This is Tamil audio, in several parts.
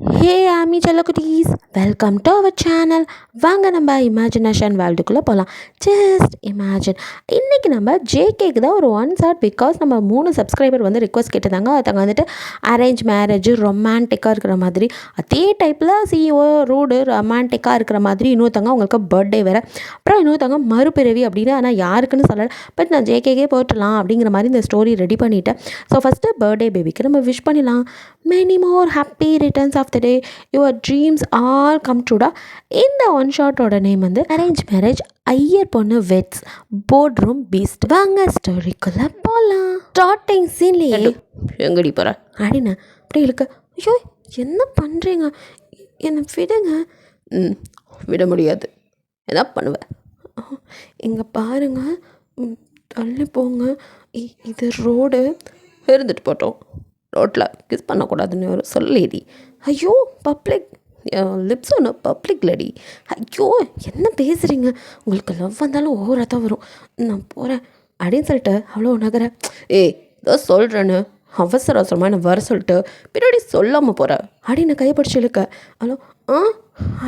ஹே ஆமி செல்லக்குட்டீஸ், வெல்கம் டு அவர் சேனல். வாங்க நம்ம இமேஜினேஷன் வேர்ல்டுக்குள்ளே போகலாம். Just imagine. இன்றைக்கி நம்ம ஜேகேக்கு தான் ஒரு ஒன் ஷாட், பிகாஸ் நம்ம 3 சப்ஸ்கிரைபர் வந்து ரிக்வஸ்ட் கேட்டிருந்தாங்க. அதுங்க வந்துட்டு அரேஞ்ச் மேரேஜ் ரொமான்டிக்காக இருக்கிற மாதிரி, அதே டைப்பில் சிஓ ரூடு ரொமான்டிக்காக இருக்கிற மாதிரி இன்னொருத்தவங்க அவங்களுக்கு பர்த்டே வேறு, அப்புறம் இன்னொருத்தவங்க மறுபிறவி அப்படின்னு. ஆனால் யாருக்குன்னு சொல்லலை, பட் நான் ஜேகேக்கே போட்டுடலாம் அப்படிங்கிற மாதிரி இந்த ஸ்டோரி ரெடி பண்ணிவிட்டேன். ஸோ ஃபஸ்ட்டு பர்த்டே பேபிக்கு நம்ம விஷ் பண்ணிடலாம். Many more happy returns of the day, your dreams all come ட்ரூடா. இந்த ஒன் ஷாட்டோட நேம் வந்து அரேஞ்ச் மேரேஜ் ஐயர் பொண்ணு வெட்ஸ் போர்ட் ரூம் பீஸ்ட். வாங்க ஸ்டோரிக்குள்ளே போகலாம். ஸ்டார்டிங் சீன்லேயே எங்கடி போகிற அப்படின்னு அப்படி இருக்கு. ஐயோ என்ன பண்ணுறீங்க, என்னை விடுங்க. விட முடியாது, என்ன பண்ணுவேன். இங்கே பாருங்க, தள்ளி போங்க, இது ரோடு. இருந்துட்டு போட்டோம், ரோட்டில் கிஸ் பண்ணக்கூடாதுன்னு ஒரு சொல்லேடி. ஐயோ பப்ளிக் லிப்ஸ் ஒன்று பப்ளிக் லேடி. ஐயோ என்ன பேசுகிறீங்க, உங்களுக்கு லவ் வந்தாலும் ஓவராக தான் வரும். நான் போகிறேன் அப்படின்னு சொல்லிட்டு அவ்வளோ நகர. இதோ சொல்கிறேன்னு அவசர அவசரமாக என்ன வர சொல்லிட்டு பின்னாடி சொல்லாமல் போகிற அப்படின்னு கைப்பிடிச்சி இழுக்க. ஹலோ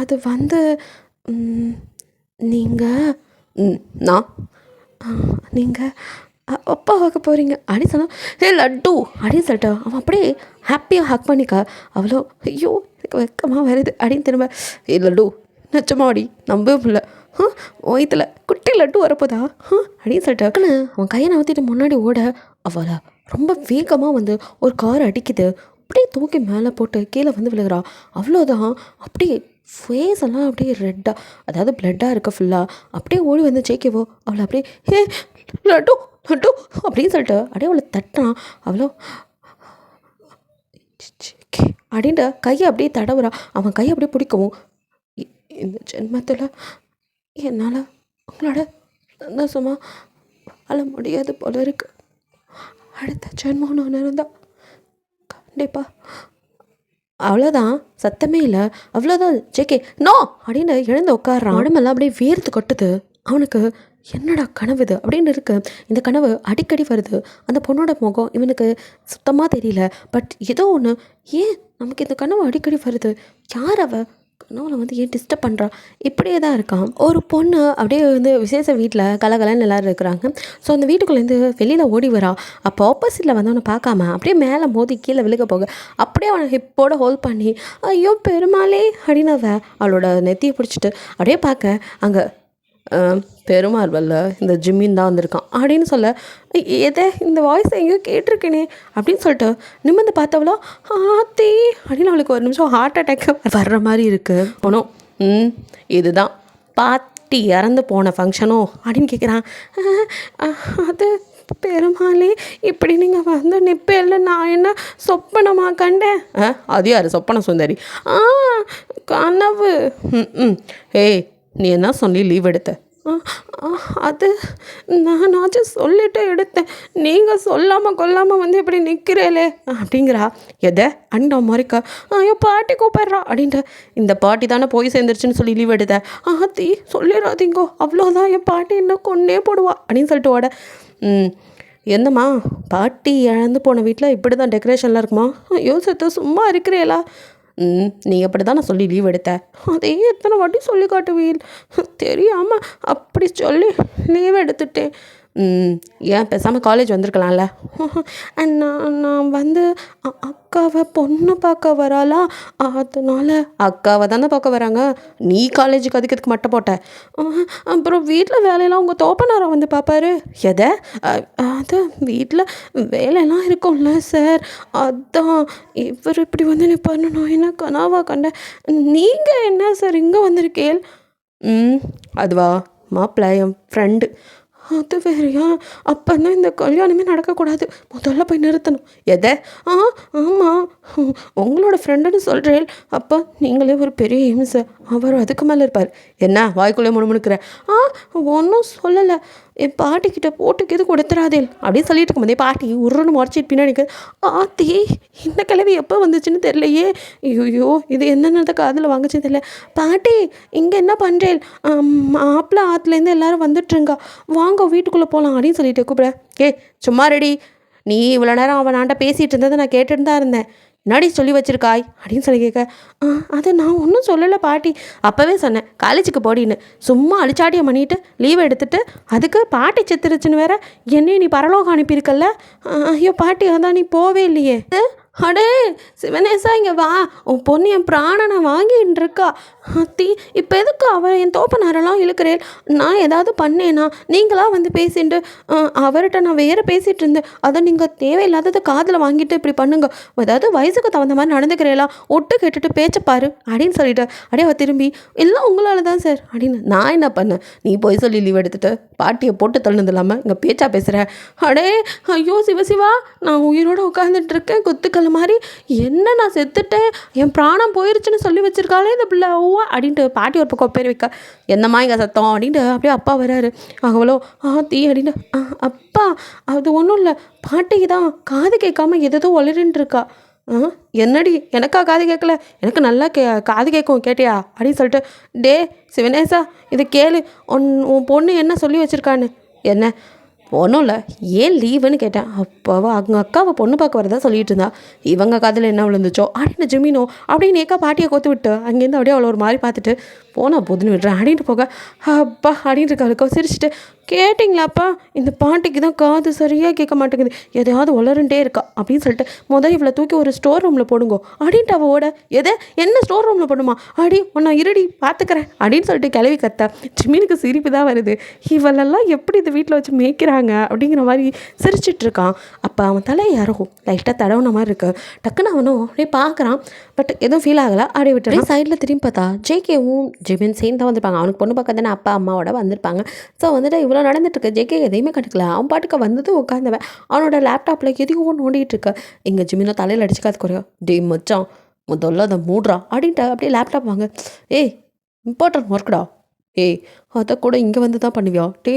அது வந்து நீங்கள் நான் நீங்கள் அப்பா பார்க்க போகிறீங்க அப்படின்னு சொன்னால், லட்டு அப்படின்னு சொல்லிட்டு அவன் அப்படியே ஹாப்பியாக ஹக் பண்ணிக்க. அவ்வளோ ஐயோ எனக்கு வெக்கமாக வருது அப்படின்னு திரும்ப, லட்டு நிச்சயமாடி நம்பவே முடியல, வயிற்றுல குட்டி லட்டு வரப்போதா அப்படின்னு சொல்லிட்டு அவன் கையை நகர்த்திட்டு முன்னாடி ஓட, அவளை ரொம்ப வேகமாக வந்து ஒரு கார் அடிக்குது. அப்படியே தூக்கி மேலே போட்டு கீழே வந்து விழுகிறா. அவ்வளோதான், அப்படியே ஃபேஸ் எல்லாம் அப்படியே ரெட்டாக, அதாவது பிளட்டாக இருக்க ஃபுல்லாக. அப்படியே ஓடி வந்து ஜெயிக்கவோ அவளை அப்படியே லட்டு லட்டு அப்படின்னு சொல்லிட்டு அப்படியே அவளை தட்டான். அவ்வளோ அப்படின்ட்டு கையை அப்படியே தடவுறா. அவன் கையை அப்படியே பிடிக்கவும், இந்த ஜென்மத்தில் என்னால் உங்களோட சந்தோஷமாக வாழ முடியாது போல இருக்கு. அடுத்த ஜென்மம்னு ஒன்று இருந்தா கண்டிப்பாக. அவ்வளோதான், சத்தமே இல்லை. அவ்வளோதான் ஜேகே நோ அப்படின்னு எழுந்து உட்காடுறான். உடம்பெல்லாம் அப்படியே வேர்த்து கொட்டுது. அவனுக்கு என்னடா கனவு இது அப்படின்னு இருக்கு. இந்த கனவு அடிக்கடி வருது. அந்த பொண்ணோட முகம் இவனுக்கு சுத்தமாக தெரியல. பட் ஏதோ ஒன்று, ஏன் நமக்கு இந்த கனவு அடிக்கடி வருது, யார் அவ கனவுல வந்து ஏன் டிஸ்டர்ப் பண்ணுறா, இப்படியே தான் இருக்கான். ஒரு பொண்ணு அப்படியே வந்து விசேஷ வீட்டில் கலகலன்னு எல்லோரும் இருக்கிறாங்க. ஸோ அந்த வீட்டுக்குள்ளேருந்து வெளியில் ஓடி வரா. அப்போ ஆப்போசிட்டில் வந்து அவனை பார்க்காம அப்படியே மேலே மோதி கீழே விழுக போக, அப்படியே அவனை ஹிப்போட ஹோல்ட் பண்ணி, ஐயோ பெருமாளே அப்படின்னு அவளோட நெத்தியை பிடிச்சிட்டு அப்படியே பார்க்க, அங்கே பெருமாள் வரல, இந்த ஜிம்மின் தான் வந்திருக்கான் அப்படின்னு சொல்ல, எதை இந்த வாய்ஸ் எங்கேயோ கேட்டிருக்கேனே அப்படின்னு சொல்லிட்டு நிமிர்ந்து பார்த்தவளோ, ஆத்தி அப்படின்னு அவளுக்கு ஒரு நிமிஷம் ஹார்ட் அட்டாக் வர்ற மாதிரி இருக்குது. போனோம், இதுதான் பாட்டி இறந்து போன ஃபங்க்ஷனோ அப்படின்னு கேட்குறான். அது பெருமாளே இப்படி நீங்கள் வந்து நிப்பேல்ல, நான் என்ன சொப்பனமா கண்டேன். அது யார் சொப்பன சுந்தரி? கனவு. ஏய் நீ என்ன சொல்லி லீவ் எடுத்த? அது நானாச்சும் சொல்லிட்டு எடுத்தேன், நீங்கள் சொல்லாமல் கொல்லாமல் வந்து இப்படி நிற்கிறேலே அப்படிங்கிறா. எதை அண்ணா மறைக்க, ஐயோ பாட்டி கூப்பிட்றா அப்படின்ட்டு, இந்த பாட்டி தானே போய் சேர்ந்துருச்சுன்னு சொல்லி லீவ் எடுத்த. ஆத்தி சொல்லிடாதீங்கோ, அவ்வளோதான், என் பாட்டி என்ன கொன்னே போடுவா அப்படின்னு சொல்லிட்டு ஓட. என்னம்மா பாட்டி இழந்து போன வீட்டில் இப்படி தான் டெக்கரேஷன்லாம் இருக்குமா? ஐயோ செத்த சும்மா இருக்கிறேலா? நீங்கள் அப்படி தான் நான் சொல்லி லீவ் எடுத்தேன். அதே எத்தனை வாட்டி சொல்லி காட்டுவீள், தெரியாமல் அப்படி சொல்லி லீவ் எடுத்துட்டேன். ஏன் பேசாமல் காலேஜ் வந்திருக்கலாம்ல. நான் வந்து அக்காவை பொண்ணு பார்க்க வராளா, அதனால அக்காவை தானே பார்க்க வராங்க, நீ காலேஜுக்கு அதுக்கு மட்டை போட்ட. அப்புறம் வீட்டில் வேலையெல்லாம் உங்கள் தோப்பனாரம் வந்து பார்ப்பாரு. எதை? அது வீட்டில் வேலையெல்லாம் இருக்கும்ல சார், அதான் இவர் இப்படி வந்து நீ பண்ணணும் என்ன கனாவா கண்டேன். நீங்கள் என்ன சார் இங்கே வந்திருக்கேள்? அதுவா மாப்பிள்ளை என் ஃப்ரெண்டு. அது வேறையா? அப்போன்னா இந்த கல்யாணமே நடக்கக்கூடாது, முதல்ல போய் நிறுத்தணும். எதை? ஆமாம், உங்களோட ஃப்ரெண்டுன்னு சொல்கிறேன். அப்போ நீங்களே ஒரு பெரிய ஹிம்சை, அவர் அதுக்கு மேலே இருப்பார். என்ன வாய்க்குள்ளே முணுமுணுக்கிற? ஒன்றும் சொல்லலை, என் பாட்டிக்கிட்ட போட்டுக்கு எது கொடுத்துறாதேல் அப்படின்னு சொல்லிட்டு இருக்கும்போதே பாட்டி உருன்னு முறைச்சிட்டு பின்னாடிக்கு, ஆத்தி இந்த கிழவி எப்போ வந்துச்சுன்னு தெரியலையே, ஐயோ இது என்னென்ன காதில் வாங்கிச்சு தெரியல. பாட்டி இங்கே என்ன பண்ணுறேன், மாப்பிள்ளை ஆற்றுலேருந்து எல்லோரும் வந்துட்டுருங்க, வாங்க வீட்டுக்குள்ளே போகலாம் அப்படின்னு சொல்லிட்டு கூப்பிட. சும்மா ரெடி, நீ இவ்வளோ நேரம் அவன் நான்ட்ட பேசிகிட்டு இருந்ததை நான் கேட்டுட்டு தான் இருந்தேன். என்னாடி சொல்லி வச்சிருக்காய் அப்படின்னு சொல்லி கேட்க, அதை நான் ஒன்றும் சொல்லலை பாட்டி, அப்போவே சொன்னேன் காலேஜுக்கு போடின்னு, சும்மா அழிச்சாட்டியம் பண்ணிட்டு லீவ் எடுத்துட்டு அதுக்கு பாட்டி செத்துருச்சுன்னு வேற என்னையும் நீ பரலோகம் அனுப்பியிருக்கல்ல. ஐயோ பாட்டி, அதான் நீ போவே இல்லையே. அடே சிவனேசா, இங்கே வா, உன் பொண்ணு என் பிராணனை வாங்கின்னு இருக்கா. அத்தி, இப்போ எதுக்கு அவரை என் தோப்பனாரெல்லாம் இழுக்கிறேன்? நான் ஏதாவது பண்ணேனா? நீங்களா வந்து பேசிட்டு அவர்கிட்ட நான் வேறு பேசிகிட்டு இருந்தேன், அதை நீங்கள் தேவையில்லாததை காதில் வாங்கிட்டு இப்படி பண்ணுங்க, அதாவது வயசுக்கு தகுந்த மாதிரி நடந்துக்கிறேலா, ஒட்டு கேட்டுட்டு பேச்சப்பாரு அப்படின்னு சொல்லிட்டு அப்படியே அவள் திரும்பி, எல்லாம் உங்களால் தான் சார் அப்படின்னு. நான் என்ன பண்ணேன்? நீ போய் சொல்லி லீவ் எடுத்துட்டு பாட்டியை போட்டு தள்ளுனது இல்லாமல் இங்கே பேச்சா பேசுகிறேன். அடே ஐயோ சிவசிவா, நான் உயிரோடு உட்காந்துட்டு இருக்கேன் குத்துக்கள் மாதிரி, என்ன நான் செத்துட்டேன், என் பிராணம் போயிருச்சுன்னு சொல்லி வச்சிருக்காளே இந்த பிள்ளை ஓவா அப்படின்ட்டு பாட்டி ஒரு பக்கம் பேர் வைக்க, என்னம்மா இங்கே சத்தம் அப்படின்ட்டு அப்படியே அப்பா வராரு. அவளோ தீ அப்படின்னு, அப்பா அது ஒன்றும் இல்லை, பாட்டிக்கு தான் காது கேட்காம எதோ வளருன்னு இருக்கா. என்னடி எனக்கா காது கேட்கல, எனக்கு நல்லா காது கேட்கும் கேட்டியா அப்படின்னு சொல்லிட்டு, டே சிவனேசா இதை கேளு, உன் பொண்ணு என்ன சொல்லி வச்சுருக்கான்னு. என்ன ஒன்றும் இல்லை, ஏன் லீவுன்னு கேட்டேன். அப்போவா அவங்க அக்காவை பொண்ணு பார்க்க வரதா சொல்லிட்டு இருந்தா, இவங்க காதில் என்ன விழுந்துச்சோ அப்படின்னு ஜிமினோ அப்படின்னு ஏக்கா பாட்டியை கொத்து விட்டு அங்கேருந்து அப்படியே அவ்வளோ ஒரு மாதிரி பார்த்துட்டு போனா போதுன்னு விடுறேன் அப்படின்ட்டு போக, அப்பா அப்படின்ட்டு இருக்காளுக்கோ சிரிச்சுட்டு, கேட்டிங்களாப்பா இந்த பாட்டிக்கு தான் காது சரியாக கேட்க மாட்டேங்குது, எதையாவது வளருண்டே இருக்கா அப்படின்னு சொல்லிட்டு இவளை தூக்கி ஒரு ஸ்டோர் ரூமில் போடுங்கோ அப்படின்ட்டு அவள் ஓட, எதை என்ன ஸ்டோர் ரூமில் போடுமா அடி உன்னை இருடி பார்த்துக்கிறேன் அப்படின்னு சொல்லிட்டு கிளவி கத்த. ஜிமினுக்கு சிரிப்பு தான் வருது, இவளெல்லாம் எப்படி இந்த வீட்டில் வச்சு மேய்க்கிறாங்க அப்படிங்கிற மாதிரி சிரிச்சிட்டு இருக்கான். அப்போ அவன் தலையை யாரும் லைட்டாக தடவுன மாதிரி இருக்கு. டக்குன்னு அவனும் அப்படியே பார்க்குறான், பட் எதுவும் ஃபீல் ஆகலை, அப்படியே விட்டு சைடில் திரும்பி பார்த்தா ஜேகேவும் ஜிமின் சேர்ந்து தான் வந்திருப்பாங்க. அவனுக்கு பொண்ணு பார்க்க தானே அப்பா அம்மாவோட வந்திருப்பாங்க. ஸோ வந்துட்டு இவ்வளோ நடந்துட்டுருக்கு, ஜேகே எதையுமே கண்டுக்கல, அவன் பாட்டுக்கு வந்தது உட்காந்தவன் அவனோட லேப்டாப்பில் எதையும் நோண்டிகிட்டு இருக்க. எங்கள் ஜிமினோ தலையில் அடிச்சுக்காது குறையோ, டே மச்சான் முதல்ல அதை மூடுறா அப்படின்ட்டு அப்படியே லேப்டாப் வாங்க, ஏய் இம்பார்ட்டன்ட் ஒர்க்குடா, ஏய் அதை கூட இங்கே வந்து தான் பண்ணுவியா, டே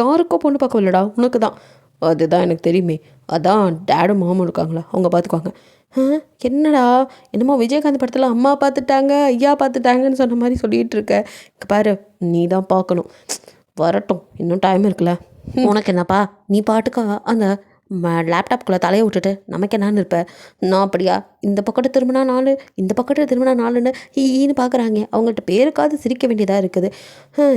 யாருக்கோ பொண்ணு பார்க்க இல்லைடா உனக்கு தான், அதுதான் எனக்கு தெரியுமே, அதான் டேடும் மாமும் இருக்காங்களா அவங்க பார்த்துக்குவாங்க. என்னடா என்னமோ விஜயகாந்த் படத்தில் அம்மா பார்த்துட்டாங்க ஐயா பார்த்துட்டாங்கன்னு சொன்ன மாதிரி சொல்லிகிட்டு இருக்க, இங்கே பாரு நீ தான் பார்க்கணும், வரட்டும் இன்னும் டைம் இருக்குல்ல, உனக்கு என்னப்பா நீ பாட்டுக்கா அந்த லேப்டாப்குள்ளே தலையை விட்டுட்டு நமக்கு என்னான்னு இருப்ப. நான் அப்படியா, இந்த பக்கத்து திரும்பினா 4 இந்த பக்கத்து திரும்பினா 4ன்னு ஈன்னு பார்க்குறாங்க, அவங்கள்ட்ட பேருக்காவது சிரிக்க வேண்டியதாக இருக்குது.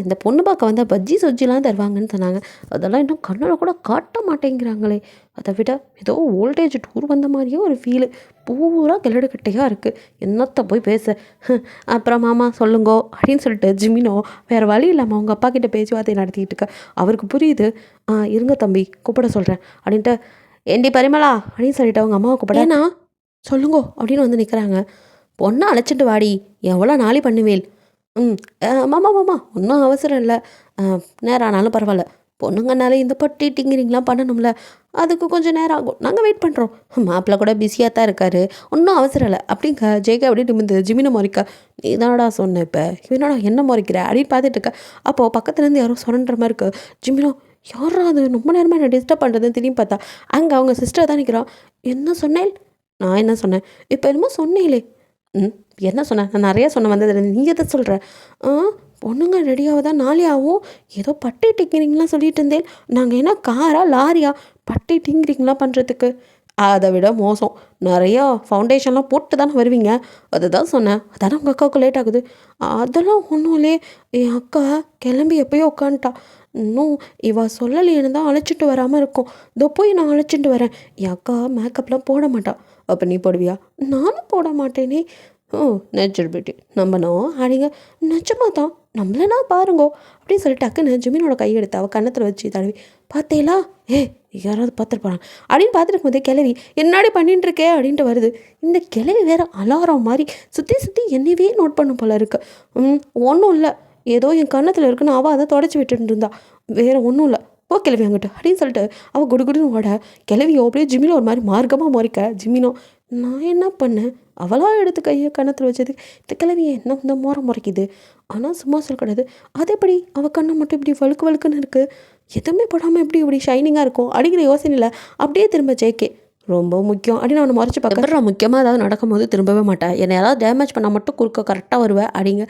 இந்த பொண்ணு பார்க்க வந்தால் பஜ்ஜி சொஜ்ஜிலாம் தருவாங்கன்னு சொன்னாங்க, அதெல்லாம் இன்னும் கண்ணில் கூட காட்ட மாட்டேங்கிறாங்களே, அதை விட ஏதோ ஓல்டேஜ் டூர் வந்த மாதிரியே ஒரு ஃபீலு, பூரா கிளடுக்கட்டையாக இருக்குது, என்னத்தை போய் பேச. அப்புறம் மாமா சொல்லுங்கோ அப்படின்னு சொல்லிட்டு ஜிமினோ வேறு வழி இல்லாமல் அவங்க அப்பா கிட்ட பேச்சுவார்த்தை நடத்திக்கிட்டு இருக்க. அவருக்கு புரியுது, இருங்க தம்பி கூப்பிட சொல்கிறேன் அப்படின்ட்டு, ஏண்டி பரிமளா அப்படின்னு சொல்லிட்டு அவங்க அம்மாவை கூப்பிட, ஏன்னா சொல்லுங்கோ அப்படின்னு வந்து நிற்கிறாங்க. பொண்ணை அழைச்சிட்டு வாடி, எவ்வளோ நாளி பண்ணுவேல். மாமா மாமா ஒன்றும் அவசரம் இல்லை, நேரம் ஆனாலும் பரவாயில்ல, பொண்ணுங்கனாலே இந்த பட்டி டிங்கிறீங்களாம் பண்ணணும்ல, அதுக்கு கொஞ்சம் நேரம் ஆகும், நாங்கள் வெயிட் பண்ணுறோம், மாப்பிள்ளை கூட பிஸியாக தான் இருக்காரு, ஒன்றும் அவசரம் இல்லை அப்படிங்க. ஜெய்கா அப்படின்ட்டு இந்த ஜிமினை முறைக்கா, நீ தானடா சொன்ன இப்போ இவனடா என்ன முறைக்கிற அப்படின்னு பார்த்துட்டு இருக்க. அப்போது பக்கத்துலேருந்து யாரும் சொல்கிற மாதிரி இருக்கு. ஜிமினோ யாரா அது ரொம்ப நேரமாக என்ன டிஸ்டர்ப் பண்ணுறதுன்னு திரும்பி பார்த்தா அங்கே அவங்க சிஸ்டர் தான் நிற்கிறான். என்ன சொன்னேன்? நான் என்ன சொன்னேன்? இப்போ என்னமோ சொன்னேலே. என்ன சொன்னேன்? நான் நிறையா சொன்ன வந்தது, நீ எதை சொல்கிற? பொண்ணுங்க ரெடியாக தான் நாளே ஆகும், ஏதோ பட்டை டிங்கிறீங்களாம் சொல்லிட்டு இருந்தேன், நாங்கள் என்ன காரா லாரியா பட்டை டிங்கிறீங்களாம் பண்ணுறதுக்கு? அதை விட மோசம், நிறையா ஃபவுண்டேஷன்லாம் போட்டு தானே வருவீங்க, அதுதான் சொன்னேன், அதானே உங்கள் அக்காவுக்கு லேட் ஆகுது. அதெல்லாம் ஒன்றும் இல்லையே, என் அக்கா கிளம்பி எப்போயோ உட்காந்துட்டா, இன்னும் இவ சொல்லலையேன்னு தான் அழைச்சிட்டு வராமல் இருக்கும், இதோ போய் நான் அழைச்சிட்டு வரேன். என் அக்கா மேக்கப்லாம் போட மாட்டா. அப்போ நீ போடுவியா? நானும் போட மாட்டேனே. நேச்சர் பியூட்டி நம்பனோ அப்படிங்க, நிஜமாக தான் நம்மளனா பாருங்கோ அப்படின்னு சொல்லிட்டு டக்குன்னு ஜிமினோட கையெடுத்து அவள் கன்னத்தில் வச்சு தடவி, பார்த்தேலா யாராவது பார்த்துருப்பாங்க அப்படின்னு பார்த்துட்டு இருக்கும்போதே கிளவி என்னாடி பண்ணிட்டு இருக்கே அப்படின்ட்டு வருது. இந்த கிளவி வேற அலாரம் மாதிரி சுற்றி சுற்றி என்னையவே நோட் பண்ணும் போல இருக்கு. ஒன்றும் இல்லை, ஏதோ என் கன்னத்தில் இருக்குன்னு அவள் அதை தொடச்சி விட்டுட்டு இருந்தா, வேற ஒன்றும் இல்லை, போ கிளவி அங்கிட்டு அப்படின்னு சொல்லிட்டு அவள் குடுகுடுன்னு ஓட, கிளவியோ அப்படியே ஜிமினோ ஒரு மாதிரி மார்க்கமாக முறைக்க. ஜிமினோ நான் என்ன பண்ணேன், அவளாக எடுத்து கையை கன்னத்தில் வச்சது, இந்த கிளவியை என்ன இந்த முறைக்குது, ஆனால் சும்மா சொல்லக்கூடாது, அது எப்படி அவள் கண்ணை மட்டும் இப்படி வழுக்கு வழுக்குன்னு இருக்குது, எதுவுமே போடாமல் எப்படி இப்படி ஷைனிங்காக இருக்கும் அப்படிங்கிற யோசனையில் அப்படியே திரும்ப ஜேகே ரொம்ப முக்கியம் அப்படின்னு அவனை முறைச்சி பார்க்குறேன். நான் முக்கியமாக ஏதாவது நடக்கும்போது திரும்பவே மாட்டேன், என்னை யாராவது டேமேஜ் பண்ணால் மட்டும் குறுக்க கரெக்டாக வருவேன் அப்படிங்க.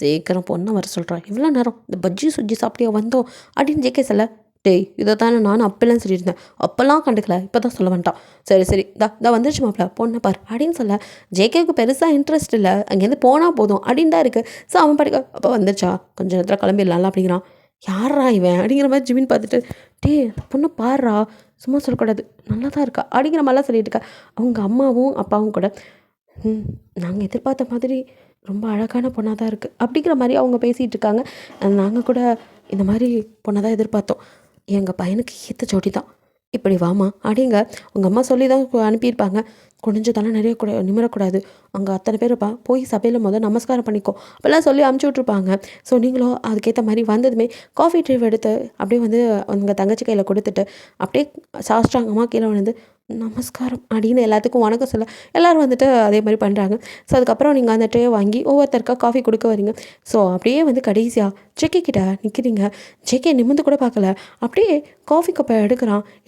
சீக்கிரம் பொண்ணை வர சொல்கிறான், இவ்வளோ நேரம் இந்த பஜ்ஜி சுஜ்ஜி சாப்பிட்டியா வந்தோம் அப்படின்னு ஜேகே சொல்ல, டேய் இதை தானே நானும் அப்பெல்லாம் சொல்லியிருந்தேன், அப்போல்லாம் கண்டுக்கல, இப்போ தான் சொல்ல வேண்டாம். சரி சரி தான் வந்துருச்சு மாப்பிள்ள, பொண்ணை பார் அப்படின்னு சொல்ல ஜேகேவுக்கு பெருசாக இன்ட்ரெஸ்ட் இல்லை, அங்கேருந்து போனால் போதும் அப்படின்னு தான் இருக்குது. ஸோ அவன் படிக்க அப்போ வந்துருச்சா கொஞ்சம் நேரத்தில் கிளம்பிடலாம்ல அப்படிங்கிறான். யாரா இவன் அப்படிங்கிற மாதிரி ஜிமின் பார்த்துட்டு, அந்த பொண்ணை பாடுறா, சும்மா சொல்லக்கூடாது, நல்லா தான் இருக்கா அப்படிங்கிற மாதிரிலாம் சொல்லிட்டு இருக்கா. அவங்க அம்மாவும் அப்பாவும் கூட நாங்கள் எதிர்பார்த்த மாதிரி ரொம்ப அழகான பொண்ணாக தான் இருக்குது அப்படிங்கிற மாதிரி அவங்க பேசிகிட்டு இருக்காங்க. நாங்கள் கூட இந்த மாதிரி பொண்ணை தான் எதிர்பார்த்தோம், எங்கள் பையனுக்கு ஏற்ற ஜோடி தான், இப்படி வாமா அப்படிங்க உங்கள் அம்மா சொல்லி தான் அனுப்பியிருப்பாங்க. குனிஞ்சதெல்லாம் நிறைய நிமிரக்கூடாது, அங்கே அத்தனை பேர் இருப்பா, போய் சபையில் நமஸ்காரம் பண்ணிக்கோ அப்போல்லாம் சொல்லி அமுச்சு விட்ருப்பாங்க. ஸோ நீங்களும் அதுக்கேற்ற மாதிரி வந்ததுமே காஃபி ட்ரைவ் எடுத்து அப்படியே வந்து உங்கள் தங்கச்சி கையில் கொடுத்துட்டு அப்படியே சாஸ்திராங்கமாக கீழே வந்து நமஸ்காரம் அப்படின்னு எல்லாத்துக்கும் வணக்கம் சொல்ல எல்லோரும் வந்துட்டு அதே மாதிரி பண்ணுறாங்க. ஸோ அதுக்கப்புறம் நீங்கள் அந்த ட்ரே வாங்கி ஒவ்வொருத்தருக்கா காஃபி கொடுக்க வரீங்க. ஸோ அப்படியே வந்து கடைசியாக ஜேகே கிட்ட நிற்கிறீங்க. ஜேகே நிமிந்து கூட பார்க்கல, அப்படியே காஃபி கப்பை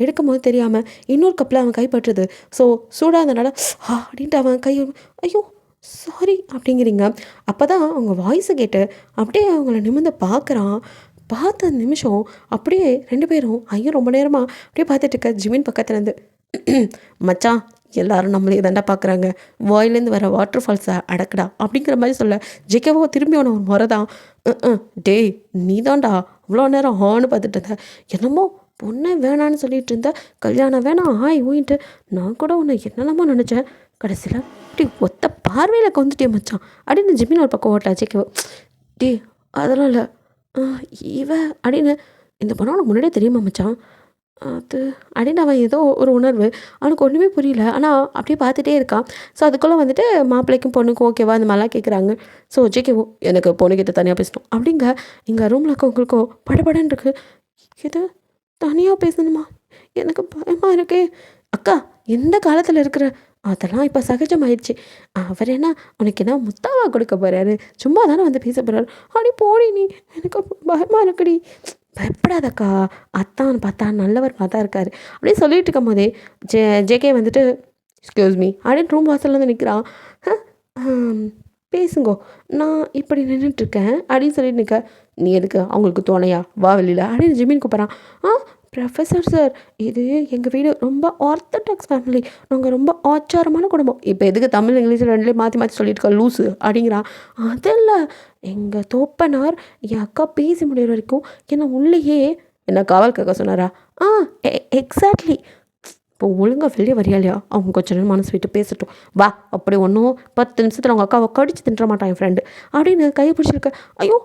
எடுக்கும் போது தெரியாமல் இன்னொரு கப்பில் அவன் கைப்பற்றுது. ஸோ சூடாக இருந்தனால அப்படின்ட்டு அவன் கை, ஐயோ சாரி அப்படிங்கிறீங்க. அப்போ தான் அவங்க வாய்ஸை கேட்டு அப்படியே அவங்கள நிமிந்து பார்க்குறான். பார்த்த நிமிஷம் அப்படியே 2 பேரும் ஐயோ ரொம்ப நேரமாக அப்படியே பார்த்துட்டு இருக்க ஜிமின் பக்கத்துலேருந்து, மச்சான் எல்லாரும் நம்மளே தாண்டா பார்க்குறாங்க, வாயிலேருந்து வர வாட்டர் ஃபால்ஸை அடக்கடா அப்படிங்கிற மாதிரி சொல்ல ஜெகவோ திரும்பி அவனை ஒரு முறை தான், டேய் நீ தான்டா அவ்வளோ நேரம் ஹான்னு பார்த்துட்டு இருந்த, என்னமோ பொண்ணை வேணான்னு சொல்லிட்டு இருந்த, கல்யாணம் வேணாம் ஊயின்ட்டு நான் கூட உன்னை என்னெல்லாமோ நினச்சேன், கடைசியில் இப்படி ஒத்த பார்வையில் கொந்துட்டே மச்சான் அப்படின்னு ஜிமின் ஒரு பக்கம் ஓட்டா ஜெகவோ. அதெல்லாம் இல்லை இவ அப்படின்னு இந்த பொண்ணு உனக்கு முன்னாடியே தெரியுமா மச்சான் அது அப்படின்னு அவன் ஏதோ ஒரு உணர்வு, அவனுக்கு ஒன்றுமே புரியல, ஆனால் அப்படியே பார்த்துட்டே இருக்கான். ஸோ அதுக்குள்ளே வந்துட்டு மாப்பிள்ளைக்கும் பொண்ணுக்கும் ஓகேவா இந்த மாதிரிலாம் கேட்குறாங்க. ஸோ ஜேகேவோ எனக்கு பொண்ணுக்கிட்ட தனியாக பேசணும் அப்படிங்க இங்கே ரூமில் இருக்கவங்களுக்கும் படபடன்னு இருக்குது. இது தனியாக பேசணுமா, எனக்கு பயமாக இருக்கே. அக்கா எந்த காலத்தில் இருக்கிற, அதெல்லாம் இப்போ சகஜமாயிடுச்சு, அவர் என்ன உனக்கு என்ன முத்தாவா கொடுக்க போகிறாரு, சும்மா தானே வந்து பேச போகிறாரு, அப்படி போடி நீ, எனக்கு பயமாக இருக்குடி. பயப்படாதக்கா, அத்தான் பார்த்தா நல்லவர் பார்த்தா இருக்காரு அப்படின்னு சொல்லிட்டு இருக்கும் போதே ஜேகே வந்துட்டு எக்ஸ்கியூஸ் மீ அப்படின்னு ரூம் வாசலில் வந்து நிற்கிறான். பேசுங்கோ, நான் இப்படி நின்றுட்டுருக்கேன் அப்படின்னு சொல்லிட்டு நிற்க, நீ எதுக்கு அவங்களுக்கு துணையா, வா வெளியில் அப்படின்னு ஜிமின் கூப்பிட்றான். ப்ரொஃபஸர் சார் இது எங்கள் வீடு ரொம்ப ஆர்த்தடாக்ஸ் ஃபேமிலி, நாங்கள் ரொம்ப ஆச்சாரமான குடும்பம், இப்போ எதுக்கு தமிழ் இங்கிலீஷில் ரெண்டுலேயும் மாற்றி மாற்றி சொல்லிட்டு இருக்கா லூஸு அப்படிங்கிறான். அதில் எங்கள் தோப்பனார் என் அக்கா பேசி முடிகிற வரைக்கும் என்னை உள்ளேயே என்ன காவல் கேட்க சொன்னாரா. எக்ஸாக்ட்லி, இப்போ ஒழுங்காக வெளியே வரியா இல்லையா, அவங்க கொஞ்சம் நேரம் மனசு விட்டு பேசட்டும், வா அப்படி ஒன்றும் 10 நிமிஷத்தில் அவங்க அக்காவை கடிச்சு தின்ற மாட்டான் என் ஃப்ரெண்டு அப்படின்னு கையை பிடிச்சிருக்க. ஐயோ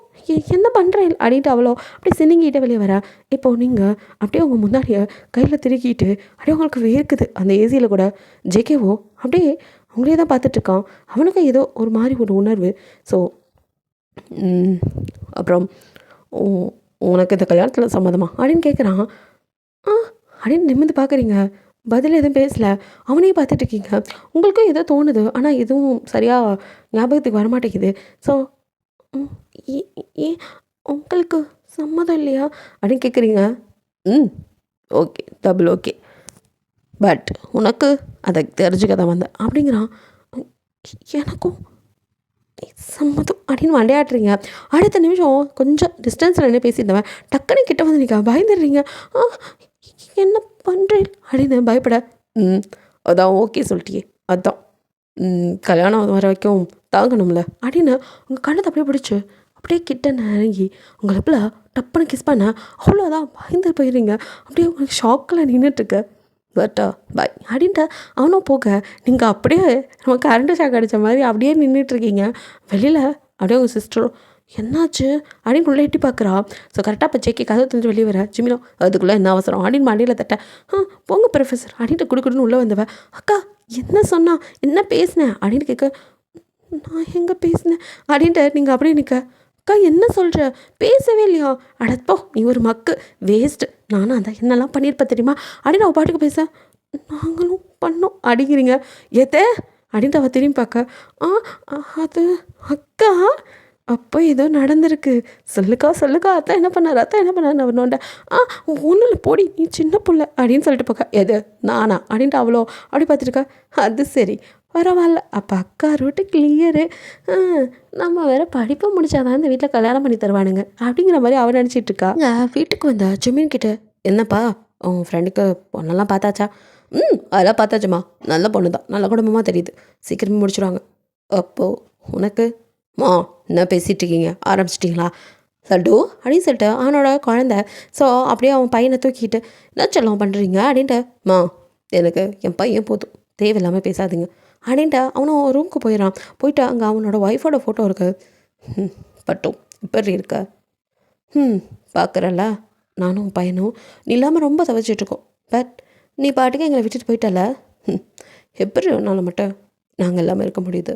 என்ன பண்ணுறேன் அப்படின்ட்டு அவ்வளோ அப்படியே சின்னிங்கிட்டே வெளியே வர. இப்போது நீங்கள் அப்படியே அவங்க முன்னாடியே கையில் திருக்கிட்டு அப்படியே அவங்களுக்கு வேர்க்குது அந்த ஏசியில் கூட. ஜேகேவோ அப்படியே அவங்களே தான் பார்த்துட்ருக்கான். அவனுக்கு ஏதோ ஒரு மாதிரி ஒரு உணர்வு. ஸோ அப்புறம் உனக்கு இந்த கல்யாணத்தில் சம்மதமா அப்படின்னு கேட்குறான். அப்படின்னு நிமிர்ந்து பார்க்குறீங்க, பதில் எதுவும் பேசலை, அவனையும் பார்த்துட்ருக்கீங்க. உங்களுக்கும் ஏதோ தோணுது, ஆனால் எதுவும் சரியாக ஞாபகத்துக்கு வரமாட்டேங்குது. ஸோ ஏன் உங்களுக்கு சம்மதம் இல்லையா அப்படின்னு கேட்குறீங்க. ஓகே டபுள் ஓகே, பட் உனக்கு அதை தெரிஞ்சுக்க தான் வந்தேன் அப்படிங்கிறான். எனக்கும் சம்மதம் அப்படின்னு மண்டையாட்டுறீங்க. அடுத்த நிமிஷம் கொஞ்சம் டிஸ்டன்ஸில் என்ன பேசியிருந்தவன் டக்குன்னு கிட்ட வந்து நிற்க பயந்துடுறீங்க. என்ன பண்ணுறேன் அப்படின்னு பயப்பட. அதான் ஓகே சொல்லிட்டியே, அதான் கல்யாணம் வர வரைக்கும் தாங்கணும்ல அப்படின்னு உங்கள் கண்ணத்தை அப்படியே பிடிச்சி அப்படியே கிட்ட நெருங்கி உங்களை டப்புன்னு கிஸ் பண்ண அவ்வளோதான் பயந்து போயிடுறீங்க. அப்படியே உங்களுக்கு ஷாக்கில் நின்றுட்டுருக்கு. பட்டா பாய் அப்படின்ட்டு அவனும் போக நீங்கள் அப்படியே நம்ம கரண்ட்டு ஷாக் அடித்த மாதிரி அப்படியே நின்றுட்டுருக்கீங்க. வெளியில் அப்படியே உங்கள் சிஸ்டரும் என்னாச்சு அப்படின்னு உள்ளே எட்டி பார்க்குறா. ஸோ கரெக்டாக இப்போ ஜேகே கதவை தெரிஞ்சு வெளியே வர. ஜிமினோ அதுக்குள்ளே என்ன அவசரம் அப்படின்னு மண்டியில் தட்ட. போங்க ப்ரொஃபஸர் அப்படின்ட்டு குடுக்குடுன்னு உள்ளே வந்தவ. அக்கா என்ன சொன்னா, என்ன பேசினேன் அப்படின்னு கேட்க, நான் எங்கே பேசினேன் அப்படின்ட்டு நீங்கள் அப்படியே நிற்க. அக்கா என்ன சொல்கிற, பேசவே இல்லையா, அடப்போ நீ ஒரு மக்கு வேஸ்ட்டு, நானும் அதான் என்னெல்லாம் பண்ணியிருப்பேன் தெரியுமா அப்படின்னு அவள் பாட்டுக்கு பேச, நாங்களும் பண்ணோம் அப்படிங்கிறீங்க எதே அப்படின்ட்டு அவள் திரும்பி பார்க்க. அது அக்கா அப்போ ஏதோ நடந்திருக்கு, சொல்லுக்கா அத்தான் என்ன பண்ணார் அவர் நோண்ட. ஒன்றும் இல்லை போடி நீ சின்ன பிள்ளை அப்படின்னு சொல்லிட்டு போக்க. எது நானா அப்படின்ட்டு அவ்வளோ அப்படி பார்த்துருக்கா. அது சரி பரவாயில்ல, அப்போ அக்கா ரூட்டு கிளியரு, நம்ம வேறு படிப்பை முடிச்சாதான் இந்த வீட்டில் கல்யாணம் பண்ணி தருவானுங்க அப்படிங்கிற மாதிரி அவன் நினச்சிட்ருக்கா. வீட்டுக்கு வந்தா ஜிமின் கிட்ட, என்னப்பா உன் ஃப்ரெண்டுக்கு பொண்ணெல்லாம் பார்த்தாச்சா? அதெல்லாம் பார்த்தாச்சும்மா. நல்ல பொண்ணு தான், நல்ல குடும்பமாக தெரியுது, சீக்கிரமே முடிச்சிடுவாங்க. அப்போது உனக்கு மா என்ன பேசிகிட்டு இருக்கீங்க, ஆரம்பிச்சிட்டிங்களா சட்டு அப்படின்னு சொல்லிட்டு அவனோட குழந்த. ஸோ அப்படியே அவன் பையனை தூக்கிட்டு என்ன செல்லம் பண்ணுறீங்க அப்படின்ட்டு, மா எனக்கு என் பையன் போதும், தேவையில்லாமல் பேசாதீங்க அப்படின்ட்டு அவனும் ரூமுக்கு போயிடறான். போயிட்டு அங்கே அவனோட ஒய்ஃபோட ஃபோட்டோ இருக்குது. பட்டும் இப்படி இருக்க பார்க்குறல்ல, நானும் பையனும் நீ இல்லாமல் ரொம்ப தவிச்சிட்ருக்கோம். பட் நீ பாட்டுக்கு எங்களை விட்டுட்டு போயிட்டல, எப்படி உன்னால் மட்டும் நாங்கள் எல்லாமே இருக்க முடியுது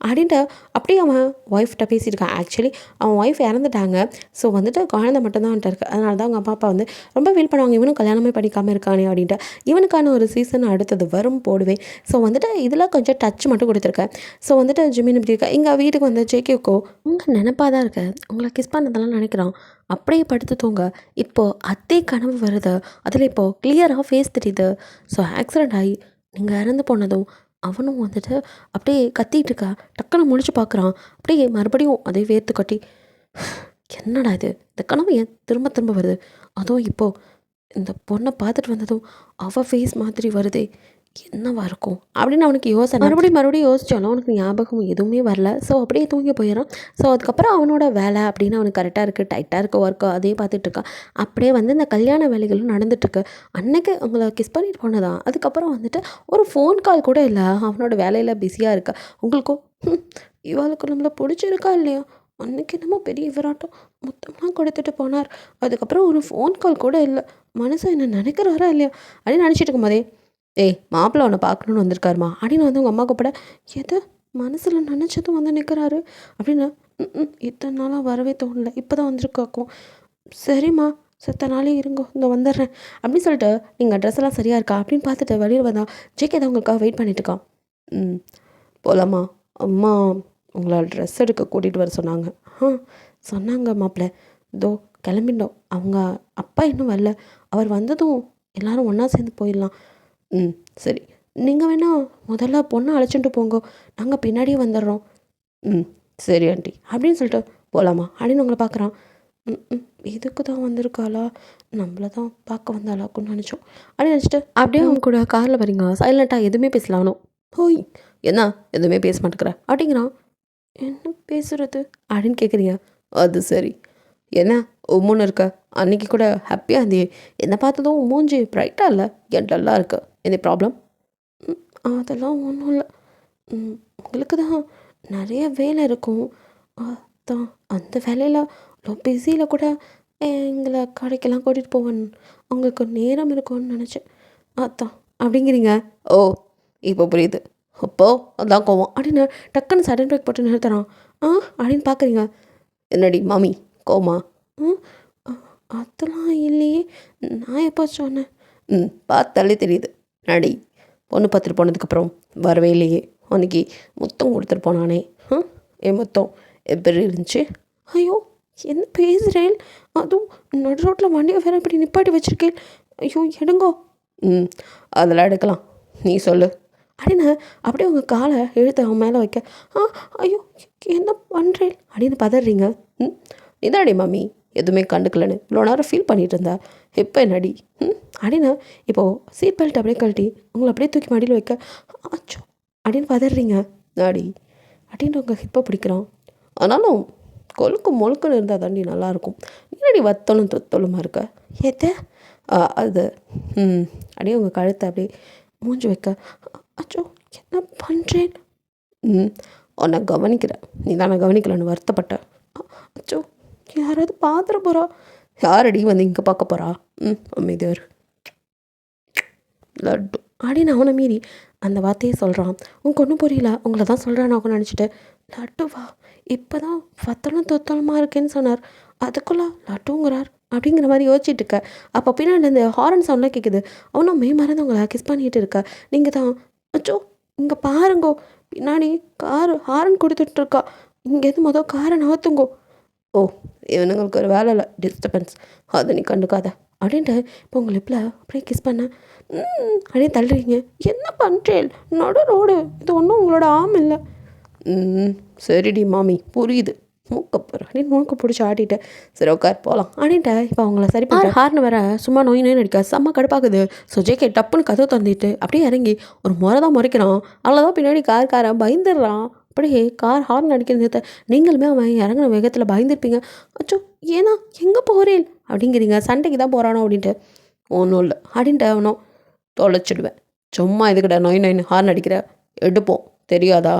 அப்படின்ட்டு அப்படியே அவன் ஒய்ஃப்கிட்ட பேசியிருக்கான். ஆக்சுவலி அவன் ஒய்ஃப் இறந்துட்டாங்க. ஸோ வந்துட்டு குழந்தை மட்டும்தான் வந்துட்டு இருக்கு. அதனால தான் அவங்க அப்பா வந்து ரொம்ப ஃபீல் பண்ணுவாங்க, இவனும் கல்யாணமே படிக்காமல் இருக்கானே அப்படின்ட்டு. இவனுக்கான ஒரு சீசன் அடுத்தது வரும் போடுவேன். ஸோ வந்துட்டு இதில் கொஞ்சம் டச் மட்டும் கொடுத்துருக்கேன். ஸோ வந்துட்டு ஜிமின் இப்படி இருக்கா, எங்கள் வீட்டுக்கு வந்து ஜேகேக்கோ உங்கள் நினப்பாக தான் இருக்க, உங்களை கிஸ் பண்ணதெல்லாம் நினைக்கிறான், அப்படியே படுத்து தூங்க. இப்போது அதே கனவு வருது, அதில் இப்போது கிளியராக ஃபேஸ் தெரியுது. ஸோ ஆக்சிடெண்ட் ஆகி நீங்கள் இறந்து போனதும் அவனும் வந்துட்டு அப்படியே கத்திகிட்டு இருக்கா. டக்குன்னு முழிச்சு பார்க்குறான். அப்படியே மறுபடியும் அதே வேர்த்து கட்டி, என்னடா இது, இந்த கனவு ஏன் திரும்ப திரும்ப வருது, அதுவும் இப்போது இந்த பொண்ணை பார்த்துட்டு வந்ததும் அவள் ஃபேஸ் மாதிரி வருதே, என்னவா இருக்கும் அப்படின்னு அவனுக்கு யோசனை. மறுபடியும் யோசித்தாலும் அவனுக்கு ஞாபகம் எதுவுமே வரல. ஸோ அப்படியே தூங்கி போயிடறான். ஸோ அதுக்கப்புறம் அவனோட வேலை அப்படின்னு அவனுக்கு கரெக்டாக இருக்குது, டைட்டாக இருக்குது ஒர்க்கு, அதே பார்த்துட்ருக்கான். அப்படியே வந்து இந்த கல்யாண வேலைகளும் நடந்துட்டுருக்கு. அன்னைக்கு அவங்கள கிஸ் பண்ணிட்டு போனதான். அதுக்கப்புறம் வந்துட்டு ஒரு ஃபோன் கால் கூட இல்லை, அவனோட வேலையில் பிஸியாக இருக்கா. உங்களுக்கும் இவளுக்கு நம்மளை பிடிச்சிருக்கா இல்லையா, அன்றைக்கி என்னமோ பெரிய விராட்டம் மொத்தமாக கொடுத்துட்டு போனார். அதுக்கப்புறம் ஒரு ஃபோன் கால் கூட இல்லை, மனசை என்ன நினைக்கிறாரா இல்லையா அப்படின்னு நினச்சிட்டு இருக்கும் போதே, ஏய் மாப்பிள்ளை உன்னை பார்க்கணுன்னு வந்திருக்காருமா அப்படின்னு வந்து உங்கள் அம்மா கூப்பிட, எது மனசில் நினச்சதும் வந்து நிற்கிறாரு அப்படின்னு. இத்தனை நாளாக வரவே தோணலை, இப்போ தான் வந்திருக்காக்கும். சரிம்மா செத்த நாளே இருங்கோ, இங்கே வந்துடுறேன் அப்படின்னு சொல்லிட்டு, நீங்கள் ட்ரெஸ் எல்லாம் சரியாக இருக்கா அப்படின்னு பார்த்துட்டு வெளியில் வந்தா. ஜேகே தான் உங்களுக்காக வெயிட் பண்ணிட்டுருக்கான். போகலாமா, அம்மா உங்களை ட்ரெஸ் எடுக்க கூட்டிகிட்டு வர சொன்னாங்க. சொன்னாங்க மாப்பிள்ளை, இதோ கிளம்பிட்டோம், அவங்க அப்பா இன்னும் வரல, அவர் வந்ததும் எல்லோரும் ஒன்றா சேர்ந்து போயிடலாம். சரி, நீங்கள் வேணால் முதல்ல பொண்ணை அழைச்சிட்டு போங்க, நாங்கள் பின்னாடியே வந்துடுறோம். சரி ஆண்டி அப்படின்னு சொல்லிட்டு, போகலாமா அப்படின்னு உங்களை பார்க்குறான். இதுக்கு தான் வந்திருக்காளா, நம்மளை தான் பார்க்க வந்தாளாக்குன்னு நினச்சோம் அப்படின்னு நினச்சிட்டு அப்படியே அவங்க கூட காரில் வரீங்க. சைலண்ட்டாக எதுவுமே பேசலானோ. ஹோய் என்ன எதுவுமே பேச மாட்டேங்கிற அப்படிங்கிறான். என்ன பேசுகிறது அப்படின்னு கேட்குறீங்க. அது சரி, என்ன உம்முன்னு இருக்க, அன்றைக்கி கூட ஹாப்பியாக இருந்தியே, என்னை பார்த்ததும் மூஞ்சி ப்ரைட்டாக இல்லை, என் டல்லாக இருக்கு, என்ன ப்ராப்ளம்? அதெல்லாம் ஒன்றும் இல்லை, உங்களுக்கு தான் நிறைய வேலை இருக்கும், அதான் அந்த வேலையில் பிஸியில் கூட எங்களை கடைக்கெல்லாம் கூட்டிகிட்டு போவேன், உங்களுக்கு நேரம் இருக்கும்னு நினச்சேன், அதான் அப்படிங்கிறீங்க. ஓ இப்போ புரியுது, அப்போது அதான் கோவம் அப்படின்னு டக்குன்னு சடன் பிரேக் போட்டு நிறுத்துறான். அப்படின்னு பார்க்குறீங்க. என்னடி மாமி கோமா? அதெல்லாம் இல்லையே, நான் எப்போ சொன்னேன்? பார்த்தாலே தெரியுது, நடி பொண்ணு பார்த்துட்டு போனதுக்கப்புறம் வரவே இல்லையே, அன்றைக்கி மொத்தம் கொடுத்துட்டு போனானே, என் மொத்தம் எப்படி இருந்துச்சு? ஐயோ என்ன பேசுகிறேன், அதுவும் நடு ரோட்டில் வண்டியை வேறு இப்படி நிப்பாட்டி வச்சுருக்கேன், ஐயோ எடுங்கோ. அதெல்லாம் எடுக்கலாம், நீ சொல்லு அப்படின்னு அப்படியே உங்கள் காலை எழுத்து அவன் மேலே வைக்க, ஐயோ என்ன பண்ணுறேன் அப்படின்னு பதறீங்க. இதாடி மாமி எதுவுமே கண்டுக்கலன்னு இவ்வளோ நேரம் ஃபீல் பண்ணிகிட்டு இருந்தா, எப்போ என்னடி அப்படின்னு இப்போது சீட் பெல்ட் அப்படியே கழட்டி உங்களை அப்படியே தூக்கி மடியில் வைக்க, அச்சோ அப்படின்னு பதறீங்க. நாடி அப்படின்னு உங்கள் ஹிப்பை பிடிக்கிறான். ஆனாலும் கொழுக்கு மொழுக்குன்னு இருந்தால் தாண்டி நல்லாயிருக்கும், என்னடி வத்தலும் தொத்தலுமா இருக்க ஏத்த அது அப்படியே உங்கள் கழுத்தை அப்படியே மூஞ்சி வைக்க, அச்சோ என்ன பண்ணுறேன், உன்னை கவனிக்கிறேன், நீ தானே கவனிக்கலன்னு வருத்தப்பட்ட, அச்சோ யாராவது பார்த்துட போகிறா, யாரடி வந்து இங்கே பார்க்க போகிறா, அமைதியார் லட்டு அப்படின்னு அவனை மீறி அந்த வார்த்தையை சொல்கிறான். உனக்கு ஒன்றும் புரியல, உங்களை தான் சொல்கிறான் நான் நினச்சிட்டு, லட்டுவா இப்போ தான் வத்தலும் தொத்தலுமா இருக்கேன்னு சொன்னார், அதுக்குள்ளே லட்டுங்கிறார் அப்படிங்கிற மாதிரி யோசிச்சுட்டு இருக்க. அப்போ பின்னாடி இந்த ஹாரன் சவுண்ட்லாம் கேட்குது. அவனும் மே மறந்து உங்களை கிஸ் பண்ணிகிட்டு இருக்க. நீங்கள் தான் அச்சோ இங்கே பாருங்கோ, பின்னாடி காரு ஹாரன் கொடுத்துட்ருக்கா, இங்கேருந்து மொதல் காரை நகர்த்துங்கோ. ஓ இவனுங்களுக்கு ஒரு வேலை இல்லை, டிஸ்டர்பன்ஸ், அதை நீ கண்டுக்காத அப்படின்ட்டு இப்போ உங்கள் லிப்பில் அப்படியே கிஸ் பண்ண அப்படியே தள்ளுறீங்க. என்ன பண்ணுறேன், நடு ரோடு, இது ஒன்றும் உங்களோட ஆம் இல்லை. சரிடி மாமி புரியுது, மூக்க அப்படின்னு மூக்க பிடிச்சி ஆட்டிட்டு சரி உட்கார் போகலாம் அப்படின்ட்டு இப்போ அவங்கள சரி பண்ண ஹார்னு வேற சும்மா நோய் நோய் நடிக்க செம்ம கடுப்பாகுது. ஸோ ஜேகே டப்புன்னு கதவு தந்துட்டு அப்படியே இறங்கி ஒரு முறை தான் முறைக்கிறான். அவ்வளோதான் பின்னாடி காரன் பயந்துடுறான். அப்படியே கார் ஹார்ன் அடிக்கிறது நீங்களுமே அவன் இறங்குன வேகத்தில் பயந்துருப்பீங்க. அச்சோ ஏன்னா எங்கே போகிறேன் அப்படிங்கிறீங்க, சண்டைக்கு தான் போகிறானோ அப்படின்ட்டு. ஒன்றும் இல்லை அப்படின்ட்டு அவனும் தொலைச்சிடுவேன். சும்மா இதுக்கிட்ட நோய் நோயின்னு ஹார்ன் அடிக்கிற எடுப்போம் தெரியாதா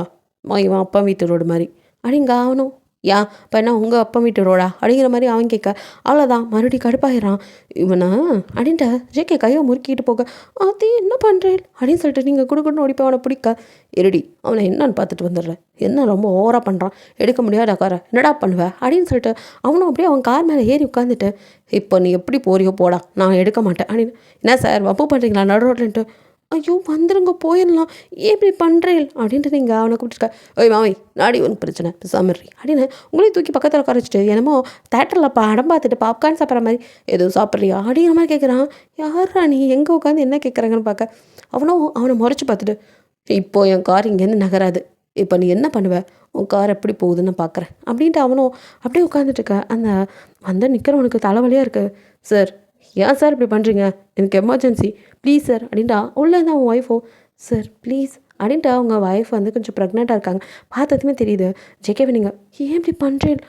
இவன் அப்பா வீட்டு ரோடு மாதிரி அப்படிங்க அவனும். ஏன் இப்போ என்ன உங்கள் அப்பா வீட்டு ரோடா அப்படிங்கிற மாதிரி அவன் கேட்க அவ்வளோதான் மறுபடியும் கடுப்பாயிடறான் இவனா அப்படின்ட்டு ஜேகே கையை முறுக்கிட்டு போக அது என்ன பண்ணுறேன் அப்படின்னு சொல்லிட்டு நீங்கள் குடுக்குன்னு ஓடிப்போ அவனை பிடிக்க இருடி அவனை என்னன்னு பார்த்துட்டு வந்துடுறேன், என்ன ரொம்ப ஓவராக பண்ணுறான், எடுக்க முடியாதா காரை என்னடா பண்ணுவேன் அப்படின்னு சொல்லிட்டு அவனும் அப்படியே அவன் கார் மேலே ஏறி உட்காந்துட்டு இப்போ நீ எப்படி போறியோ போடா நான் எடுக்க மாட்டேன் அப்படின்னு. என்ன சார் வப்பு பண்ணுறீங்களா நடு ரோட்லன்ட்டு. ஐயோ வந்துருங்க போயிடலாம் ஏன் இப்படி பண்ணுறேன் அப்படின்ட்டு நீங்கள் அவனை கூப்பிட்டுருக்க. ஓய் மாவை நாடி ஒன்று பிரச்சனை சாமரி அப்படின்னு உங்களையும் தூக்கி பக்கத்தில் உட்கார வச்சுட்டு என்னமோ தேட்டரில் படம் பார்த்துட்டு பாப்கார்ன் சாப்பிட்ற மாதிரி எதுவும் சாப்பிட்றியா அப்படிங்கிற மாதிரி கேட்குறான். யாரா நீ எங்கே உட்காந்து என்ன கேட்குறாங்கன்னு பார்க்க அவனும் அவனை முறைச்சி பார்த்துட்டு இப்போது என் கார் இங்கேருந்து நகராது, இப்போ நீ என்ன பண்ணுவ, உன் கார் எப்படி போகுதுன்னு பார்க்குறேன் அப்படின்ட்டு அவனும் அப்படியே உட்காந்துட்டுருக்க. அந்த நிற்கிறவனுக்கு தலைவலியாக இருக்குது. சார் ஏன் சார் இப்படி பண்ணுறீங்க, எனக்கு எமர்ஜென்சி ப்ளீஸ் சார் அப்படின்ட்டா உள்ளே தான் அவன் ஒய்ஃபோ சார் ப்ளீஸ் அப்படின்ட்டு அவங்க ஒய்ஃப் வந்து கொஞ்சம் ப்ரெக்னெண்ட்டாக இருக்காங்க. பார்த்ததுமே தெரியுது. ஜேகேவை நீங்கள் ஏன் இப்படி பண்ணுறேன்,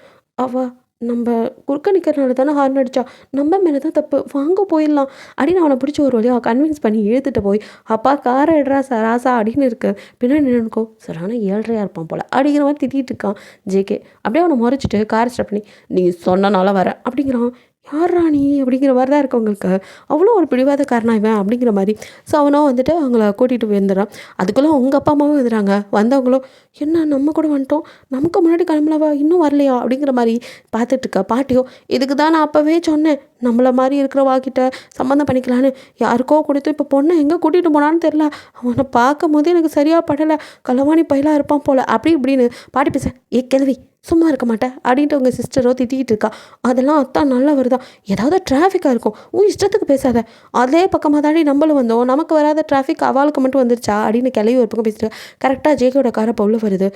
அவள் நம்ம குறுக்க நிற்கிறனால தானே ஹார்ன் அடித்தா, நம்ம மேலே தான் தப்பு வாங்க போயிடலாம் அப்படின்னு அவனை பிடிச்சி ஒரு வழியாக கன்வின்ஸ் பண்ணி இழுத்துட்டு போய் அப்பா காரை எடுறா சராசா அப்படின்னு இருக்கு பின்னாடி நின்றுக்கோ சார் ஆனால் 7:30 இருப்பான் போல் அப்படிங்கிற மாதிரி திட்டிகிட்டு இருக்கான் ஜேகே. அப்படியே அவனை முறைச்சிட்டு காரை ஸ்டார்ட் பண்ணி நீ சொன்னனால வரேன் அப்படிங்கிறான். யாரா நீ அப்படிங்கிற மாதிரி தான் இருக்கவங்களுக்கு அவ்வளோ ஒரு பிடிவாதக்காரனா இவன் அப்படிங்கிற மாதிரி. ஸோ அவனும் வந்துட்டு அவங்கள கூட்டிகிட்டு வந்துடுறான். அதுக்குள்ளே உங்கள் அப்பா அம்மாவும் வந்துடுறாங்க. வந்தவங்களும் என்ன நம்ம கூட வந்துட்டோம், நமக்கு முன்னாடி கிளம்பலவா இன்னும் வரலையா அப்படிங்கிற மாதிரி பார்த்துட்ருக்க. பாட்டியோ இதுக்கு தான் நான் அப்போவே சொன்னேன் நம்மளை மாதிரி இருக்கிறவாக்கிட்ட சம்மந்தம் பண்ணிக்கலான்னு, யாருக்கோ கொடுத்து இப்போ பொண்ணை எங்கே கூட்டிகிட்டு போனான்னு தெரில, அவனை பார்க்கும் போது எனக்கு சரியாக படலை, களவாணி பயிலாக இருப்பான் போல் அப்படி இப்படின்னு பாட்டி பேச கேள்வி சும்மா இருக்க மாட்டேன் அப்படின்ட்டு உங்கள் சிஸ்டரோ திட்டிகிட்டு இருக்கா. அதெல்லாம் அத்தான் நல்லா வருதா, ஏதாவது டிராஃபிக்காக இருக்கும் உன் இஷ்டத்துக்கு பேசாத, அதே பக்கமாக தாண்டி நம்மளும் வந்தோம், நமக்கு வராத டிராஃபிக் அவளுக்கு மட்டும் வந்துருச்சா அப்படின்னு கிளவி ஒரு பக்கம் பேசிட்டு கரெக்டாக ஜேகேயோட காரை இப்போ உள்ள வருது.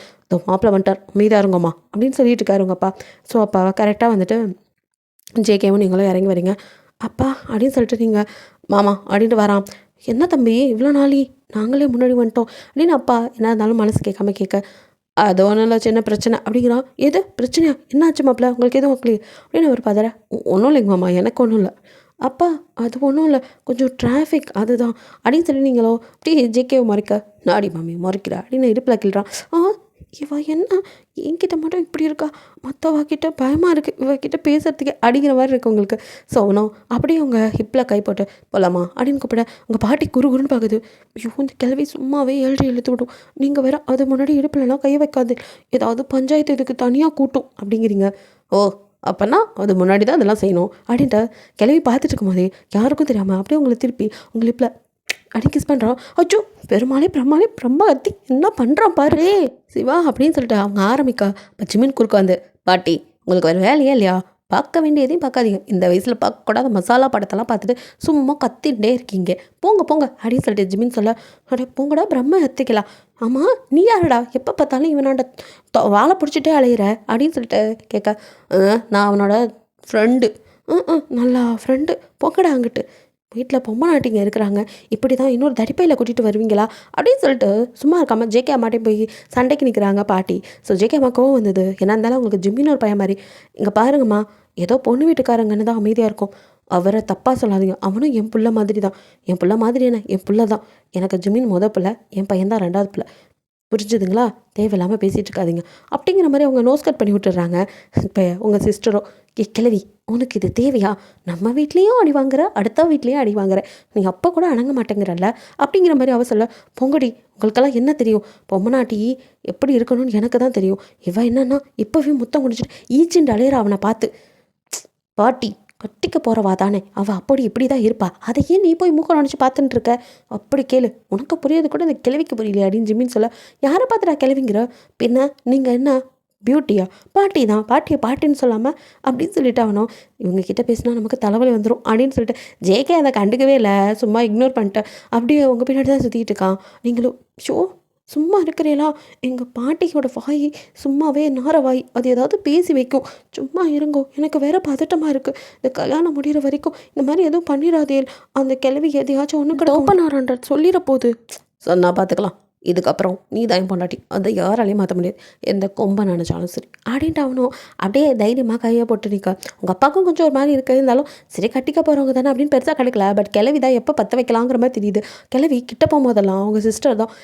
மாப்பிள்ளை வந்துட்டார் மீதாக இருங்கம்மா அப்படின்னு சொல்லிட்டு இருக்காரு உங்கள் அப்பா. ஸோ அப்பா கரெக்டாக வந்துட்டு ஜேகேவும் நீங்களும் இறங்கி வரீங்க. அப்பா அப்படின்னு சொல்லிட்டு நீங்கள் மாமா அப்படின்ட்டு வரான். என்ன தம்பி இவ்வளோ நாளி நாங்களே முன்னாடி வந்துட்டோம் அப்படின்னு அப்பா என்ன இருந்தாலும் மனசு கேட்காம கேட்க அது ஒன்றும் இல்லை சின்ன பிரச்சனை அப்படிங்கிறான். எது பிரச்சனையா என்னாச்சு மாப்பிள்ள உங்களுக்கு எதுவும் வைக்கலையே அப்படின்னு அவர் பார்த்தார. ஒன்றும் இல்லைங்க மாமா எனக்கு ஒன்றும் இல்லை. அப்பா அது ஒன்றும் இல்லை கொஞ்சம் டிராஃபிக் அதுதான் அப்படின்னு சொல்லி நீங்களோ அப்படியே ஜேகேவை மறைக்க நாடி மாமி மறைக்கிறா அப்படின்னு இடுப்பில் கிள்றான். இவ என்ன என்கிட்ட மட்டும் இப்படி இருக்கா, மற்றவகிட்ட பயமாக இருக்குது இவகிட்ட பேசுகிறதுக்கே அப்படிங்கிற மாதிரி இருக்கு உங்களுக்கு. ஸோ அவனும் அப்படியே அவங்க ஹிப்பில் கை போட்டு போகலாமா அப்படின்னு கூப்பிட உங்கள் பாட்டி குறுகுறுன்னு பார்க்குது. ஐயோ இந்த கிளவி சும்மாவே இழுத்து விடும், நீங்கள் வேற அது முன்னாடி இடுப்புலலாம் கை வைக்காது, ஏதாவது பஞ்சாயத்து இதுக்கு தனியாக கூட்டும் அப்படிங்கிறீங்க. ஓ அப்போனா அது முன்னாடி தான் அதெல்லாம் செய்யணும் அப்படின்ட்டு கிளவி பார்த்துட்டு இருக்கும் போதே யாருக்கும் தெரியாமல் அப்படியே உங்களை திருப்பி உங்கள் லிப்பில் அடி கிஸ் பண்ணுறான். அச்சோ பெருமாளே பிரம்மா கத்தி என்ன பண்ணுறான் பாரு சிவா அப்படின்னு சொல்லிட்டு அவங்க ஆரம்பிக்க பச்சிமின் குறுக்க வந்து பாட்டி உங்களுக்கு வேறு வேலையே இல்லையா, பார்க்க வேண்டியதையும் பார்க்காதீங்க, இந்த வயசில் பார்க்கக்கூடாத மசாலா படத்தெல்லாம் பார்த்துட்டு சும்மா கத்திகிட்டே இருக்கீங்க, போங்க போங்க அப்படின்னு சொல்லிட்டு ஜிமின் சொல்ல அடே போங்கடா பிரம்ம கத்திக்கலாம். ஆமாம் நீ யாரடா எப்போ பார்த்தாலும் இவனோட வாழை பிடிச்சிட்டே அலையிற அப்படின்னு சொல்லிட்டு கேட்க நான் அவனோட ஃப்ரெண்டு. நல்லா ஃப்ரெண்டு போங்கடா அங்கிட்டு, வீட்டில் பொம்மை நாட்டிங்க இருக்கிறாங்க, இப்படி தான் இன்னொரு தடிப்பையில் கூட்டிகிட்டு வருவீங்களா அப்படின்னு சொல்லிட்டு சும்மா இருக்காமல் ஜேகே அம்மாட்டே போய் சண்டைக்கு நிற்கிறாங்க பாட்டி. ஸோ ஜேகே அம்மா கோவம் வந்தது. என்ன இருந்தாலும் அவங்களுக்கு ஜிம்மின்னு ஒரு பையன் மாதிரி இங்கே பாருங்கம்மா ஏதோ பொண்ணு வீட்டுக்காரங்கன்னு தான் அமைதியாக இருக்கும், அவரை தப்பாக சொல்லாதீங்க, அவனும் என் பிள்ளை மாதிரி தான், என் பிள்ளை மாதிரி என்ன என் பிள்ளை தான், எனக்கு ஜிம்மின் பிள்ளை, என் பையன் தான் 2வது பிள்ளை, புரிஞ்சுதுங்களா, தேவையில்லாமல் பேசிகிட்டு இருக்காதிங்க அப்படிங்கிற மாதிரி அவங்க நோஸ் கட் பண்ணி விட்டுடுறாங்க. இப்போ உங்கள் சிஸ்டரோ கிழவி உனக்கு இது தேவையா, நம்ம வீட்லேயும் அடி வாங்குற அடுத்த வீட்லேயும் அடி வாங்குற, நீ அப்போ கூட அடங்க மாட்டேங்கிறல்ல அப்படிங்கிற மாதிரி அவ சொல்ல பொங்கடி உங்களுக்கெல்லாம் என்ன தெரியும், பொம்மநாட்டி எப்படி இருக்கணும்னு எனக்கு தான் தெரியும், இவன் என்னன்னா இப்போவே முத்தம் குடிச்சிட்டு ஈச்சிண்டு அலையிற அவனை பார்த்து பாட்டி கட்டிக்க போகிறவா தானே அவள் அப்படி இப்படி தான் இருப்பா, அதையே நீ போய் மூக்க நினச்சி பார்த்துட்டு இருக்க, அப்படி கேளு உனக்கு புரியாது கூட இந்த கிழவிக்கு புரியலையா அப்படின்னு ஜிம்மின்னு சொல்ல யாரை பார்த்துடா கிழவிங்கிற, பின்ன நீங்கள் என்ன பியூட்டியா, பாட்டி தான் பாட்டியை பாட்டின்னு சொல்லாமல் அப்படின்னு சொல்லிட்டு அவனும் இவங்கக்கிட்ட பேசினா நமக்கு தலைவலி வந்துடும் அப்படின்னு சொல்லிட்டு ஜேகே அதை கண்டுக்கவே இல்லை, சும்மா இக்னோர் பண்ணிட்டேன் அப்படியே உங்கள் பின்னாடி தான் சுற்றிக்கிட்டு இருக்கான். நீங்களும் ஷோ சும்மா இருக்கிறீங்களா? எங்கள் பாட்டியோட வாய் சும்மாவே நார வாய், அது ஏதாவது பேசி வைக்கும். சும்மா இருங்கோ, எனக்கு வேற பதட்டமாக இருக்குது. இந்த கல்யாணம் முடிகிற வரைக்கும் இந்த மாதிரி எதுவும் பண்ணிடாதே. அந்த கிழவி எதையாச்சும் ஒன்று கூட ஓப்பன் ஆறான்ற சொல்லிட போகுது. சொன்னா பார்த்துக்கலாம். இதுக்கப்புறம் நீ தான் என் பொண்டாட்டி, அதை யாராலையும் மாற்ற முடியாது, எந்த கொம்பை நினச்சாலும் சரி அப்படின்ட்டு அவனும் அப்படியே தைரியமாக கையை போட்டு நிற்க. உங்கள் அப்பாவுக்கும் கொஞ்சம் ஒரு மாதிரி இருக்க இருந்தாலும் சரி கட்டிக்க போகிறவங்க தானே அப்படின்னு பெருசாக கிடைக்கல. பட் கிளவி தான் எப்போ பற்ற வைக்கலாங்கிற மாதிரி தெரியுது. கிளவி கிட்ட போகும்போதெல்லாம் அவங்க சிஸ்டர் தான்,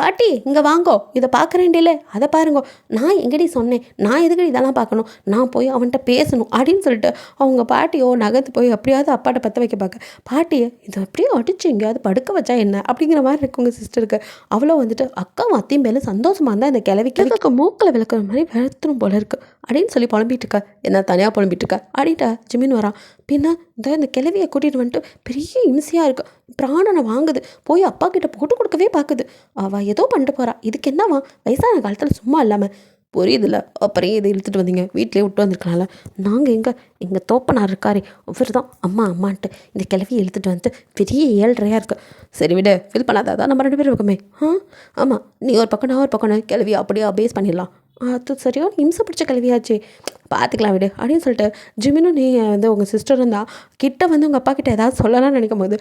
பாட்டி இங்கே வாங்கோ, இதை பார்க்குறேன்டில்ல, அதை பாருங்கோ. நான் எங்கடி சொன்னேன், நான் எதுக்கடி இதெல்லாம் பார்க்கணும், நான் போய் அவன்கிட்ட பேசணும் அப்படின்னு சொல்லிட்டு அவங்க பாட்டியோ நகர்த்து போய் எப்படியாவது அப்பாட்ட பற்ற வைக்க பார்க்க, பாட்டியை இதை அப்படியே அடிச்சு எங்கேயாவது படுக்க வச்சா என்ன அப்படிங்கிற மாதிரி இருக்கு உங்கள் சிஸ்டருக்கு. அவ்வளோ வந்துட்டு அக்காவும் அத்தையும் மேலே சந்தோஷமாக இருந்தால் இந்த கிழவிக்கு மூக்கில் விளக்குற மாதிரி வெளுத்துரும் போல இருக்கு அப்படின்னு சொல்லி புலம்பிட்டு இருக்கா. என்ன தனியாக புலம்பிட்டு இருக்கா அப்படின்ட்டா ஜிமின் வரான். பின்ன இந்த கிழவியை கூட்டிகிட்டு வந்துட்டு பெரிய இம்சையாக இருக்கு, பிராணனை வாங்குது, போய் அப்பா கிட்ட போட்டு கொடுக்கவே பார்க்குது. அவள் ஏதோ பண்ணிட்டு போகிறா. இதுக்கு என்னவா, வயசான காலத்தில் சும்மா இல்லாமல் புரியுதுல்ல, அப்புறம் இதை இழுத்துட்டு வந்தீங்க, வீட்டிலே விட்டு வந்திருக்கலாம்ல. எங்கள் தோப்பனார் இருக்காரே அவர் தான் அம்மா அம்மான்ட்டு இந்த கிழவியை இழுத்துட்டு வந்துட்டு பெரிய ஏழ்றையாக இருக்கு. சரி விட ஃபீல் பண்ணாத, அதான் நம்ம 2 பேரும் இருக்கோமே. ஆமாம், நீ ஒரு பக்கம் நான் ஒரு பக்கம், கிழவி அப்படியே அபேஸ் பண்ணிடலாம். அது சரியான இம்சை பிடிச்ச கிழவியாச்சு, பார்த்துக்கலாம் விடு அப்படின்னு சொல்லிட்டு ஜிமினும் நீ வந்து உங்கள் சிஸ்டர் இருந்தால் கிட்ட வந்து உங்கள் அப்பா கிட்ட ஏதாவது சொல்லலாம்னு நினைக்கும் போது,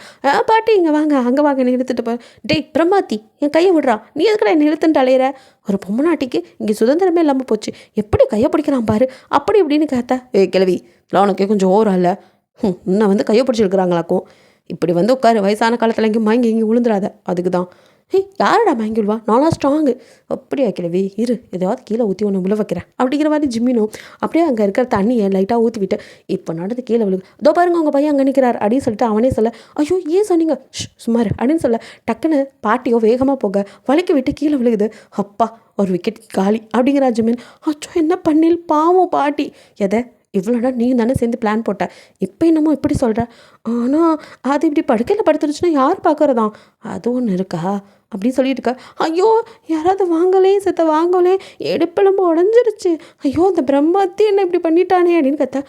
பாட்டி இங்கே வாங்க அங்கே வாங்க நீ இழுத்துட்டு போ. டேய் பிரம்மாத்தி, என் கையை விடுறா, நீ எதுக்கடா என்னை இழுத்துட்டு அலையிற, ஒரு பொம்மநாட்டிக்கு இங்கே சுதந்திரமே இல்லாமல் போச்சு, எப்படி கையை பிடிக்கிறான் பாரு அப்படி இப்படின்னு கேட்ட. கிழவி உனக்கே கொஞ்சம் ஓவரா இல்லை, இன்னும் வந்து கையை பிடிச்சிருக்கிறாங்களாக்கும், இப்படி வந்து உட்காரு, வயசான காலத்தில் எங்கேயும் வாங்கி இங்கே விழுந்துடாத, அதுக்கு தான். யாரடா வாங்கிடுவா, நானா ஸ்ட்ராங்கு. அப்படியா கிழவி, இரு ஏதாவது கீழே ஊற்றி ஒன்று விழ வைக்கிறேன் அப்படிங்கிற மாதிரி ஜிம்மினும் அப்படியே அங்கே இருக்கிற தண்ணியை லைட்டாக ஊற்றி விட்டு, இப்போ நடந்து கீழே விழுகு, இதோ பாருங்க உங்கள் பையன் அங்கே நிற்கிறார் அப்படின்னு சொல்லிட்டு அவனே சொல்ல, ஐயோ ஏன் சொன்னீங்க சுமார் அப்படின்னு சொல்ல, டக்குன்னு பாட்டியோ வேகமாக போக வலிக்கு விட்டு கீழே விழுகுது. அப்பா ஒரு விக்கெட் காலி அப்படிங்கிறா ஜிம்மின். அச்சோ என்ன பண்ணில், பாவம் பாட்டி. எதை இவ்வளோடா நீ தானே சேர்ந்து பிளான் போட்ட, இப்போ என்னமோ இப்படி சொல்கிற, ஆனால் அது இப்படி படுக்கையில் படுத்துருச்சுன்னா யார் பார்க்குறதா, அது ஒன்று இருக்கா அப்படின்னு சொல்லிட்டு இருக்க. ஐயோ யாராவது வாங்கலே செத்த வாங்கலே, எடுப்பெலும்பு உடஞ்சிருச்சு, ஐயோ அந்த பிரம்மாத்தி என்ன இப்படி பண்ணிட்டானே அப்படின்னு கத்தா.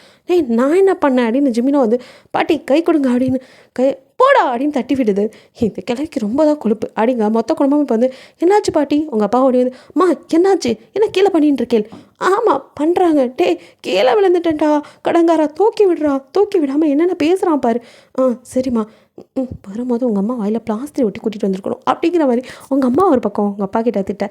நான் என்ன பண்ணேன் அப்படின்னு ஜிமினோ வந்து, பாட்டி கை கொடுங்க அப்படின்னு கை போடா அப்படின்னு தட்டி விடுது. இந்த கிழவிக்கு ரொம்ப தான் கொழுப்பு அப்படிங்க மொத்த குடும்பமும் இப்போ வந்து, என்னாச்சு பாட்டி உங்கள் அப்பா ஓடி வந்து, அம்மா என்னாச்சு என்ன கீழே பண்ணிட்டு இருக்கேள். ஆமாம் பண்ணுறாங்க, கீழே விழுந்துட்டேன்டா, கடங்காரா தூக்கி விடுறா, தூக்கி விடாமல் என்னென்ன பேசுகிறான் பாரு. சரிம்மா, வரும்போது உங்கள் அம்மா வாயில் பிளாஸ்டர் ஒட்டி கூட்டிகிட்டு வந்திருக்கணும் அப்படிங்கிற மாதிரி உங்கள் அம்மா ஒரு பக்கம் உங்கள் அப்பா கிட்ட திட்ட.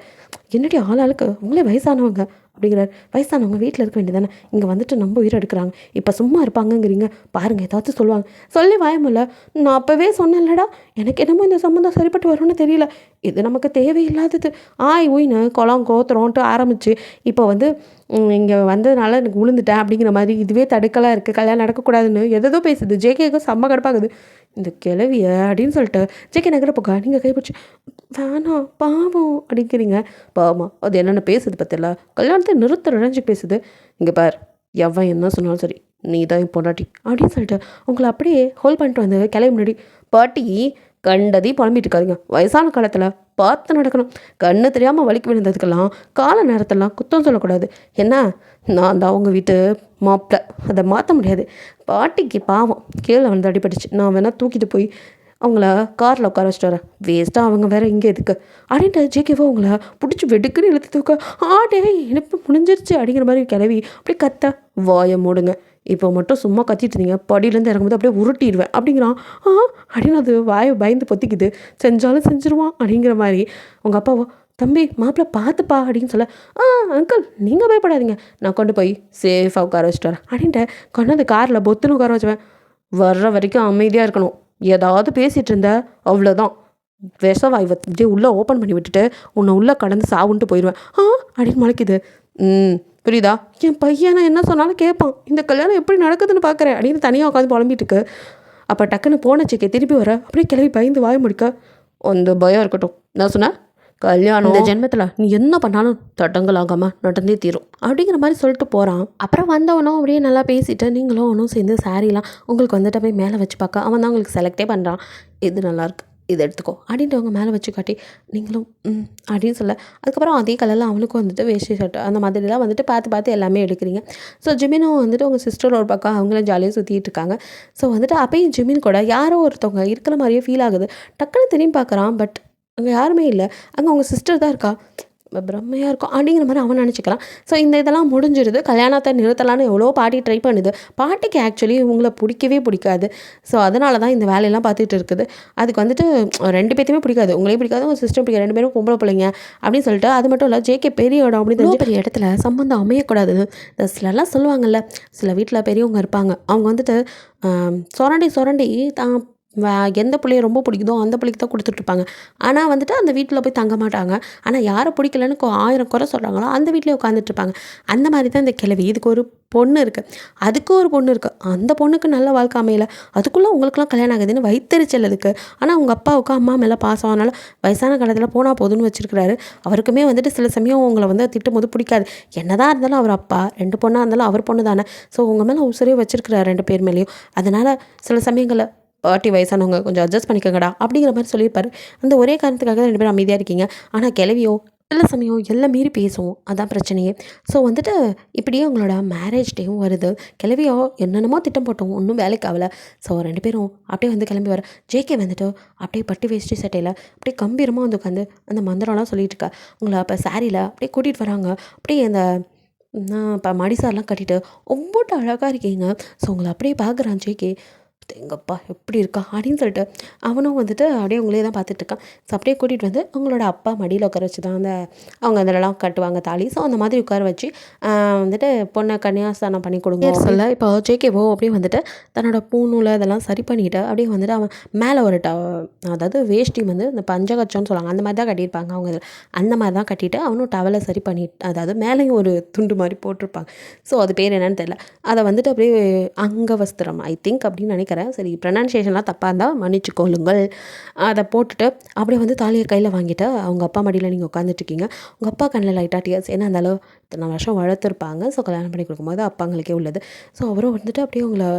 என்னடி ஆளாளுக்கு உங்களே வயசானவங்க அப்படிங்கிறார். வயசானவங்க வீட்டில் இருக்க வேண்டியதானே, இங்கே வந்துட்டு நம்ம உயிரை எடுக்கிறாங்க, இப்போ சும்மா இருப்பாங்கங்கிறீங்க, பாருங்கள் ஏதாச்சும் சொல்லுவாங்க, சொல்லி வாயமில்ல. நான் அப்போவே சொன்னேன்லடா, எனக்கு என்னமோ இந்த சம்மந்தம் சரிப்பட்டு வரும்னு தெரியல, இது நமக்கு தேவையில்லாதது, உயின்னு குளம் கோத்துறோன்ட்டு ஆரம்பிச்சு இப்போ வந்து இங்கே வந்ததுனால எனக்கு விழுந்துட்டேன் அப்படிங்கிற மாதிரி இதுவே தடுக்கலாக இருக்குது, கல்யாணம் நடக்கக்கூடாதுன்னு எதோ பேசுது. ஜேகேக்கும் செம்ம கடுப்பாகுது. இந்த கிழவிய அப்படின்னு சொல்லிட்டு ஜேகே நகர போக்கா நீங்கள் கைப்பிடிச்சி, வேணாம் பாவம் அப்படிங்கிறீங்க. பாவமா அது என்னென்ன பேசுது பத்தில, கல்யாணத்தை நிறுத்துறஞ்சு பேசுது. இங்கே பார், எவன் என்ன சொன்னாலும் சரி நீ தான் என் பொண்டாட்டி அப்படின்னு சொல்லிட்டு உங்களை அப்படியே ஹோல்ட் பண்ணிட்டு வந்து கிளம்பி முன்னாடி, பாட்டி கண்டதி புலம்பிட்டு இருக்காதுங்க, வயசான காலத்தில் பார்த்து நடக்கணும், கண்ணு தெரியாமல் வலிக்கு விழுந்ததுக்கெல்லாம் கால நேரத்தெல்லாம் குத்தம் சொல்லக்கூடாது. என்ன நான் தான் அவங்க வீட்டு மாப்பிள்ள, அதை மாற்ற முடியாது. பாட்டிக்கு பாவம் கீழே வந்து அடிபட்டுச்சு, நான் வேணால் தூக்கிட்டு போய் அவங்கள காரில் உட்கார வச்சுட்டு வரேன், வேஸ்ட்டாக அவங்க வேறு இங்கே எதுக்கு அப்படின்ட்டு ஜேகேவோ அவங்கள பிடிச்சி வெடுக்குன்னு இழுத்து தூக்க. இழுப்பு முடிஞ்சிருச்சு அப்படிங்கிற மாதிரி கிளவி அப்படியே கத்த. வாயை மூடுங்க, இப்போ மட்டும் சும்மா கத்திட்டு இருந்தீங்க, படியிலேருந்து இறங்கும்போது அப்படியே உருட்டிடுவேன் அப்படிங்கிறான். அப்படின்னு அது வாயை பயந்து பொத்திக்குது, செஞ்சாலும் செஞ்சுருவான் அப்படிங்கிற மாதிரி. உங்கள் அப்பாவோ, தம்பி மாப்பிள்ளை பார்த்துப்பா அப்படின்னு சொல்ல, அங்கிள் நீங்கள் பயப்படாதீங்க, நான் கொண்டு போய் சேஃபாக உட்கார வச்சுட்டு வரேன் அப்படின்ட்டு கொண்டாந்து காரில் பொத்துன்னு உட்கார வச்சுவேன். வர்ற வரைக்கும் அமைதியாக இருக்கணும், ஏதாவது பேசிகிட்டு இருந்த அவ்வளோதான், விஷவாய் அப்படியே உள்ளே ஓப்பன் பண்ணி விட்டுட்டு உன்னை உள்ளே கடந்து சாவுன்ட்டு போயிடுவேன் அப்படின்னு முளைக்குது. புரியுதா, என் பையனை என்ன சொன்னாலும் கேட்பான், இந்த கல்யாணம் எப்படி நடக்குதுன்னு பார்க்குறேன் அப்படின்னு தனியாக உட்காந்து புலம்பிட்டு இருக்கு. அப்போ டக்குன்னு போனச்சிக்கே திருப்பி வர அப்படியே கிளம்பி பயந்து வாய முடிக்க. அந்த பயம் இருக்கட்டும், நான் சொன்னேன் கல்யாணம் இந்த ஜென்மத்தில் நீ என்ன பண்ணாலும் தடங்கலாகாமல் நடந்தே தீரும் அப்படிங்கிற மாதிரி சொல்லிட்டு போகிறான். அப்புறம் வந்தவனும் அப்படியே நல்லா பேசிட்டு நீங்களும் அவனும் சேர்ந்து சாரீலாம் உங்களுக்கு வந்துட்டு போய் மேலே வச்சு பார்க்க அவன் தான் உங்களுக்கு செலக்டே பண்ணுறான். இது நல்லாயிருக்கு, இதை எடுத்துக்கோ அப்படின்ட்டு அவங்க மேலே வச்சு காட்டி நீங்களும் அப்படின்னு சொல்ல, அதுக்கப்புறம் அதே கலரில் அவனுக்கும் வந்துட்டு வேஷ்டி ஷர்ட் அந்த மாதிரிலாம் வந்துட்டு பார்த்து எல்லாமே எடுக்கிறீங்க. ஸோ ஜிமினும் வந்துட்டு உங்கள் சிஸ்டர் ஒரு பக்கம் அவங்களும் ஜாலியாக சுற்றிட்டு இருக்காங்க. ஸோ வந்துட்டு அப்பயும் ஜிமின் கூட யாரோ ஒருத்தவங்க இருக்கிற மாதிரியே ஃபீல் ஆகுது. டக்குன்னு திரும்பி பார்க்குறான், பட் அங்கே யாருமே இல்லை, அங்கே அவங்க சிஸ்டர் தான் இருக்கா. பிரம்மையாக இருக்கும் அப்படிங்கிற மாதிரி அவன் நினச்சிக்கிறான். ஸோ இந்த இதெல்லாம் முடிஞ்சிருது. கல்யாணத்தை நிறுத்தலான்னு எவ்வளோ பாட்டி ட்ரை பண்ணுது. பாட்டிக்கு ஆக்சுவலி இவங்கள பிடிக்கவே பிடிக்காது. ஸோ அதனால தான் இந்த வேலையெல்லாம் பார்த்துட்டு இருக்குது. அதுக்கு வந்துட்டு 2 பேத்தையுமே பிடிக்காது. உங்களையும் பிடிக்காது, உங்கள் சிஸ்டர் பிடிக்காது, 2 பேரும் பொம்பளை பிள்ளைங்க அப்படின்னு சொல்லிட்டு. அது மட்டும் இல்லை, ஜேகே பெரிய இடம் அப்படின்னு தெரிஞ்சு பெரிய இடத்துல சம்மந்தம் அமையக்கூடாதுன்னு இந்த சிலர்லாம் சொல்லுவாங்கல்ல, சில வீட்டில் பெரியவங்க இருப்பாங்க. அவங்க வந்துட்டு சொரண்டி சொரண்டி தான் எந்த பிள்ளைய ரொம்ப பிடிக்குதோ அந்த பிள்ளைக்கு தான் கொடுத்துட்ருப்பாங்க. ஆனால் வந்துட்டு அந்த வீட்டில் போய் தங்க மாட்டாங்க. ஆனால் யாரை பிடிக்கலன்னு 1000 குறை சொல்கிறாங்களோ அந்த வீட்டிலே உட்காந்துட்ருப்பாங்க. அந்த மாதிரி தான் இந்த கிழவி. இதுக்கு ஒரு பொண்ணு இருக்குது, அதுக்கு ஒரு பொண்ணு இருக்குது. அந்த பொண்ணுக்கு நல்ல வாழ்க்கை அமையலை, அதுக்குள்ளே உங்களுக்குலாம் கல்யாணம் ஆகுதுன்னு வைத்தறிச்சல் அதுக்கு. ஆனால் உங்கள் அப்பாவுக்கு அம்மா மேலே பாசம், அதனால் வயசான காலத்தில் போனால் போதுன்னு வச்சுருக்கிறாரு. அவருக்குமே வந்துட்டு சில சமயம் உங்களை வந்து திட்டும் போது பிடிக்காது. என்னதான் இருந்தாலும் அவர் அப்பா, 2 பொண்ணாக இருந்தாலும் அவர் பொண்ணு தானே. ஸோ உங்கள் மேலே உசுரே வச்சுருக்கிறார் 2 பேர் மேலேயும். அதனால் சில சமயங்களில் பாட்டி வயசானவங்க கொஞ்சம் அட்ஜஸ்ட் பண்ணிக்கங்கடா அப்படிங்கிற மாதிரி சொல்லியிருப்பாரு. அந்த ஒரே காரணத்துக்காக தான் 2 பேரும் அமைதியாக இருக்கீங்க. ஆனால் கிளவியோ சில சமயம் எல்லாம் மீறி பேசுவோம், அதான் பிரச்சனையே. ஸோ வந்துட்டு இப்படியே உங்களோட மேரேஜ் டேவும் வருது. கிளவியோ என்னென்னமோ திட்டம் போட்டோம், ஒன்றும் வேலைக்கு ஆகலை. ஸோ 2 பேரும் அப்படியே வந்து கிளம்பி வர. ஜேகே வந்துட்டு அப்படியே பட்டு வேஷ்டி சட்டையில் அப்படியே கம்பீரமாக வந்து உட்காந்து அந்த மந்திரம்லாம் சொல்லிட்டு இருக்கா. உங்களை அப்போ சாரியில் அப்படியே கூட்டிகிட்டு வராங்க. அப்படியே அந்த இப்போ மடிசாரெலாம் கட்டிட்டு ரொம்ப அழகாக இருக்கீங்க. ஸோ உங்களை அப்படியே பார்க்குறான் ஜேகே. எங்கப்பா எப்படி இருக்கா அப்படின்னு சொல்லிட்டு அவனும் வந்துட்டு அப்படியே உங்களே தான் பார்த்துட்ருக்கான். ஸோ அப்படியே கூட்டிகிட்டு வந்து அவங்களோட அப்பா மடியில் உட்கார வச்சு தான் அவங்க அதிலலாம் கட்டுவாங்க தாலி. ஸோ அந்த மாதிரி உட்கார வச்சு வந்துட்டு பொண்ணை கன்னியாஸ்தானம் பண்ணி கொடுங்க சொல்ல. இப்போ ஜேகேவோ அப்படியே வந்துட்டு தன்னோட பூநூலை அதெல்லாம் சரி பண்ணிவிட்டு அப்படியே வந்துட்டு அவன் மேலே ஒரு அதாவது வேஷ்டி வந்து இந்த பஞ்சகச்சம்னு சொல்லுவாங்க, அந்த மாதிரி தான் கட்டியிருப்பாங்க அவங்க இதில். அந்த மாதிரி தான் கட்டிட்டு அவனும் டவலை சரி பண்ணிட்டு, அதாவது மேலேயும் ஒரு துண்டு மாதிரி போட்டிருப்பாங்க. ஸோ அது பேர் என்னன்னு தெரியல. அதை வந்துட்டு அப்படியே அங்கவஸ்திரம் ஐ திங்க் அப்படின்னு நினைக்கிறேன். சரி, ப்ரொனன்சியேஷன்லாம் தப்பாக இருந்தால் மன்னிச்சுக்கொள்ளுங்கள். அதை போட்டுட்டு அப்படியே வந்து தாலியை கையில் வாங்கிட்டு அவங்க அப்பா மடியில் நீங்கள் உட்காந்துட்ருக்கீங்க. உங்கள் அப்பா கண்ணில் லைட்டாக டியர்ஸ். ஏன்னா அந்தாலும் இத்தனை வருஷம் வளர்த்துருப்பாங்க. ஸோ கல்யாணம் பண்ணி கொடுக்கும்போது அப்பாங்களுக்கே உள்ளது. ஸோ அவரும் வந்துட்டு அப்படியே உங்களை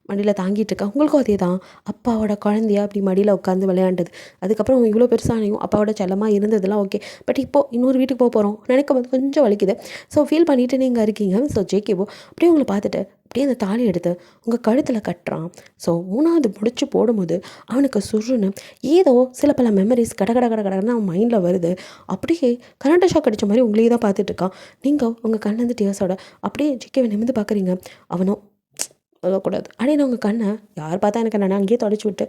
மடியில் தாங்கிட்டு இருக்கா. உங்களுக்கும் அதே தான், அப்பாவோட குழந்தையா அப்படி மடியில் உட்காந்து விளையாண்டது. அதுக்கப்புறம் இவ்வளோ பெருசானையும் அப்பாவோட செல்லமாக இருந்ததுலாம் ஓகே. பட் இப்போது இன்னொரு வீட்டுக்கு போகிறோம் நினைக்கும் போது கொஞ்சம் வலிக்குது. ஸோ ஃபீல் பண்ணிவிட்டு நீங்கள் இருக்கீங்க. ஸோ ஜேகேவோ அப்படியே உங்களை பார்த்துட்டு அப்படியே அந்த தாலி எடுத்து உங்கள் கழுத்தில் கட்டுறான். ஸோ 3வது முடிச்சு போடும்போது அவனுக்கு சுருன்னு ஏதோ சில பல மெமரிஸ் கடன்னு அவன் மைண்டில் வருது. அப்படியே கரண்ட் ஷாக் அடித்த மாதிரி உங்களையே தான் பார்த்துட்ருக்கான். நீங்கள் உங்கள் கண்ணந்து டியர்ஸோட அப்படியே ஜிக்கேவை நிமிந்து பார்க்குறீங்க. அவனும் சொல்லக்கூடாது அப்படின்னு உங்கள் கண்ணை யார் பார்த்தா எனக்கு நான் அங்கேயே தொடச்சி விட்டு,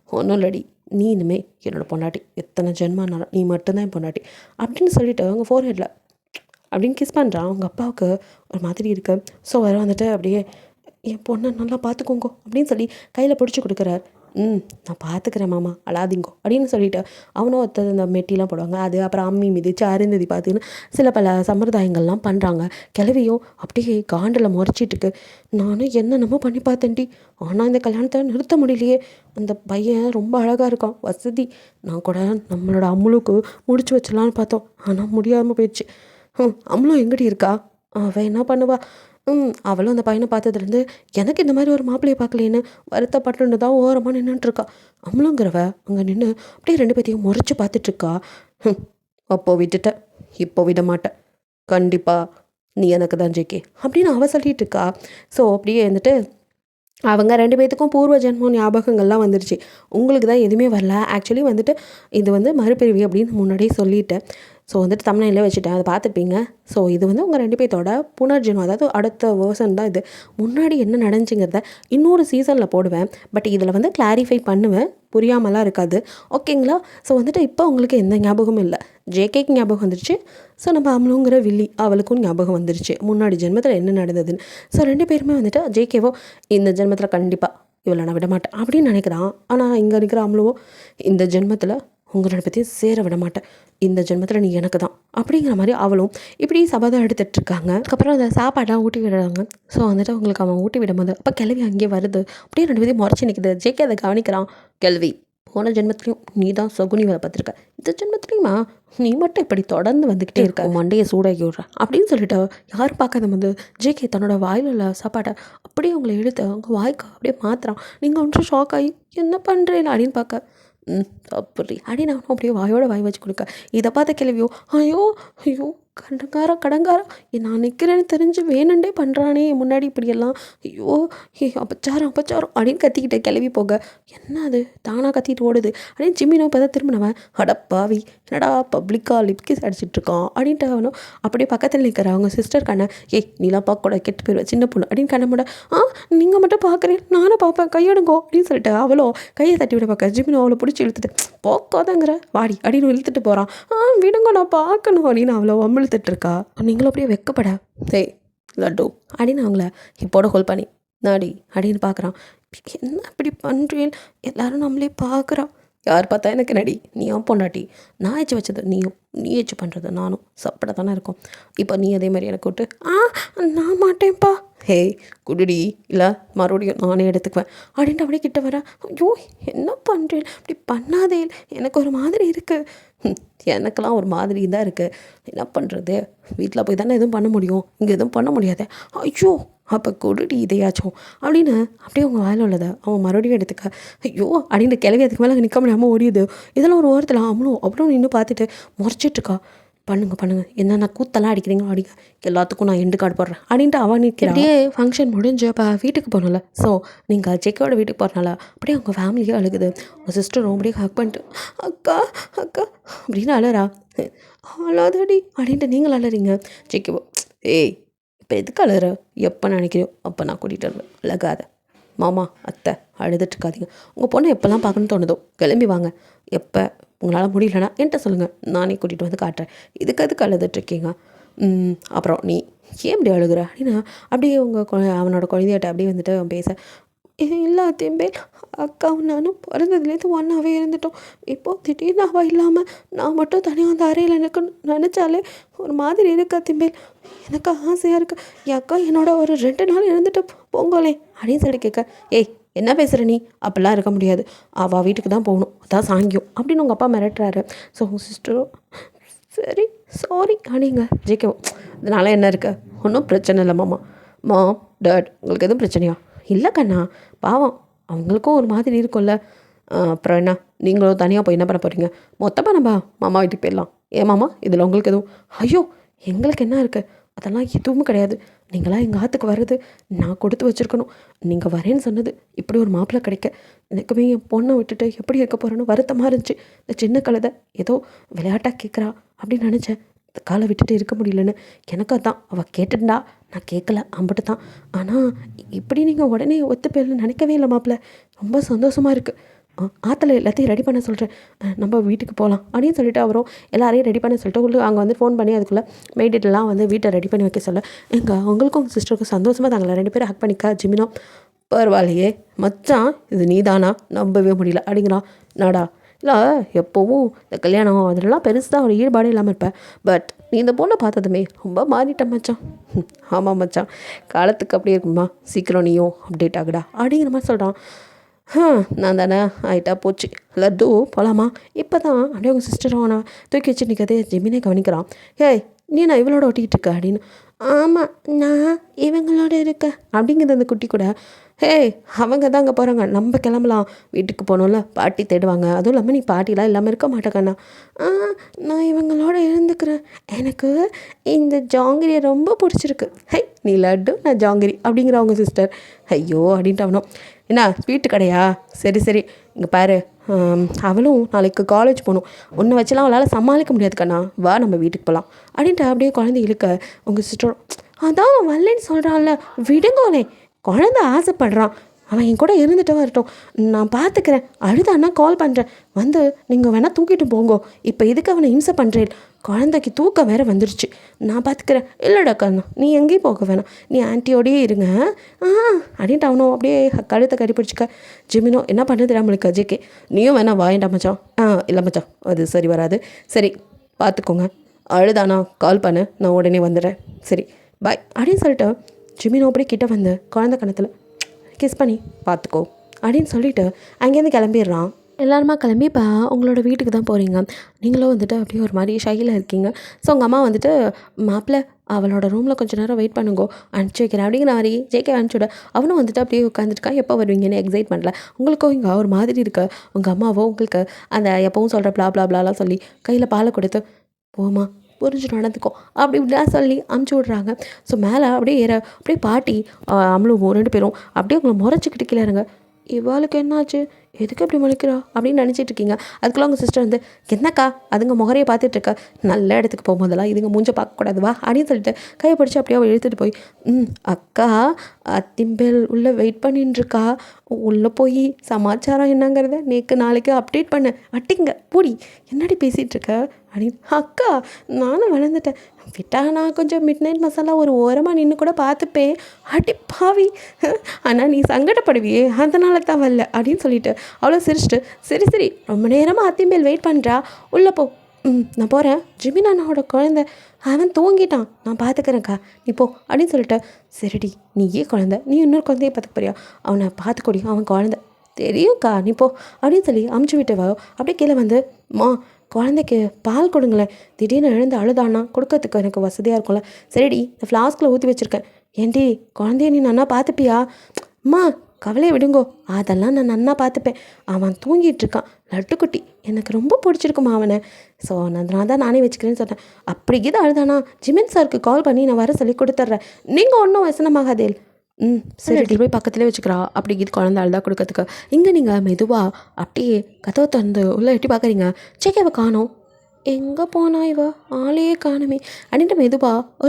ஒன்றும் இல்லடி, நீ இனிமேல் என்னோடய பொண்டாட்டி, எத்தனை ஜென்மானாலும் நீ மட்டும்தான் என் பொண்டாட்டி அப்படின்னு சொல்லிவிட்டு அவங்க ஃபோர்ஹெட்டில் அப்படின்னு கிஸ் பண்ணுறான். அவங்க அப்பாவுக்கு ஒரு மாதிரி இருக்குது. ஸோ அவர் வந்துட்டு அப்படியே என் பொண்ணை நல்லா பார்த்துக்கோங்கோ அப்படின்னு சொல்லி கையில் பிடிச்சி கொடுக்குறாரு. நான் பார்த்துக்கிறேன் மாமா, அழாதீங்கோ அப்படின்னு சொல்லிவிட்டு அவனும் ஒருத்தர் இந்த மெட்டிலாம் போடுவாங்க, அது அப்புறம் அம்மி மிதிச்சு அருந்ததி பார்த்துன்னு சில பல சம்பிரதாயங்கள்லாம் பண்ணுறாங்க. கிளவியும் அப்படியே காண்டில் முறைச்சிட்டுருக்கு. நானும் என்னென்னமோ பண்ணி பார்த்தேன்டி, ஆனால் இந்த கல்யாணத்தை நிறுத்த முடியலையே. அந்த பையன் ரொம்ப அழகாக இருக்கான், வசதி. நான் கூட நம்மளோட அம்முளுக்கு முடிச்சு வச்சலான்னு பார்த்தோம், ஆனால் முடியாமல் போயிடுச்சு. அம்மளும் எங்கடி இருக்கா? அவள் என்ன பண்ணுவா? அவளும் அந்த பையனை பார்த்ததுலேருந்து எனக்கு இந்த மாதிரி ஒரு மாப்பிள்ளையை பார்க்கலேன்னு வருத்தப்பட்டுன்னு தான் ஓரமாக நின்றுட்டுருக்கா. அம்மளுங்கிறவ அங்கே நின்று அப்படியே 2 பேத்தையும் முறைச்சி பார்த்துட்ருக்கா. அப்போ விட்டுட்டேன், இப்போ விட மாட்டேன், கண்டிப்பாக நீ எனக்கு தான் ஜேகே அப்படின்னு அவள் சொல்லிகிட்டு இருக்கா. ஸோ அப்படியே வந்துட்டு அவங்க 2 பேத்துக்கும் பூர்வ ஜென்மம் ஞாபகங்கள்லாம் வந்துருச்சு. உங்களுக்கு தான் எதுவுமே வரல. ஆக்சுவலி வந்துட்டு இது வந்து மறுபிறவி அப்படின்னு முன்னாடியே சொல்லிட்டேன். ஸோ வந்துட்டு தமிழ்நாட்டிலே வச்சுட்டேன், அதை பார்த்துப்பீங்க. ஸோ இது வந்து உங்கள் 2 பேர்த்தோட புனர்ஜென்மம், அதாவது அடுத்த வேர்ஷன் தான் இது. முன்னாடி என்ன நடந்துச்சுங்கிறத இன்னொரு சீசனில் போடுவேன். பட் இதில் வந்து கிளாரிஃபை பண்ணுவேன், புரியாமலாம் இருக்காது, ஓகேங்களா? ஸோ வந்துட்டு இப்போ உங்களுக்கு எந்த ஞாபகமும் இல்லை. ஜேகேக்கு ஞாபகம் வந்துருச்சு. ஸோ நம்ம அம்மளுங்கிற வில்லி அவளுக்கும் ஞாபகம் வந்துருச்சு முன்னாடி ஜென்மத்தில் என்ன நடந்ததுன்னு. ஸோ 2 பேருமே வந்துட்டு ஜேகேவோ இந்த ஜென்மத்தில் கண்டிப்பாக இவளை நான் விட மாட்டேன் அப்படின்னு நினைக்கிறான். ஆனால் இங்கே இருக்கிற அம்மளுவோ இந்த ஜென்மத்தில் உங்களோட பற்றியும் சேர விட மாட்டேன், இந்த ஜென்மத்தில் நீ எனக்கு தான் அப்படிங்கிற மாதிரி அவளும் இப்படி சபதம் எடுத்துகிட்ருக்காங்க. அதுக்கப்புறம் அந்த சாப்பாடெலாம் ஊட்டி விடுறாங்க. ஸோ வந்துட்டு அவங்களுக்கு அவன் ஊட்டி விடும்போது அப்போ கிளவி அங்கேயே வருது. அப்படியே 2 பேரையும் முறைச்சி நிற்குது. ஜேகே அதை கவனிக்கிறான். கிளவி, போன ஜென்மத்துலையும் நீ தான் சகுனி வேலை பார்த்துருக்க, இந்த ஜென்மத்துலையுமா நீ மட்டும் இப்படி தொடர்ந்து வந்துக்கிட்டே இருக்க, மண்டையை சூடாக்கி விட்ற அப்படின்னு சொல்லிட்டு யாரும் பார்க்காத வந்து ஜேகே தன்னோட வாயில் உள்ள சாப்பாட்டை அப்படியே அவங்களை எடுத்து அவங்க வாய்க்கு அப்படியே மாற்றுறான். நீங்கள் ஒன்றும் ஷாக் ஆகி என்ன பண்ணுறேன் அப்படின்னு பார்க்க, அப்படி அப்படின்னு அவனும் அப்படியே வாயோட வாய் வச்சு கொடுக்க. இதை பார்த்த கிளவியோ ஐயோ ஐயோ கடங்காரம் நான் நிற்கிறேன்னு தெரிஞ்சு வேணுண்டே பண்ணுறானே என் முன்னாடி இப்படியெல்லாம். ஐயோ! அபச்சாரம் அப்படின்னு கத்திக்கிட்டே கிளம்பி போக, என்ன அது தானாக கத்திட்டு ஓடுது அப்படின்னு ஜிம்மினோ இப்போ தான் திரும்பினவன், அடப்பாவி என்னடா பப்ளிக்காக லிப்கிஸ் அடிச்சிட்ருக்கான் அப்படின்ட்டு அவனும் அப்படியே பக்கத்தில் நிற்கிற அவங்க சிஸ்டர் கண்ணை, ஏய் நீலாம் பார்க்கக்கூடாது கெட்டு போயிடுவேன் சின்ன பொண்ணு அப்படின்னு கண்ண மூட, நீங்கள் மட்டும் பார்க்குறேன் நானும் பார்ப்பேன் கையெடுங்கோ அப்படின்னு சொல்லிட்டு அவளோ கையை தட்டி விட பார்க்க ஜிம்மினோ அவளை பிடிச்சி இழுத்துட்டு, போக்காதங்கிற வாடி அப்படின்னு இழுத்துட்டு போகிறான். விடுங்க நான் பார்க்கணும் அப்படின்னு அவ்வளோ வம்பிழுத்துட்ருக்கா. நீங்களும் அப்படியே வெக்கப்பட, ஏய் லட்டு அப்படின்னு அவங்கள இப்போட ஹோல் பண்ணி நாடி அப்படின்னு பார்க்குறான். என்ன இப்படி பண்ணுறீள், எல்லாரும் நம்மளே பார்க்குறான். யார் பார்த்தா எனக்கு நடி, நீ பொண்டாட்டி, நான் ஏச்சு வச்சது நீயும், நீ ஏச்சு பண்ணுறது நானும் சாப்பிட தானே இருக்கோம். இப்போ நீ அதே மாதிரி எனக்கு விட்டு, நான் மாட்டேன்ப்பா, ஹே குடிடி இல்லை மறுபடியும் நானே எடுத்துக்குவேன் அப்படின்ட்டு அப்படியே கிட்ட வர, ஐயோ என்ன பண்ணுறேன் இப்படி பண்ணாதே, எனக்கு ஒரு மாதிரி இருக்குது. எனக்கெல்லாம் ஒரு மாதிரி தான் இருக்குது, என்ன பண்ணுறது, வீட்டில் போய் தானே எதுவும் பண்ண முடியும், இங்கே எதுவும் பண்ண முடியாது. ஐயோ அப்போ கொடுடி இதையாச்சும் அப்படின்னு அப்படியே அவங்க வாயில் உள்ளதை அவன் மறுபடியும் எடுத்துக்க, ஐயோ அப்படின்னு கிளவி அதுக்கு மேலே நிற்க முடியாமல் ஓடியுது. இதெல்லாம் ஒரு ஓரத்தில் அவ்வளோ நின்று பார்த்துட்டு முறைச்சிட்ருக்கா. பண்ணுங்க என்னென்ன கூத்தெல்லாம் அடிக்கிறீங்களோ அடிங்க, எல்லாத்துக்கும் நான் எண்டு கார்டு போடுறேன் அப்படின்ட்டு அவன் நிற்கிறேன். அப்படியே ஃபங்க்ஷன் முடிஞ்சு இப்போ வீட்டுக்கு போகணும்ல, ஸோ நீங்கள் ஜெக்கோட வீட்டுக்கு போகிறனால அப்படியே அவங்க ஃபேமிலியே அழுகுது. உங்கள் சிஸ்டர் ரொம்படியே ஹக் பண்ணிட்டு, அக்கா அப்படின்னு அழறா. அழாதடி அப்படின்ட்டு நீங்கள் அழறீங்க. ஜெக்கோ, ஏய் இப்போ எதுக்கு அழுற, எப்போ நினைக்கிறியோ அப்போ நான் கூட்டிகிட்டு வரல, அழகாத மாமா அத்தை அழுதுட்டுருக்காதீங்க, உங்கள் பொண்ணை எப்போல்லாம் பார்க்கணுன்னு தோணுதோ கிளம்பி வாங்க, எப்போ உங்களால் முடியலன்னா என்கிட்ட சொல்லுங்கள், நானே கூட்டிகிட்டு வந்து காட்டுறேன், இதுக்கு எதுக்கு அழுதுட்ருக்கீங்க, அப்புறம் நீ ஏன் இப்படி அழுகுற அப்படின்னு அப்படியே அவனோட குழந்தையாட்ட அப்படியே வந்துட்டு அவன் பேச, எல்லாத்தையும் பேர் அக்காவும் நானும் பிறந்ததுலேருந்து ஒன்றாவே இருந்துட்டோம், இப்போது திடீர்னு அவள் இல்லாமல் நான் மட்டும் தனியாக அந்த அறையில் எனக்கு நினச்சாலே ஒரு மாதிரி இருக்கா திம்பேல், எனக்கு ஆசையாக இருக்குது, என் அக்கா என்னோட ஒரு 2 நாள் இருந்துட்டு போங்கோலே அப்படின்னு சொல்லி கேட்க, ஏய் என்ன பேசுகிற நீ, அப்படிலாம் இருக்க முடியாது, அவள் வீட்டுக்கு தான் போகணும், அதான் சாங்கியம் அப்படின்னு உங்கள் அப்பா மிரட்டுறாரு. ஸோ உங்கள் சிஸ்டரும் சரி சாரி அப்படிங்க ஜெயிக்கவும், இதனால் என்ன இருக்குது, ஒன்றும் பிரச்சனை இல்லை மாம் டாட் உங்களுக்கு எதுவும் பிரச்சனையா, இல்லை கண்ணா பாவம் அவங்களுக்கும் ஒரு மாதிரி இருக்கும்ல, அப்புறம் என்ன நீங்களும் தனியாக போய் என்ன பண்ண போகிறீங்க, மொத்தமாக நம்ம மாமா வீட்டுக்கு போயிடலாம், ஏன் மாமா இதில் உங்களுக்கு எதுவும், ஐயோ எங்களுக்கு என்ன இருக்குது, அதெல்லாம் எதுவும் கிடையாது, நீங்களாம் எங்கள் ஆற்றுக்கு வர்றது நான் கொடுத்து வச்சுருக்கணும், நீங்கள் வரேன்னு சொன்னது இப்படி ஒரு மாப்பிள்ளை கிடைக்க எனக்குமே என் பொண்ணை விட்டுட்டு எப்படி இருக்க போகிறேன்னு வருத்தமாக இருந்துச்சு, இந்த சின்ன கழுதை ஏதோ விளையாட்டாக கேட்குறா அப்படின்னு நினச்சேன், காலை விட்டுட்டு இருக்க முடியலன்னு, எனக்கு அதான் அவள் கேட்டுட்டா நான் கேட்கல அம்பிட்டு தான், ஆனால் இப்படி நீங்கள் உடனே ஒத்துப்பேர்னு நினைக்கவே இல்லை மாப்பிள்ள, ரொம்ப சந்தோஷமாக இருக்குது, ஆற்றுல எல்லாத்தையும் ரெடி பண்ண சொல்கிறேன், நம்ம வீட்டுக்கு போகலாம் அப்படின்னு சொல்லிட்டு அவரும் எல்லாரையும் ரெடி பண்ண சொல்லிட்டு அங்கே வந்து ஃபோன் பண்ணி அதுக்குள்ளே மெய்டெல்லாம் வந்து வீட்டை ரெடி பண்ணி வைக்க சொல்ல, அவங்களுக்கும் சிஸ்டருக்கும் சந்தோஷமாக தாங்களே 2 பேரும் ஹக் பண்ணிக்கா. ஜிமினோ பரவாயில்லையே மச்சான் இது நீ தானா நம்பவே முடியல அப்படிங்கிறான். நாடா இல்லை எப்போவும் இந்த கல்யாணம் அதெல்லாம் பெருசாக ஒரு ஈடுபாடு இல்லாமல் இருப்பேன், பட் நீ இந்த பொண்ணை பார்த்ததுமே ரொம்ப மாறிட்ட மச்சான். ஆமாம் மச்சான் காலத்துக்கு அப்படியே இருக்குமா, சீக்கிரம் நீயும் அப்டேட் ஆகுடா அப்படிங்கிற மாதிரி சொல்கிறான். நான் தானே ஆகிட்டா போச்சு, லட்டு போகலாமா, இப்போ தான் அப்படியே உங்கள் சிஸ்டரும் அவனை தூக்கி வச்சு நிற்கதே ஜெமினே கவனிக்கிறான். ஏய் நீ நான் இவளோட ஒட்டிக்கிட்டு இருக்க அப்படின்னு, ஆமாம் நான் இவங்களோட இருக்கேன் அப்படிங்கிறது அந்த குட்டி கூட, ஹே அவங்க தான் அங்கே போகிறாங்க நம்ம கிளம்பலாம், வீட்டுக்கு போகணும்ல பாட்டி தேடுவாங்க, அதுவும் இல்லாமல் நீ பாட்டிலாம் இல்லாமல் இருக்க மாட்டேக்கண்ணா, நான் இவங்களோட இருந்துக்கிறேன், எனக்கு இந்த ஜாங்கிரியை ரொம்ப பிடிச்சிருக்கு, ஹை நீ லட்டு நான் ஜாங்கிரி அப்படிங்கிற அவங்க சிஸ்டர். ஐயோ அப்படின்ட்டு அவனும், என்ன வீட்டு கடையா, சரி இங்கே பாரு, அவளும் நாளைக்கு காலேஜ் போகணும், ஒன்று வச்சுலாம் அவளால் சமாளிக்க முடியாது கண்ணா, வா நம்ம வீட்டுக்கு போகலாம் அப்படின்ட்டு அப்படியே குழந்தை இழுக்க உங்கள் சிஸ்டரும், அதான் வரலன்னு சொல்கிறான்ல விடுங்கோலே, குழந்தை ஆசைப்படுறான், அவன் என் கூட இருந்துட்டு வரட்டும், நான் பார்த்துக்கிறேன், அழுதான்னா கால் பண்ணுறேன், வந்து நீங்கள் வேணால் தூக்கிட்டு போங்கோ, இப்போ எதுக்கு அவனை இம்சை பண்ணுறேன், குழந்தைக்கு தூக்கம் வேறு வந்துருச்சு, நான் பார்த்துக்கிறேன், இல்லைடா கண்ணா நீ எங்கேயும் போக வேணாம், நீ ஆன்ட்டியோடையே இருங்க அப்படின்ட்டு அவனும் அப்படியே கழுத்தை கடி பிடிச்சிக்க. ஜிமினோ என்ன பண்ணுறது நம்மளுக்கு அஜய்க்கு, நீயும் வேணா வாயண்டா மச்சான், இல்லை மச்சான் அது சரி வராது, சரி பார்த்துக்கோங்க, அழுதானா கால் பண்ணு நான் உடனே வந்துடுறேன், சரி பாய் அப்படின்னு சொல்லிட்டு ஜிமினோ அப்படியே கிட்ட வந்து குழந்தை கணத்தில் கிஸ் பண்ணி பார்த்துக்கோ அப்படின்னு சொல்லிவிட்டு அங்கேருந்து கிளம்பிடுறான். எல்லாருமா கிளம்பி இப்போ உங்களோட வீட்டுக்கு தான் போகிறீங்க, நீங்களும் வந்துட்டு அப்படியே ஒரு மாதிரி ஷையில் இருக்கீங்க. ஸோ உங்கள் அம்மா வந்துட்டு மாப்பிள்ளை அவளோட ரூமில் கொஞ்சம் நேரம் வெயிட் பண்ணுங்கோ அனுப்பிச்சி வைக்கிறேன் அப்படிங்கிற மாதிரி ஜேகே அனுப்பிச்சுட, அவனும் வந்துட்டு அப்படியே உட்காந்துருக்கா, எப்போ வருவீங்கன்னு எக்ஸைட் பண்ணல, உங்களுக்கும் இங்கே ஒரு மாதிரி இருக்க, உங்கள் அம்மாவோ உங்களுக்கு அந்த எப்பவும் சொல்கிற பிளாப்லாம் சொல்லி கையில் பாலை கொடுத்து போமா புரிஞ்சு நடந்துக்கோ அப்படி இப்படிலாம் சொல்லி அமுச்சு விட்றாங்க. ஸோ மேலே அப்படியே அப்படியே பாட்டி அவங்களும் 2 பேரும் அப்படியே உங்களை முறைச்சிக்கிட்டு கீழே இருங்க. இவாளுக்கு என்னாச்சு, எதுக்கு இப்படி முழிக்கிறா அப்படின்னு நினச்சிட்டு இருக்கீங்க. அதுக்குள்ள உங்கள் சிஸ்டர் வந்து, என்னக்கா அதுங்க முகரையை பார்த்துட்டு இருக்க, நல்ல இடத்துக்கு போகும்போதெல்லாம் இதுங்க மூஞ்ச பார்க்கக்கூடாது வா அப்படின்னு சொல்லிட்டு கையை பிடிச்சி அப்படியே அவள் இழுத்துட்டு போய், அக்கா அத்திம்பேல் உள்ளே வெயிட் பண்ணின்னு இருக்கா, உள்ளே போய் சமாச்சாரம் என்னங்கிறத நாளைக்கு அப்டேட் பண்ணு, அட்டிங்க பூடி என்னடி பேசிகிட்டு இருக்க அப்படின்னு. அக்கா நானும் வளர்ந்துட்டேன், விட்டா நான் கொஞ்சம் மிட் நைட் மசாலா ஒரு ஓரமாக நின்று கூட பார்த்துப்பேன், அடி பாவி, ஆனால் நீ சங்கடப்படுவியே அதனால தான் வரல அப்படின்னு சொல்லிட்டு அவ்வளோ சிரிச்சிட்டு, சரி சரி ரொம்ப நேரமாக அத்திம்பேல் வெயிட் பண்ணுறா, உள்ளே போ. நான் போகிறேன், ஜிமின் அண்ணாவோட குழந்தை அவன் தூங்கிட்டான், நான் பார்த்துக்கிறேன்க்கா நீ போ அப்படின்னு சொல்லிட்டு, சரிடி நீயே குழந்தை, நீ இன்னொரு குழந்தைய பார்த்துக்க போறியா, அவனை பார்த்துக்கொடி, அவன் குழந்தை தெரியும்க்கா நீ போ அப்படின்னு சொல்லி அமுச்சு விட்டுவா. அப்படியே கீழே வந்து, குழந்தைக்கு பால் கொடுங்களேன், திடீர்னு எழுந்து அழுதானா கொடுக்கறதுக்கு எனக்கு வசதியாக இருக்கும்ல, சரிடி இந்த ஃப்ளாஸ்கில் ஊற்றி வச்சுருக்கேன், ஏண்டி குழந்தைய நீ நன்னா பார்த்துப்பியா, கவலையை விடுங்கோ, அதெல்லாம் நான் நன்னா பார்த்துப்பேன், அவன் தூங்கிட்டு இருக்கான் லட்டுக்குட்டி, எனக்கு ரொம்ப பிடிச்சிருக்குமா அவனை, ஸோ அதனால தான் நானே வச்சுக்கிறேன்னு சொன்னேன். அப்படி இது அழுதானா ஜிமின் சாருக்கு கால் பண்ணி நான் வர சொல்லி கொடுத்துட்றேன், நீங்கள் ஒன்றும் வசனமாகாதேல். சரி போய் பக்கத்துலேயே வச்சுக்கிறா அப்படி இது குழந்தை அழுதா கொடுக்கறதுக்கு. இங்கே நீங்கள் மெதுவாக அப்படியே கதவை திறந்து உள்ளே எட்டி பார்க்குறீங்க, செக்கவை காணோம், எங்கே போனா இவ ஆளையே காணுமே அப்படின்ட்டு மெதுவாக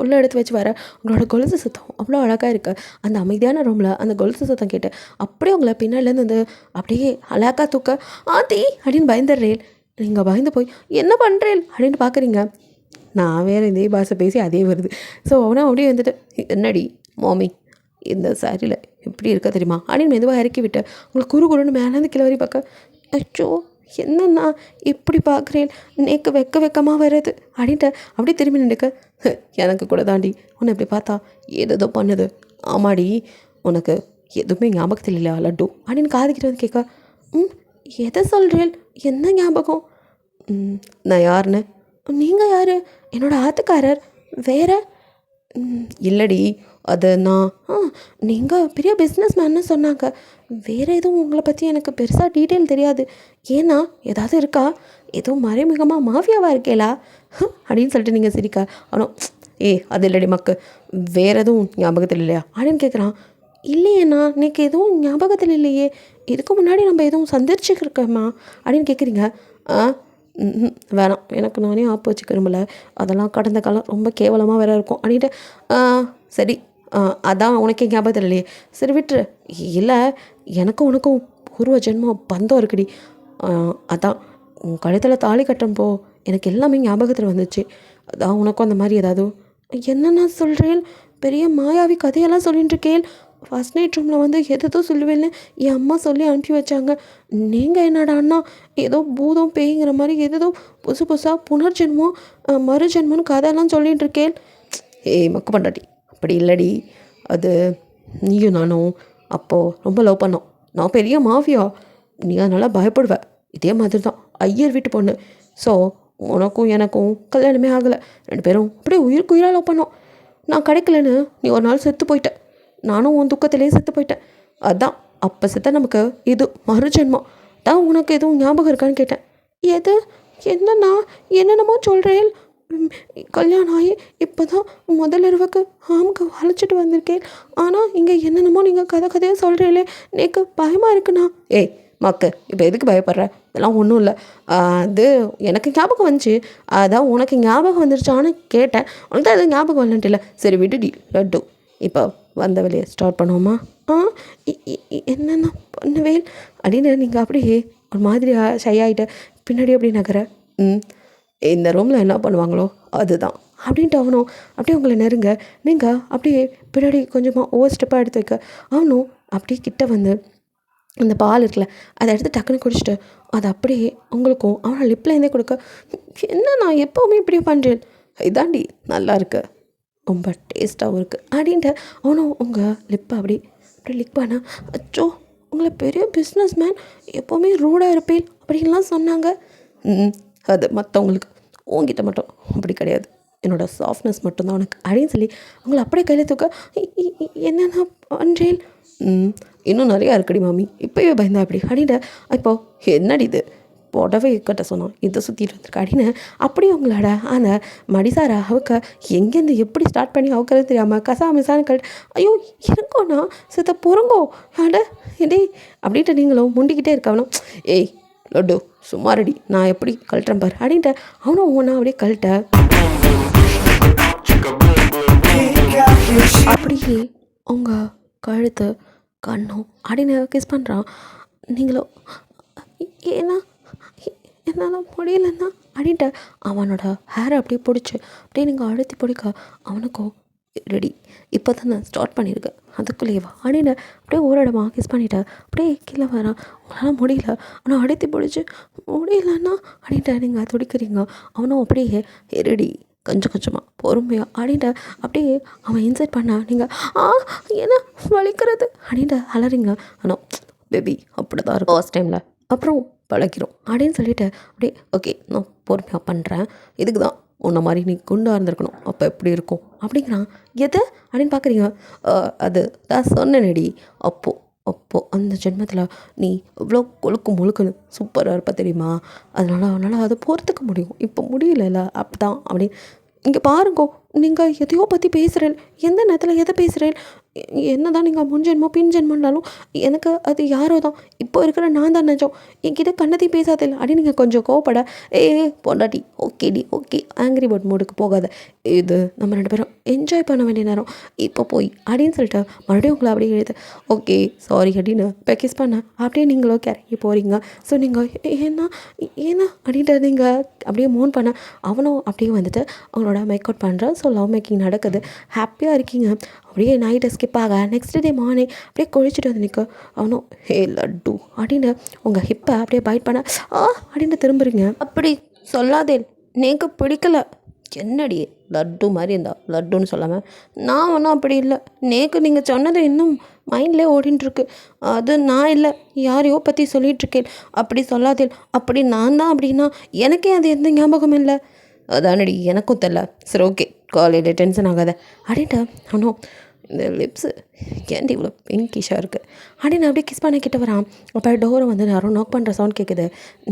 உள்ளே எடுத்து வச்சு வர உங்களோட கொலுசு சத்தம் அவ்வளோ அழகாக இருக்குது. அந்த அமைதியான ரூமில் அந்த கொலுசு சத்தம் கேட்டு அப்படியே உங்களை பின்னாலேருந்து வந்து அப்படியே அழகாக தூக்க, ஆத்தி அப்படின்னு பயந்துடுறேன். நீங்கள் பயந்து போய் என்ன பண்ணுறேன் அப்படின்னு பார்க்குறீங்க, நான் வேறு இதே பாஷை பேசி அதே வருது. ஸோ அவனா அப்படியே வந்துட்டு, என்னடி மாமி இந்த சாரியில் எப்படி இருக்க தெரியுமா அப்படின்னு மெதுவாக இறக்கி விட்டு உங்களுக்கு குறுன்னு மேலேருந்து கீழே வரி பார்க்க, அச்சோ என்னன்னா இப்படி பார்க்குறேன், நேக்கு வெக்கமாக வருது அப்படின்ட்டு அப்படியே திரும்பி நின்றுக்க, எனக்கு கூட தாண்டி உன்னை இப்படி பார்த்தா ஏதோ பண்ணுது, ஆமாடி உனக்கு எதுவுமே ஞாபகத்தில் இல்லையா லட்டு அப்படின்னு காதுக்கிட்ட வந்து கேட்க, எதை சொல்கிறேன், என்ன ஞாபகம், நான் யாருன்னு, நீங்கள் யார், என்னோடய ஆத்துக்காரர், வேற இல்லடி அது நான் நீங்கள் பெரிய பிஸ்னஸ் மேன்னு சொன்னாங்க, வேறு எதுவும் உங்களை பற்றி எனக்கு பெருசாக டீட்டெயில் தெரியாது, ஏன்னா ஏதாவது இருக்கா, எதுவும் மறைமுகமாக மாஃபியாவாக இருக்கேலா அப்படின்னு சொல்லிட்டு நீங்கள் சிரிக்க, ஆனால் அது இல்லடி மக்கு, வேறு எதுவும் ஞாபகத்தில் இல்லையா அப்படின்னு கேட்குறான். இல்லையேண்ணா எனக்கு எதுவும் ஞாபகத்தில் இல்லையே, இதுக்கு முன்னாடி நம்ம எதுவும் சந்திச்சிருக்கோமா அப்படின்னு கேட்குறீங்க. வேணாம் எனக்கு நானே ஆப்பு வச்சுக்கிறோம்ல, அதெல்லாம் கடந்த காலம் ரொம்ப கேவலமாக வேற இருக்கும் அப்படின்ட்டு, சரி அதான் உனக்கே ஞாபகத்தில் இல்லையே, சரி விட்டுரு, இல்லை எனக்கும் உனக்கும் பூர்வ ஜென்மம் பந்தம் இருக்குடி, அதான் உன் கழுத்தில் தாலி கட்டுறப்போ எனக்கு எல்லாமே ஞாபகத்தில் வந்துச்சு, அதான் உனக்கும் அந்த மாதிரி ஏதாவது, என்னென்ன சொல்கிறேன், பெரிய மாயாவி கதையெல்லாம் சொல்லிட்டு இருக்கேன், ஃபஸ்ட் நைட் ரூமில் வந்து எதோ சொல்லுவேன்னு என் அம்மா சொல்லி அனுப்பி வச்சாங்க, நீங்கள் என்னடான்னா ஏதோ பூதம் பேய்ங்கிற மாதிரி ஏதோ புதுசாக புனர்ஜென்மம் மறுஜென்மம்னு கதையெல்லாம் சொல்லிகிட்டு இருக்கேன். மக்கு பண்ணாட்டி அப்படி இல்லடி, அது நீயும் நானும் அப்போது ரொம்ப லவ் பண்ணோம், நான் பெரிய மாஃபியா, நீ அதனால் பயப்படுவ, இதே மாதிரி தான் ஐயர் வீட்டு பொண்ணு, ஸோ உனக்கும் எனக்கும் கல்யாணமே ஆகலை, 2 பேரும் அப்படியே உயிருக்கு உயிராக லவ் பண்ணோம், நான் கிடைக்கலன்னு நீ ஒரு நாள் செத்து போயிட்ட, நானும் உன் துக்கத்திலே செத்து போயிட்டேன், அதான் அப்போ செத்த நமக்கு இது மறுஜென்மம் தான், உனக்கு எதுவும் ஞாபகம் இருக்கான்னு கேட்டேன். எது என்னன்னா என்னென்னமோ சொல்கிறேன், கல்யாணம் ஆகி இப்போ தான் முதல் இரவுக்கு ஆமுக்கு அழைச்சிட்டு வந்திருக்கேன், ஆனால் இங்கே என்னென்னமோ நீங்கள் கதையாக சொல்கிறீங்களே, எனக்கு பயமாக இருக்குண்ணா. மக்கு இப்போ எதுக்கு பயப்படுற, இதெல்லாம் ஒன்றும் இல்லை, அது எனக்கு ஞாபகம் வந்துச்சு, அதான் உனக்கு ஞாபகம் வந்துருச்சான்னு கேட்டேன், உனக்கு தான் எதுவும் ஞாபகம் வரலன்ட்டு இல்லை, சரி விடுடி லட்டு, இப்போ வந்த வேலையை ஸ்டார்ட் பண்ணுவோமா, என்னென்ன பண்ணுவேன் அப்படின்னு நீங்கள் அப்படியே ஒரு மாதிரியாக ஷை ஆகிட்ட பின்னாடி அப்படி நகர, இந்த ரூமில் என்ன பண்ணுவாங்களோ அதுதான் அப்படின்ட்டு அவனும் அப்படியே உங்களை நெருங்க, நீங்கள் அப்படியே பின்னாடி கொஞ்சமாக ஓவர் ஸ்டெப்பாக எடுத்து வைக்க, அவனும் அப்படியே கிட்ட வந்து அந்த பால் இருக்குல்ல அதை எடுத்து டக்குன்னு குடிச்சிட்டு அதை அப்படியே உங்களுக்கும் அவனை லிப்லேருந்தே கொடுக்க, என்ன நான் எப்போவுமே இப்படி பண்ணுறேன், இதாண்டி நல்லா இருக்கு, ரொம்ப டேஸ்ட்டாகவும் இருக்குது அப்படின்ட்டு அவனும் உங்கள் லிப்பை அப்படி லிக் பண்ண, அச்சோ உங்களை பெரிய பிஸ்னஸ் மேன் எப்போவுமே ரூடாக இருப்பேன் அப்படின்லாம் சொன்னாங்க, அது மற்றவங்களுக்கு, உங்ககிட்ட மட்டும் அப்படி கிடையாது, என்னோடய சாஃப்ட்னஸ் மட்டும்தான் உனக்கு அப்படின்னு சொல்லி அவங்கள அப்படியே கையில் தூக்க, என்னென்ன பண்ணுறேன், இன்னும் நிறையா இருக்குடி மாமி, இப்போயே பயந்தா அப்படி அப்படின்ட்டு, இப்போது என்னடி இது புடவை கட்ட சொன்னோம், இதை சுற்றிட்டு வந்திருக்க அப்படின்னு அப்படியே அவங்களோட அந்த மடிசாரை அவுக்க எங்கேருந்து எப்படி ஸ்டார்ட் பண்ணி அவுக்கிறது தெரியாமல் கசாமிசான்னு கழட்டு. ஐயோ இருங்கோண்ணா சித்த பொறுங்கோ அட இடே அப்படின்ட்டு நீங்களும் முண்டிக்கிட்டே இருக்கவனும் ஏய் லட்டு சும்மா ரெடி நான் எப்படி கழட்டுறேன் பாரு அப்படின்ட்டு அவனும் ஒவ்வொன்றா அப்படியே கழட்ட அப்படியே அவங்க கழுத்து கண்ணும் அப்படின்னு கிஸ் பண்ணுறான். நீங்களும் ஏன்னா என்னால் முடியலன்னா அப்படின்ட்டு அவனோட ஹேரை அப்படியே பிடிச்சி அப்படியே நீங்கள் அழுத்தி பிடிக்க அவனுக்கும் ரெடி இப்போ தான் நான் ஸ்டார்ட் பண்ணியிருக்கேன் அதுக்குள்ளேவா அப்படின்னு அப்படியே ஒரு இடமா கிஸ் பண்ணிவிட்டு அப்படியே கீழே வரான். உங்களால் முடியல ஆனால் அழுத்தி பிடிச்சி முடியலன்னா அப்படின்ட்டு நீங்கள் துடிக்கிறீங்க. அவனும் அப்படியே ரெடி கொஞ்சம் கொஞ்சமாக பொறுமையாக அப்படின்ட்டு அப்படியே அவன் இன்சைட் பண்ண நீங்கள் ஏன்னா வலிக்கிறது அப்படின்ட்டு அலறிங்க. ஆனால் பேபி அப்படி தான் இருக்கும் ஃபர்ஸ்ட் டைமில், அப்புறம் பழக்கிறோம் அப்படின்னு சொல்லிட்டு அப்படியே ஓகே நான் பொறுமையாக பண்ணுறேன், இதுக்கு தான் உன்னை மாதிரி நீ குண்டாக இருந்திருக்கணும் அப்போ எப்படி இருக்கும் அப்படிங்கிறான். எது அப்படின்னு பார்க்குறீங்க. அது தான் சொன்னேனடி அப்போது அந்த ஜென்மத்தில் நீ இவ்வளோ கொழுக்கு முழுக்குன்னு சூப்பராக இருப்ப தெரியுமா, அவனால் அதை பொறுத்துக்க முடியும், இப்போ முடியல அப்படி தான் அப்படின்னு. இங்கே பாருங்கோ நீங்கள் எதையோ பற்றி பேசுகிறேன், எந்த நேரத்தில் எதை பேசுகிறேன், என்ன தான் நீங்கள் முன்ஜென்மோ பின்ஜென்மோன்னாலும் எனக்கு அது யாரோ தான், இப்போ இருக்கிற நான் தான் நினச்சோம், என்கிட்ட கண்ணத்தையும் பேசாதில்லை அப்படின்னு நீங்கள் கொஞ்சம் கோவப்பட பொண்டாட்டி ஓகேடி ஓகே ஆங்கிரி பேர்ட் மூடுக்கு போகாத, இது நம்ம 2 பேரும் என்ஜாய் பண்ண வேண்டிய நேரம் இப்போ போய் அப்படின்னு சொல்லிட்டு மறுபடியும் உங்களை அப்படியே எழுது ஓகே சாரி அப்படின்னு இப்போ கிஸ் பண்ண அப்படியே நீங்களும் கிறங்கி போகிறீங்க. ஸோ நீங்கள் ஏன்னா அப்படின்ட்டு நீங்கள் அப்படியே மூன் பண்ண அவனும் அப்படியே வந்துட்டு அவங்களோட மேக் அவுட் பண்ணுற. ஸோ லவ் மேக்கிங் நடக்குது, ஹாப்பியாக இருக்கீங்க. அப்படியே நைட்டை ஸ்கிப் ஆக நெக்ஸ்ட் டே மார்னிங் அப்படியே குளிச்சுட்டு வந்து நிற்க அவனும் ஹே லட்டு அப்படின்னு உங்கள் ஹிப்பை அப்படியே பைட் பண்ண அப்படின்னு திரும்புறீங்க. அப்படி சொல்லாதே எனக்கு பிடிக்கல, என்னடி லட்டு மாதிரி இருந்தா லட்டுன்னு சொல்லாமல் நான் ஒன்றும் அப்படி இல்லை, நேக்கு நீங்கள் சொன்னது இன்னும் மைண்ட்லேயே ஓடின்ட்டுருக்கு, அது நான் இல்லை யாரையோ பற்றி சொல்லிகிட்ருக்கேன், அப்படி சொல்லாதே, அப்படி நான் தான் அப்படின்னா எனக்கே அது எந்த ஞாபகம் இல்லை, அதானடி எனக்கும் தெரில, சரி ஓகே காலையில் டென்ஷன் ஆகாத அப்படின்ட்டு அவனும் இந்த லிப்ஸு ஏன்டி இவ்வளோ பிங்கிஷாக இருக்குது அப்படின்னு அப்படியே கிஸ் பண்ண கிட்ட வரான். அப்போ டோரை வந்து யாரும் நாக் பண்ணுற சவுண்ட் கேட்குது.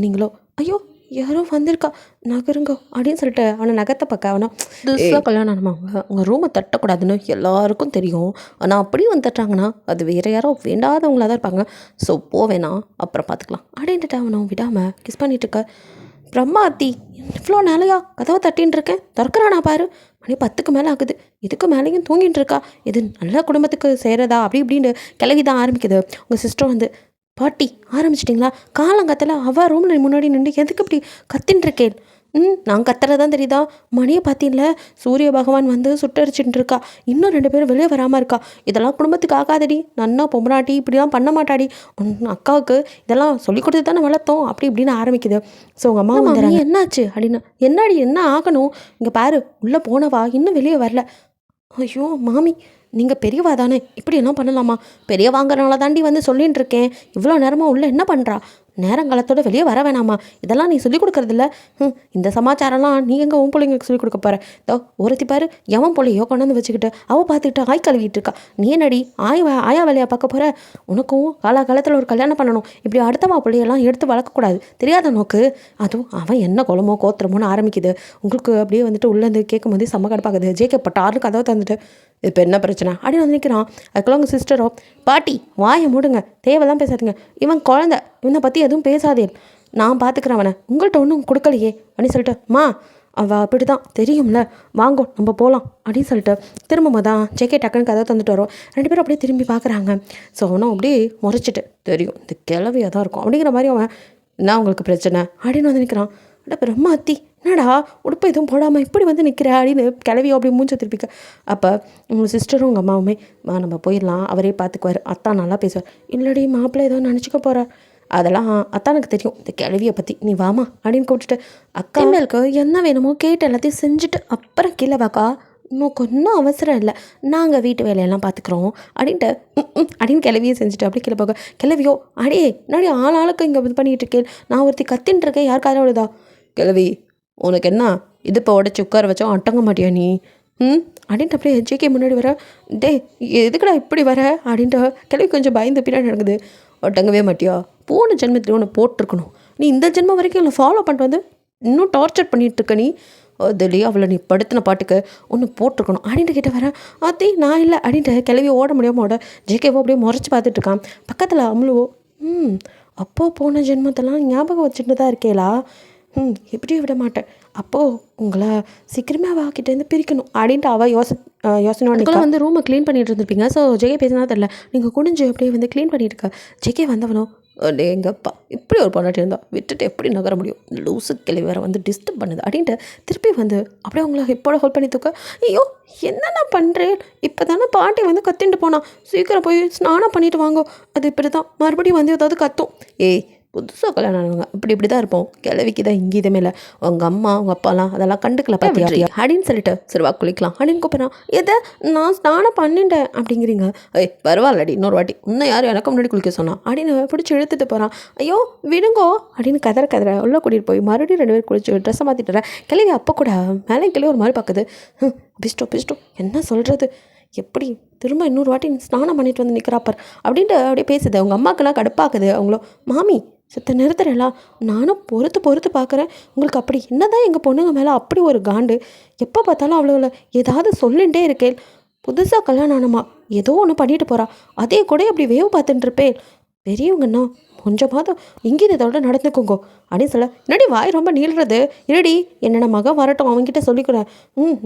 நீங்களோ ஐயோ யாரோ வந்திருக்கா நகருங்க அப்படின்னு சொல்லிட்டு அவனை நகத்தை பார்க்க அவனா புதுசாக கல்யாணம் ஆனவங்க அவங்க ரூமை தட்டக்கூடாதுன்னு எல்லாருக்கும் தெரியும், ஆனால் அப்படியும் வந்து தட்டுறாங்கன்னா அது வேறு யாரோ வேண்டாதவங்களாக தான் இருப்பாங்க, ஸோ போவேணா அப்புறம் பார்த்துக்கலாம் அப்படின்ட்டு அவனும் விடாமல் கிஸ் பண்ணிட்டு இருக்க. பிரம்மாத்தி இவ்வளோ நாளையா கதவை தட்டின்னு இருக்கேன், திறக்கிறானா பாரு, மணி 10க்கு மேலே ஆகுது, இதுக்கு மேலேயும் தூங்கிட்டு இருக்கா, இது நல்ல குடும்பத்துக்கு செய்கிறதா அப்படி இப்படின்னு கிளவி தான் ஆரம்பிக்குது. உங்கள் சிஸ்டர் வந்து பாட்டி ஆரம்பிச்சிட்டிங்களா, காலங்கத்தில் அவள் ரூமில் முன்னாடி நின்று எதுக்கு இப்படி கத்தின்னு இருக்கேன், நான் கத்துறதான் தெரியுதா, மணியை பார்த்தீங்கள சூரிய பகவான் வந்து சுட்டரிச்சுட்டு இருக்கா, இன்னும் 2 பேரும் வெளியே வராமல் இருக்கா, இதெல்லாம் குடும்பத்துக்கு ஆகாதடி, நன்னா பொம்மனாட்டி இப்படிலாம் பண்ண மாட்டாடி, அக்காவுக்கு இதெல்லாம் சொல்லி கொடுத்து தானே வளர்த்தோம் அப்படி இப்படின்னு ஆரம்பிக்குது. ஸோ உங்கள் அம்மா வந்து என்னாச்சு அப்படின்னா என்னடி என்ன ஆகணும், இங்கே பாரு உள்ளே போனவா இன்னும் வெளியே வரல, ஐயோ மாமி நீங்கள் பெரியவா தானே இப்படி என்ன பண்ணலாமா, பெரிய வாங்குறவங்கள தாண்டி வந்து சொல்லின்னு இருக்கேன், இவ்வளோ நேரமாக உள்ளே என்ன பண்ணுறா, நேரங்காலத்தோட வெளியே வர வேணாமா, இதெல்லாம் நீ சொல்லிக் கொடுக்குறதில்ல, இந்த சமாச்சாரம்லாம் நீ எங்கே உன் பிள்ளைங்களுக்கு சொல்லிக் கொடுக்க போகிற, இதோ ஒருத்தி பாரு எவன் பிள்ளையோ கொண்டாந்து வச்சுக்கிட்டு அவள் பார்த்துக்கிட்டு ஆய் கழுவிட்டு இருக்கா, நீ என்னடி ஆயா வேலையாக பார்க்க போகிற, உனக்கும் காலகாலத்தில் ஒரு கல்யாணம் பண்ணணும், இப்படி அடுத்தவா பிள்ளையெல்லாம் எடுத்து வளர்க்கக்கூடாது, தெரியாத நோக்கு, அதுவும் அவன் என்ன குளமோ கோத்திரமோன்னு ஆரம்பிக்குது. உங்களுக்கு அப்படியே வந்துட்டு உள்ளேருந்து கேட்கும் போதே செம்ம கடுப்பாகுது. ஜேக்கப்பட்டாருன்னு கதவை தந்துட்டு இப்போ என்ன பிரச்சனை அப்படின்னு வந்து நிற்கிறான். அதுக்குள்ள உங்கள் சிஸ்டரோ பாட்டி வாயை மூடுங்க, தேவையெல்லாம் பேசாதீங்க, இவன் குழந்தை, இவனை பற்றி எதுவும் பேசாதே, நான் பார்த்துக்கிறேன் அவனை, உங்கள்கிட்ட ஒன்றும் கொடுக்கலையே அப்படின்னு சொல்லிட்டு மா அவள் அப்படி தான் தெரியும்ல வாங்கோ நம்ம போகலாம் அப்படின்னு சொல்லிட்டு திரும்ப தான் ஜேகே டக்குன்னு கதை தந்துட்டு வரோம். 2 பேரும் அப்படியே திரும்பி பார்க்குறாங்க. ஸோ அவனும் அப்படியே முறைச்சிட்டு தெரியும் இந்த கிளவியாக தான் இருக்கும் அப்படிங்கிற மாதிரி அவன் என்ன உங்களுக்கு பிரச்சனை அப்படின்னு வந்து நிற்கிறான். பிரம்மா அத்தி என்னடா உடுப்பு எதுவும் போடாமல் இப்படி வந்து நிற்கிற அப்படின்னு கிளவியோ அப்படி மூஞ்ச திருப்பிக்க. அப்போ உங்கள் சிஸ்டரும் உங்கள் அம்மாவுமே நம்ம போயிடலாம் அவரே பார்த்துக்குவார், அத்தா நல்லா பேசுவார், இல்லடி மாப்பிள்ளை ஏதோ நினச்சிக்க போகிற, அதெல்லாம் அத்தானுக்கு தெரியும் இந்த கிளவியை பற்றி, நீ வாமா அப்படின்னு கூப்பிட்டுட்டு அக்கா மேலுக்கு என்ன வேணுமோ கேட்டு எல்லாத்தையும் செஞ்சுட்டு அப்புறம் கீழே வாக்கா, இன்னும் கொஞ்சம் அவசரம் இல்லை, நாங்கள் வீட்டு வேலையெல்லாம் பார்த்துக்குறோம் அப்படின்ட்டு அப்படின்னு கிளவியை செஞ்சுட்டு அப்படி கீழே போக. கிளவியோ அடியே என்னடி ஆளுக்கு இங்கே இது பண்ணிகிட்டு இருக்கேன், நான் ஒருத்தி கத்தின்னு இருக்கேன், யார் காதல் விடுதா, கிளவி உனக்கு என்ன இது இப்போ உடச்சி உட்கார வச்சோம் அட்டங்க மாட்டியா நீ அப்படின்ட்டு அப்படியே ஜேகே முன்னாடி வர, டே எதுக்குடா இப்படி வர அப்படின்ட்டு கிளவி கொஞ்சம் பயந்து பின்னாடி நடக்குது. ஒட்டங்கவே மாட்டியா, போன ஜென்மத்தில் ஒன்று போட்டிருக்கணும், நீ இந்த ஜென்மம் வரைக்கும் என்னை ஃபாலோ பண்ணிட்டு வந்து இன்னும் டார்ச்சர் பண்ணிகிட்ருக்க நீ. அதுலேயே அவளை நீ படுத்தின பாட்டுக்கு ஒன்று போட்டிருக்கணும் அப்படின்ட்டு கிட்ட வரேன். அத்தி நான் இல்லை அப்படின்ட்டு கிளவி ஓட முடியாமல் ஓட ஜேகேவோ அப்படியே முறைச்சி பார்த்துட்ருக்கான். பக்கத்தில் அம்லுவோ அப்போது போன ஜென்மத்தெல்லாம் ஞாபகம் வச்சுட்டு தான் இருக்கேலா. எப்படியும் விட மாட்டேன். அப்போது உங்களை சீக்கிரமே அவகிட்டேருந்து பிரிக்கணும் அப்படின்ட்டு அவள் யோசனை வந்து ரூமை க்ளீன் பண்ணிட்டு இருந்திருப்பீங்க. ஸோ ஜேகே பேசினா தெரில, நீங்கள் குடிஞ்சு அப்படியே வந்து க்ளீன் பண்ணிட்டு இருக்க. ஜேகே வந்தவனும் எங்கப்பா இப்படி ஒரு பொண்டாட்டி இருந்தா விட்டுட்டு எப்படி நகர முடியும், லூசு கிளவி வேறு வந்து டிஸ்டர்ப் பண்ணுது அப்படின்ட்டு திருப்பி வந்து அப்படியே உங்களை இப்போட ஹோல்ட் பண்ணி தூக்க. ஐயோ என்னென்ன பண்ணுறேன், இப்போ தானே பாட்டி வந்து கத்தின்ட்டு போனான், சீக்கிரம் போய் ஸ்நானம் பண்ணிட்டு வாங்கோ. அது இப்படி தான் மறுபடியும் வந்து ஏதாவது கத்தும். ஏய் புதுசாக கல்யாணம் ஆனவங்க இப்படி தான் இருப்போம், கிழவிக்கு தான் இங்கே இதுமே இல்லை. உங்கள் அம்மா உங்கள் அப்பாலாம் அதெல்லாம் கண்டுக்கல பார்த்தியா அப்படின்னு சொல்லிட்டு சரி வா குளிக்கலாம் அப்படின்னு கூப்பிட்றான். எதை நான் ஸ்நானம் பண்ணிட்டேன் அப்படிங்கிறீங்க. பரவாயில்லடி இன்னொரு வாட்டி இன்னும் யாரும் எனக்கு முன்னாடி குளிக்க சொன்னான் அப்படின்னு பிடிச்சி இழுத்துட்டு போகிறான். ஐயோ விடுங்கோ அப்படின்னு கதற உள்ளே கூட்டிகிட்டு போய் மறுபடியும் 2 பேர் குளிச்சு ட்ரெஸ்ஸை மாற்றிட்டுறேன். கிளவி அப்போ கூட மேலே கிளவி ஒரு மாதிரி பார்க்குது. பிஸ்டோ என்ன சொல்கிறது, எப்படி திரும்ப இன்னொரு வாட்டி ஸ்நானம் பண்ணிட்டு வந்து நிற்கிறாப்பர் அப்படின்ட்டு அப்படியே பேசுது. அவங்க அம்மாக்கெல்லாம் கடுப்பாக்குது. அவங்களோ மாமி சித்த நிறுத்துறலாம், நானும் பொறுத்து பார்க்குறேன். உங்களுக்கு அப்படி என்ன தான் எங்கள் பொண்ணுங்க மேலே அப்படி ஒரு காண்டு, எப்போ பார்த்தாலும் அவ்வளோ ஏதாவது சொல்லிகிட்டே இருக்கேன். புதுசாக கல்யாணம் ஆனமா ஏதோ ஒன்று பண்ணிட்டு போகிறா, அதே கூட அப்படி வேவு பார்த்துட்டுருப்பேன். பெரியவங்கண்ணா கொஞ்சமாவது இங்கேதோட நடந்துக்கோங்கோ அப்படின்னு சொல்ல. என்னடி வாய் ரொம்ப நீள்றது, இருடி என்னென்ன மகன் வரட்டும் அவங்ககிட்ட சொல்லிக்கிறேன்.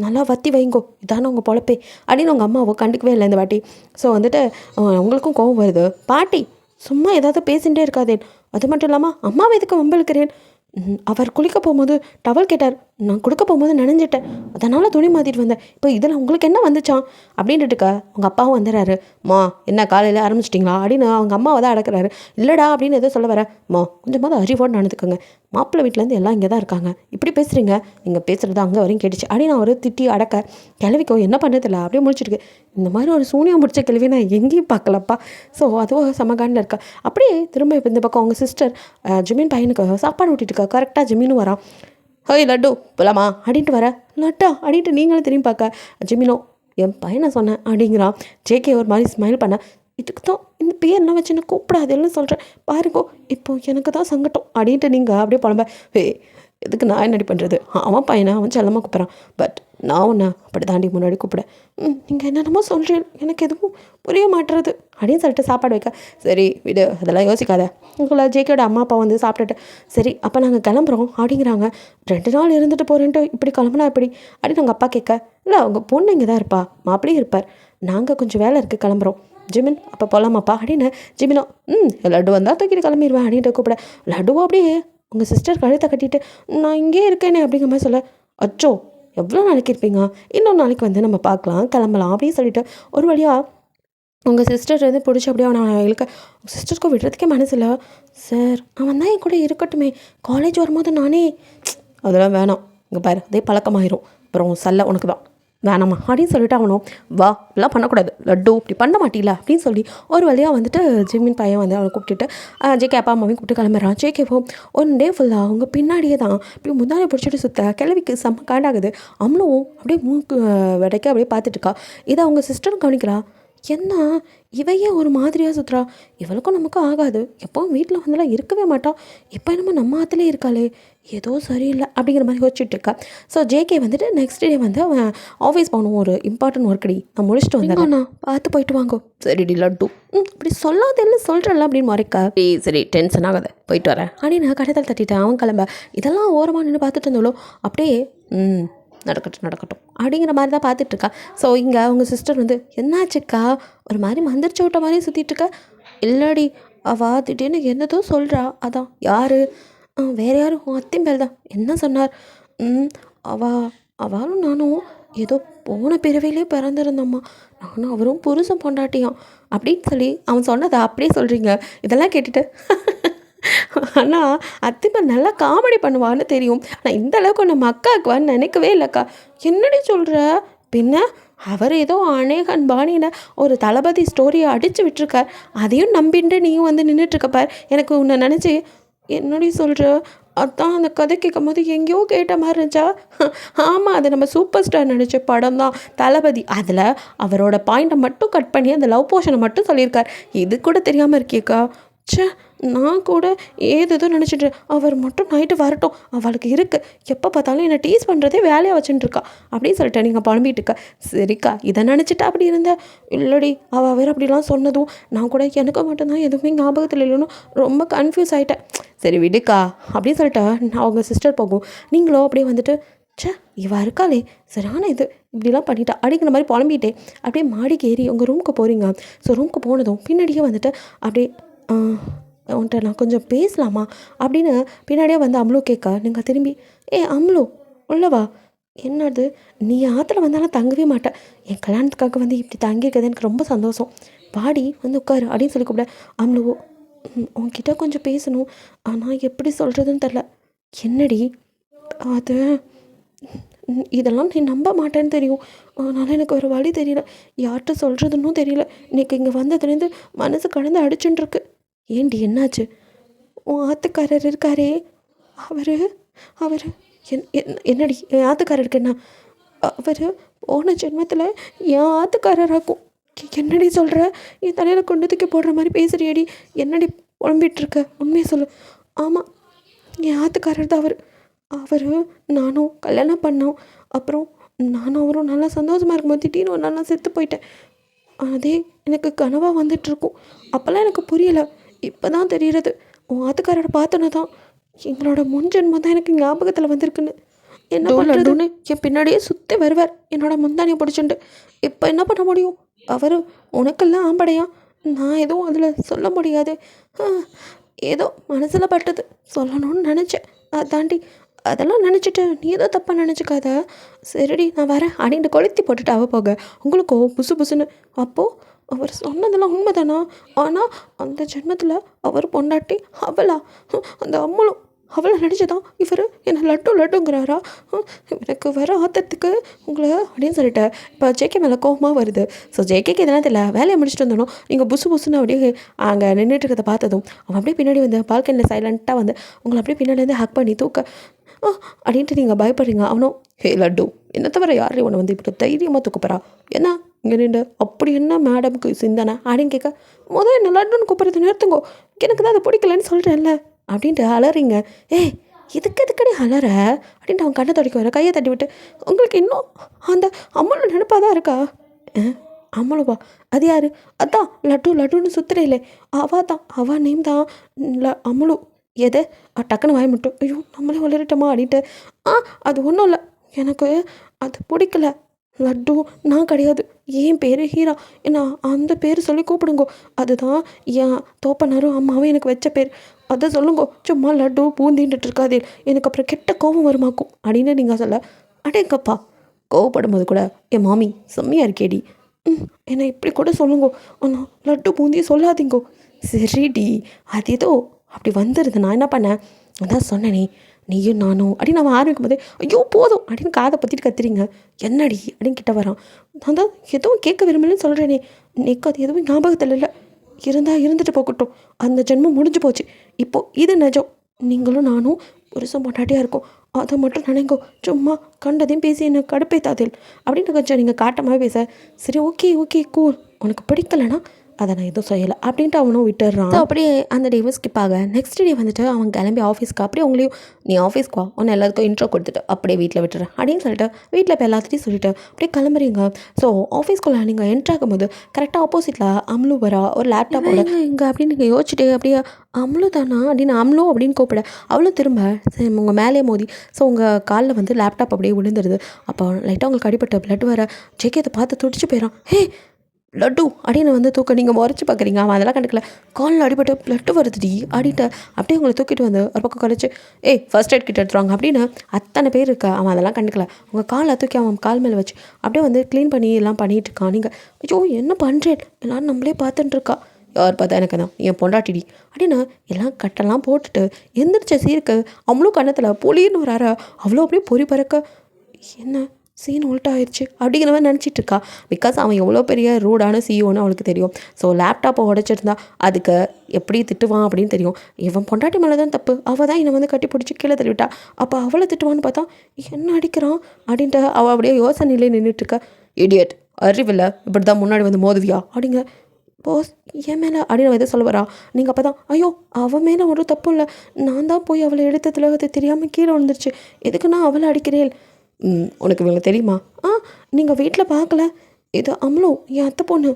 நல்லா வத்தி வைங்கோ, இதானே உங்கள் பொழப்பே அப்படின்னு உங்கள் அம்மாவோ கண்டுக்கவே இல்லை இந்த வாட்டி. ஸோ வந்துட்டு அவங்களுக்கும் கோவம் வருது. பாட்டி சும்மா ஏதாவது பேசிகிட்டே இருக்காதேன், அது மட்டும் இல்லாமல் அம்மாவை எதுக்கு வம்பிழுக்கிறேன். அவர் குளிக்க போகும்போது டவல் கேட்டார், நான் கொடுக்க போகும்போது நனைஞ்சிட்டேன், அதனால் துணி மாற்றிட்டு வந்தேன். இப்போ இதில் உங்களுக்கு என்ன வந்துச்சான் அப்படின்ட்டுக்கா அவங்க அப்பாவும் வந்துடுறாரு. மா என்ன காலையில் ஆரம்பிச்சிட்டிங்களா அப்படின்னு அவங்க அம்மாவை தான் அடக்கிறாரு. இல்லைடா அப்படின்னு எதோ சொல்ல வர. மா கொஞ்சமாவது அறிவோடு நடந்துக்கோங்க, மாப்பிள்ளை வீட்டிலேருந்து எல்லாம் இங்கே தான் இருக்காங்க, இப்படி பேசுகிறீங்க, நீங்கள் பேசுகிறது அங்கே வரையும் கேட்டுச்சு அப்படின்னு அவர் திட்டி அடக்க. கிளவிக்கோ என்ன பண்ணுறதில்ல அப்படியே முடிச்சிருக்கு. இந்த மாதிரி ஒரு சூனியம் முடிச்ச கிளவி நான் எங்கேயும் பார்க்கலப்பா. ஸோ அதுவும் சமகாண்டில் இருக்கா. அப்படியே திரும்ப இந்த பக்கம் அவங்க சிஸ்டர் ஜிமின் பையனுக்கு சாப்பாடு ஊட்டிட்டு இருக்கா. கரெக்டாக ஜிமினும் வரான். ஹோய் லட்டு போலாமா அப்படின்ட்டு வர. லட்டா அப்படின்ட்டு நீங்களும் திரும்பி பார்க்க. ஜிமினோ என் பையனை சொன்னேன் அப்படிங்கிறான். ஜேகே ஒரு மாதிரி ஸ்மைல் பண்ண. இதுக்கு தான் இந்த பேர்லாம் வச்சு என்ன கூப்பிடாதுன்னு சொல்கிறேன் பாருங்கோ, இப்போது எனக்கு தான் சங்கட்டம் அப்படின்ட்டு நீங்கள் அப்படியே புலம்ப. எதுக்கு நான் என்னடி பண்ணுறது, அவன் பையனை அவன் செல்லமாக கூப்பிட்றான், பட் நான் ஒன்று அப்படி தாண்டி முன்னாடி கூப்பிடேன். நீங்கள் என்னென்னமோ சொல்கிறேன், எனக்கு எதுவும் புரிய மாட்டுறது அப்படின்னு சொல்லிட்டு சாப்பாடு வைக்க. சரி விடு அதெல்லாம் யோசிக்காத. உங்களை ஜேகேயோட அம்மா அப்பா வந்து சாப்பிட்டுட்டு சரி அப்போ நாங்கள் கிளம்புறோம் அப்படிங்கிறாங்க. 2 நாள் இருந்துட்டு போகிறேன்ட்டு இப்படி கிளம்புனா எப்படி அப்படின்னு அவங்க அப்பா கேட்க. இல்லை அவங்க பொண்ணு இங்கே தான் இருப்பா, மாப்பிள்ளையும் இருப்பார், நாங்கள் கொஞ்சம் வேலை இருக்குது கிளம்புறோம். ஜிமின் அப்போ போகலாமாப்பா அப்படின்னு. ஜிமினோ லட்டு வந்தால் தூக்கிட்டு கிளம்பிடுவேன் அப்படின்ட்டு கூப்பிட. லட்டுவோ அப்படியே உங்கள் சிஸ்டர் கழுத்தை கட்டிட்டு நான் இங்கே இருக்கேனே அப்படிங்கிற மாதிரி சொல்ல. அச்சோ எவ்வளோ நாளைக்கு இருப்பீங்க, இன்னொரு நாளைக்கு வந்து நம்ம பார்க்கலாம் கிளம்பலாம் அப்படின்னு சொல்லிட்டு ஒரு வழியாக உங்கள் சிஸ்டர் வந்து பிடிச்சி அப்படியே அவனை இழுக்க. உங்கள் சிஸ்டருக்கும் விடுறதுக்கே மனசில்லை. சார் அவன் தான் என் கூட இருக்கட்டுமே, காலேஜ் வரும்போது நானே அதெல்லாம் வேணாம், இங்கே பாரு அதே பழக்கமாயிரும், அப்புறம் சல்ல உனக்கு தான் வேணாம்மா அப்படின்னு சொல்லிட்டு அவனும் வா இதெல்லாம் பண்ணக்கூடாது லட்டு இப்படி பண்ண மாட்டீல அப்படின்னு சொல்லி ஒரு வழியாக வந்துட்டு ஜிம்மின் பையன் வந்து அவனை கூப்பிட்டுட்டு ஜேகே அப்பா அம்மாவையும் கூப்பிட்டு கிளம்புறான். ஜேகேவோ 1 டே ஃபுல்லாக அவங்க பின்னாடியே தான் இப்படி முன்னாடி பிடிச்சிட்டு சுற்ற. கிளவிக்கு செம்ம காண்டாகுது. அவனும் அப்படியே மூக்கு விடைக்க அப்படியே பார்த்துட்டு இருக்கா. இதை அவங்க சிஸ்டரும் கவனிக்கிறா. என்ன இவையே ஒரு மாதிரியாக சுற்றுறா, இவளுக்கும் நமக்கும் ஆகாது, எப்போவும் வீட்டில் வந்துலாம் இருக்கவே மாட்டா, இப்போ என்னமோ நம்ம ஆற்றுலேயே இருக்காளே, ஏதோ சரியில்லை அப்படிங்கிற மாதிரி யோசிச்சுட்டு இருக்கா. ஸோ ஜேகே வந்துட்டு நெக்ஸ்ட் டே வந்து அவன் ஆஃபீஸ் போகணும், ஒரு இம்பார்ட்டன்ட் ஒர்க்கடி நான் முடிச்சுட்டு வந்தேன், பார்த்து போயிட்டு வாங்கோ. சரிடி லட்டு இப்படி சொல்லாதேன்னு சொல்கிறல்ல அப்படின்னு மறைக்கா. சரி டென்ஷன் ஆகாத போயிட்டு வரேன் அப்படின்னு கடைத்தல் தட்டிட்டேன். அவன் கிளம்ப. இதெல்லாம் ஓரமாக நின்று பார்த்துட்டு இருந்தாலோ அப்படியே நடக்கட்டும் அப்படிங்கிற மாதிரி தான் பார்த்துட்ருக்கா. ஸோ இங்கே அவங்க சிஸ்டர் வந்து என்னாச்சுக்கா ஒரு மாதிரி மந்திரிச்சு விட்ட மாதிரி சுற்றிட்டுருக்க. இல்லடி அவள் திடீர்னு என்னதோ சொல்கிறா. அதான் யார், வேறு யாரும் உன் அத்தையும் பேர் தான். என்ன சொன்னார்? அவளும் நானும் ஏதோ போன பிறவிலே பிறந்திருந்தோம்மா, நானும் அவரும் புருஷன் பொண்டாட்டியான் அப்படின்னு சொல்லி அவன் சொன்னதை அப்படியே சொல்கிறீங்க. இதெல்லாம் கேட்டுட்டு ஆனால் அத்திமா நல்லா காமெடி பண்ணுவான்னு தெரியும், ஆனால் இந்த அளவுக்கு நம்ம அக்காவுக்குவான்னு நினைக்கவே இல்லைக்கா. என்னடி சொல்கிற, பின்ன அவர் ஏதோ அநேகன் பாணியில் ஒரு தளபதி ஸ்டோரியை அடித்து விட்டுருக்கார், அதையும் நம்பின்ட்டு நீயும் வந்து நின்றுட்டுருக்கப்பார். எனக்கு உன்னை நினச்சி என்னடி சொல்கிற, அதான் அந்த கதை கேட்கும் போது எங்கேயோ கேட்ட மாதிரி இருந்துச்சா. ஆமாம் அது நம்ம சூப்பர் ஸ்டார் நடித்த படம் தான் தளபதி, அதில் அவரோட பாயிண்ட்டை மட்டும் கட் பண்ணி அந்த லவ் போர்ஷனை மட்டும் சொல்லியிருக்கார். இது கூட தெரியாமல் இருக்கியக்கா. ச்சே நான் கூட ஏதேதோ நினச்சிட்டு அவர் மட்டும் நைட்டு வரட்டும், அவளுக்கு இருக்குது, எப்போ பார்த்தாலும் என்னை டீஸ் பண்ணுறதே வேலையாக வச்சுட்டுருக்கா அப்படின்னு சொல்லிட்டு நீங்கள் புலம்பிட்டு இருக்க. சரிக்கா இதை நினச்சிட்டு அப்படி இருந்தேன். இல்லடி அவள் வேறு அப்படிலாம் சொன்னதும் நான் கூட எனக்கு மட்டும்தான் எதுவுமே ஞாபகத்தில் இல்லைன்னு ரொம்ப கன்ஃபியூஸ் ஆகிட்டேன். சரி விடுக்கா அப்படின்னு சொல்லிட்டு நான் அவங்க சிஸ்டர் போகும். நீங்களும் அப்படியே வந்துட்டு ச்சே இவா இருக்காளே சரியான இது இப்படிலாம் பண்ணிட்டா அப்படிங்கிற மாதிரி புலம்பிட்டே அப்படியே மாடிக்கு ஏறி உங்கள் ரூமுக்கு போகிறீங்க. ஸோ ரூமுக்கு போனதும் பின்னாடியே வந்துட்டு அப்படியே உன்ட்ட நான் கொஞ்சம் பேசலாமா அப்படின்னு பின்னாடியே வந்து அம்லு கேட்க, நீங்கள் திரும்பி அம்லு உள்ளவா, என்னது நீ ஆற்றுல வந்தாலும் தங்கவே மாட்டேன், என் கல்யாணத்துக்காக வந்து இப்படி தங்கியிருக்கிறது எனக்கு ரொம்ப சந்தோஷம், வாடி வந்து உட்காரு அப்படின்னு சொல்லி கூப்பிட. அம்லு உன்கிட்ட கொஞ்சம் பேசணும், ஆனால் எப்படி சொல்கிறதுன்னு தெரில. என்னடி அது இதெல்லாம் நீ நம்ப மாட்டேன்னு தெரியும், அதனால் எனக்கு ஒரு வழி தெரியல, யார்கிட்ட சொல்கிறதுன்னு தெரியல, இன்னைக்கு இங்கே வந்ததுலேருந்து மனசு கடந்து அடிச்சுட்டுருக்கு. ஏண்டி என்னாச்சு? உன் ஆத்துக்காரர் இருக்காரே அவர் அவர் என்னடி என் ஆத்துக்காரருக்கு என்ன? அவர் போன ஜென்மத்தில் என் ஆத்துக்காரராக்கும். என்னடி சொல்கிற? என் தலையில் கொண்டு தூக்கி போடுற மாதிரி பேசுறியடி, என்னடி புலம்பிகிட்ருக்க, உண்மையை சொல்லு. ஆமாம் என் ஆத்துக்காரர் தான் அவர் நானும் கல்யாணம் பண்ணோம், அப்புறம் நானும் அவரும் நல்லா சந்தோஷமாக இருக்கும்போது திடீர்னு ஒரு நாள் நான் செத்து போயிட்டேன். அதே எனக்கு கனவாக வந்துட்டுருக்கும். அப்போல்லாம் எனக்கு புரியலை, இப்போ தான் தெரிகிறது. உன் ஆத்துக்காரரை பார்த்தோன்னே தான் எங்களோட முன் ஜென்மம் தான் எனக்கு ஞாபகத்தில் வந்திருக்குன்னு. என்ன பண்ணுறதுன்னு என் பின்னாடியே சுற்றி வருவார் என்னோட முந்தானியை பிடிச்சுண்டு. இப்போ என்ன பண்ண முடியும்? அவர் உனக்கெல்லாம் ஆம்படையா, நான் எதுவும் அதில் சொல்ல முடியாது. ஏதோ மனசில் பட்டது சொல்லணும்னு நினச்சேன், அதாண்டி. அதெல்லாம் நினச்சிட்டு நீ ஏதோ தப்பாக நினச்சிக்காத. சரிடி நான் வரேன் அப்படின்ட்டு கொளுத்தி போட்டுட்டு அவ போக உங்களுக்கோ புசு புசுன்னு. அப்போது அவர் சொன்னதெல்லாம் உண்மைதானா? ஆனால் அந்த ஜென்மத்தில் அவர் பொண்டாட்டி அவளா? அந்த அம்மளும் அவளை நினச்சதான் இவர் என்னை லட்டுங்கிறாரா? எனக்கு வர ஆத்தத்துக்கு உங்களை அப்படின்னு சொல்லிட்டு இப்போ ஜேகே மேலே கோபமாக வருது. ஸோ ஜேகேக்கு இதெல்லாம் தெரியல, வேலையை முடிச்சுட்டு வந்தாலும் நீங்கள் புசு புசுன்னு அப்படியே அங்கே நின்றுட்டு இருக்கிறத பார்த்ததும் அவன் அப்படியே பின்னாடி வந்து பால்கனியில் சைலண்ட்டாக வந்து உங்களை அப்படியே பின்னாடி வந்து ஹக் பண்ணி தூக்க அப்படின்ட்டு நீங்கள் பயப்படுறீங்க. அவனும் ஹே லட்டு என்ன தவிர யாரையும் உன்னை வந்து இப்படி தைரியமாக தூக்கப்படுறா, என்ன இங்கே நின்று அப்படி என்ன மேடமுக்கு சிந்தனை அப்படின்னு கேட்க, முதல்ல என்ன லட்டுன்னு கூப்பிட்றது நிறுத்துங்கோ, எனக்கு தான் அதை பிடிக்கலன்னு சொல்கிறேன்ல அப்படின்ட்டு அலறீங்க. எதுக்கடி அலற அப்படின்ட்டு அவன் கண்ணை தொடக்க வர கையை தட்டி விட்டு, உங்களுக்கு இன்னும் அந்த அம்மளோட நினைப்பாக தான் இருக்கா? அம்மளுவா? அது யார்? அதான் லட்டுன்னு சுற்றுறேலே அவள் நேம் தான் அம்மளு. எது டக்குன்னு வாய மட்டும் ஐயோ நம்மளே வளரட்டோமா அப்படின்ட்டு. அது ஒன்றும் இல்லை, எனக்கு அது பிடிக்கல. லட்டு நான் கிடையாது, என் பேர் ஹீரா, என்ன அந்த பேர் சொல்லி கூப்பிடுங்கோ, அதுதான் என் தோப்பனாரும் அம்மாவும் எனக்கு வச்ச பேர், அதை சொல்லுங்கோ, சும்மா லட்டு பூந்தின்ட்டு இருக்காதே, எனக்கு அப்புறம் கெட்ட கோபம் வருமாக்கும் அப்படின்னு நீங்கள் சொல்ல. அடேங்கப்பா கோவப்படும் போது கூட என் மாமி செம்மையாக இருக்கேடி, என்னை இப்படி கூட சொல்லுங்கோ, ஆனால் லட்டு பூந்தியை சொல்லாதீங்கோ. சரிடி அது ஏதோ அப்படி வந்துடுது, நான் என்ன பண்ணேன், அதான் சொன்னேனே நீயும் நானும் அப்படின்னு அவன் ஆரம்பிக்கும் போதே ஐயோ போதும் அப்படின்னு காதை பற்றிட்டு கத்துறீங்க. என்னடி அப்படின்னு கிட்ட வரான். நான் தான் எதுவும் கேட்க விரும்பலன்னு சொல்கிறேனே, நீக்கு அது எதுவும் ஞாபகத்தில் இல்லை, இருந்துட்டு போகட்டும், அந்த ஜென்மம் முடிஞ்சு போச்சு, இப்போது இது நிஜம், நீங்களும் நானும் புருஷன் பொண்டாட்டியாக இருக்கோம், அதை மட்டும் நினைங்கோ, சும்மா கண்டதையும் பேசி என்ன கடுப்பேத்தாதில் அப்படின்னு கொஞ்சம் நீங்கள் காட்டமாக பேச. சரி ஓகே கூல், உனக்கு பிடிக்கலைன்னா அதை நான் எதுவும் செய்யலை அப்படின்ட்டு அவனும் விட்டுடுறான். ஸோ அப்படியே அந்த டேவும் ஸ்கிப் ஆக நெக்ஸ்ட் டே வந்துட்டு அவன் கிளம்பி ஆஃபீஸ்க்கு அப்படியே உங்களையும் நீ ஆஃபீஸ்க்கு வா, ஒன்று எல்லாத்துக்கும் இன்ட்ரோ கொடுத்துட்டு அப்படியே வீட்டில் விட்டுறேன் அப்படின்னு சொல்லிட்டு வீட்டில் இப்போ எல்லாத்தையும் சொல்லிட்டு அப்படியே கிளம்புறீங்க. ஸோ ஆஃபீஸ்க்குள்ளே நீங்கள் என்ட்ரு ஆகும்போது கரெக்டாக ஆப்போசிட்டில் அம்லு வரா ஒரு லேப்டாப்போட. இங்கே அப்படின்னு நீங்கள் யோசிச்சுட்டு அப்படியே அம்லு தானா அப்படின்னு அம்லு அப்படின்னு கூப்பிட அவளும் திரும்ப உங்கள் மேலே மோதி ஸோ உங்கள் காலில் வந்து லேப்டாப் அப்படியே விழுந்துருது. அப்போ லைட்டாக உங்களுக்கு அடிப்பட்ட பிளட் வர ஜேகே அதை பார்த்து துடிச்சு போயிடான். ஹே லட்டு அப்படின்னு வந்து தூக்க நீங்கள் முறைச்சி பார்க்குறீங்க, அவன் அதெல்லாம் கண்டுக்கல, காலில் அடிபட்டு பிளட்டு வருதுடி ஆடிட்ட அப்படியே உங்களை தூக்கிட்டு வந்து ஒரு பக்கம் கழிச்சு ஃபர்ஸ்ட் எய்ட் கிட்ட எடுத்துருவாங்க அப்படின்னு அத்தனை பேர் இருக்கா. அவன் அதெல்லாம் கண்டுக்கல, உங்கள் காலை தூக்கி அவன் கால் மேலே வச்சு அப்படியே வந்து க்ளீன் பண்ணி எல்லாம் பண்ணிகிட்டு இருக்கான். நீங்கள் ஐயோ என்ன பண்ணுறேன் எல்லோரும் நம்மளே பார்த்துட்டு இருக்கா, யார் பார்த்தா எனக்கு தான் என் பொண்டாட்டிடி அப்படின்னு எல்லாம் கட்டெல்லாம் போட்டுட்டு எந்திரிச்ச சீருக்கு அவளும் கண்ணத்தில் பொலின்னு வராரா, அவ்வளோ அப்படியே பொறி பறக்க என்ன சீன் உல்ட்டா ஆயிடுச்சு அப்படிங்கிற மாதிரி நினச்சிட்டு இருக்கா. பிகாஸ் அவன் எவ்வளோ பெரிய ரூடான சிஇஓன்னு அவளுக்கு தெரியும். ஸோ லேப்டாப்பை உடைச்சிருந்தா அதுக்கு எப்படி திட்டுவான் அப்படின்னு தெரியும். இவன் பொண்டாட்டி மேலே தான் தப்பு, அவள் தான் என்னை வந்து கட்டி பிடிச்சி கீழே தள்ளிவிட்டா, அப்போ அவளை திட்டுவான்னு பார்த்தா என்ன அடிக்கிறான் அப்படின்ட்டு அவள் அப்படியே யோசனையிலே நின்றுட்டுருக்க. இடியட் அறிவில்லை இப்படி தான் முன்னாடி வந்து மோதுவியா அப்படிங்க. போஸ் என் மேலே அப்படின்னு எதை சொல்ல வரா. நீங்கள் அப்போ தான் ஐயோ அவன் மேலே ஒரு தப்பும் இல்லை, நான் தான் போய் அவளை எடுத்ததில் அது தெரியாமல் கீழே விழுந்துருச்சு, எதுக்கு நான் அவளை அடிக்கிறேன். உனக்கு இவங்க தெரியுமா? நீங்கள் வீட்டில் பார்க்கல, இது அம்மளும் என் அத்தை பொண்ணு.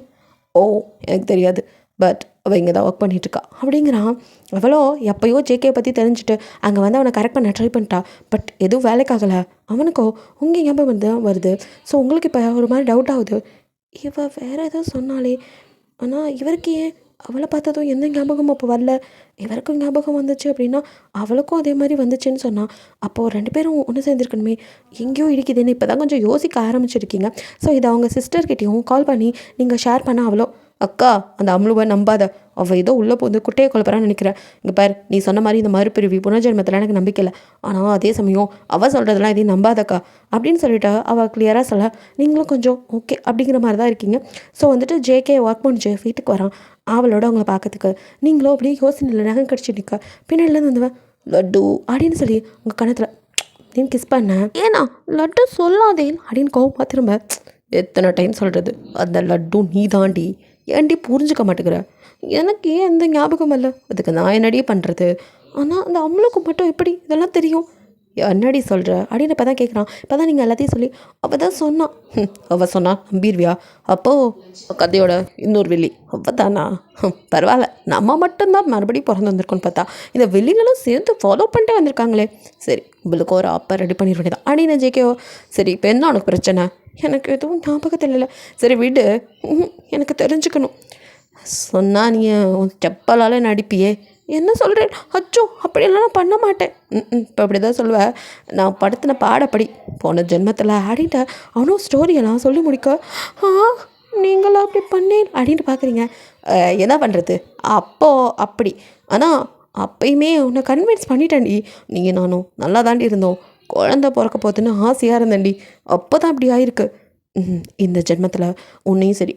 ஓ எனக்கு தெரியாது, பட் அவள் இங்கே தான் ஒர்க் பண்ணிகிட்ருக்கா அப்படிங்கிறான். அவளோ எப்போயோ ஜேகே பற்றி தெரிஞ்சுட்டு அங்கே வந்து அவனை கரெக்ட் பண்ண ட்ரை பண்ணிட்டா, பட் எதுவும் வேலைக்காகலை. அவனுக்கோ உங்கள் ஞாபகம் வந்து தான் வருது. ஸோ உங்களுக்கு இப்போ ஒரு மாதிரி டவுட் ஆகுது, இவ வேறு ஏதோ சொன்னாலே, ஆனால் இவருக்கு ஏன் அவளை பார்த்ததும் எந்த ஞாபகமும் அப்போ வரல, இவருக்கும் ஞாபகம் வந்துச்சு அப்படின்னா அவளுக்கும் அதே மாதிரி வந்துச்சுன்னு சொன்னால் அப்போது 2 பேரும் ஒன்று சேர்ந்துருக்கணுமே, எங்கேயோ இடிக்குதுன்னு இப்போ தான் கொஞ்சம் யோசிக்க ஆரம்பிச்சிருக்கீங்க. ஸோ இதை அவங்க சிஸ்டர்கிட்டையும் கால் பண்ணி நீங்கள் ஷேர் பண்ண அவளோ அக்கா அந்த அம்முழுவை நம்பாத, அவள் ஏதோ உள்ளே போந்து குட்டையை குழப்பறான்னு நினைக்கிறேன். இங்கே பார் நீ சொன்ன மாதிரி இந்த மறுபிரிவி புனர்ஜென்மத்தில் எனக்கு நம்பிக்கை இல்லை, ஆனால் அதே சமயம் அவள் சொல்கிறதெல்லாம் எதையும் நம்பாதக்கா அப்படின்னு சொல்லிட்டு அவள் கிளியராக சொல்ல நீங்களும் கொஞ்சம் ஓகே அப்படிங்கிற மாதிரி தான் இருக்கீங்க. ஸோ வந்துட்டு ஜேகே ஒர்க் முடிஞ்சு வீட்டுக்கு வரான் அவளோட அவங்கள பார்க்கறதுக்கு. நீங்களும் அப்படியே யோசனையில் நகை கடிச்சு நிற்க பின்னாடிலேருந்து வந்தவன் லட்டு அப்படின்னு சொல்லி உங்கள் கணத்தில் நீ கிஸ் பண்ண, ஏன்னா லட்டு சொல்லாதே அப்படின்னு கோவமாக திரும்ப எத்தனை டைம் சொல்கிறது அந்த லட்டு நீ தாண்டி, ஏன்டி புரிஞ்சுக்க மாட்டேங்கிற, எனக்கு ஏன் எந்த ஞாபகம் இல்லை, அதுக்கு நான் என்னடியே பண்ணுறது, ஆனால் அந்த அம்மளுக்கு மட்டும் எப்படி இதெல்லாம் தெரியும், என்னடி சொல்கிற அப்படின்னு இப்போ தான் கேட்குறான். இப்போ தான் நீங்கள் எல்லாத்தையும் சொல்லி அவள் தான் சொன்னான். அவள் சொன்னா நம்பிடுவியா? அப்போது கதையோட இன்னொரு வெள்ளி அவள் தானா? பரவாயில்ல, நம்ம மட்டும்தான் மறுபடியும் பிறந்து வந்திருக்கோன்னு பார்த்தா இந்த வெள்ளிங்களும் சேர்ந்து ஃபாலோ பண்ணிட்டு வந்திருக்காங்களே. சரி உங்களுக்கு ஒரு அப்போ ரெடி பண்ணிட வேண்டியதான் அப்படின்னு ஜேகேவோ. சரி இப்போ என்ன உனக்கு பிரச்சனை? எனக்கு எதுவும் ஞாபகத்தில் இல்லை. சரி வீடு எனக்கு தெரிஞ்சுக்கணும். சொன்னால் நீ செப்பலால் நடிப்பியே, என்ன சொல்கிறேன்? அச்சோ அப்படியெல்லாம் நான் பண்ண மாட்டேன். இப்போ அப்படி தான் சொல்லுவேன், நான் படுத்தின பாடப்படி போன ஜென்மத்தில் ஆடிட்ட அவனும் ஸ்டோரியெல்லாம் சொல்லி முடிக்க நீங்களும் அப்படி பண்ணேன் அப்படின்ட்டு பார்க்குறீங்க. என்ன பண்ணுறது, அப்போது அப்படி, ஆனால் அப்பயுமே உன்னை கன்வின்ஸ் பண்ணிட்டேன்டி, நீங்கள் நானும் நல்லா தாண்டி இருந்தோம், குழந்த பிறக்க போகுதுன்னு ஆசையாக இருந்தேன்டி, அப்போ தான் அப்படி ஆயிருக்கு. இந்த ஜென்மத்தில் உன்னையும் சரி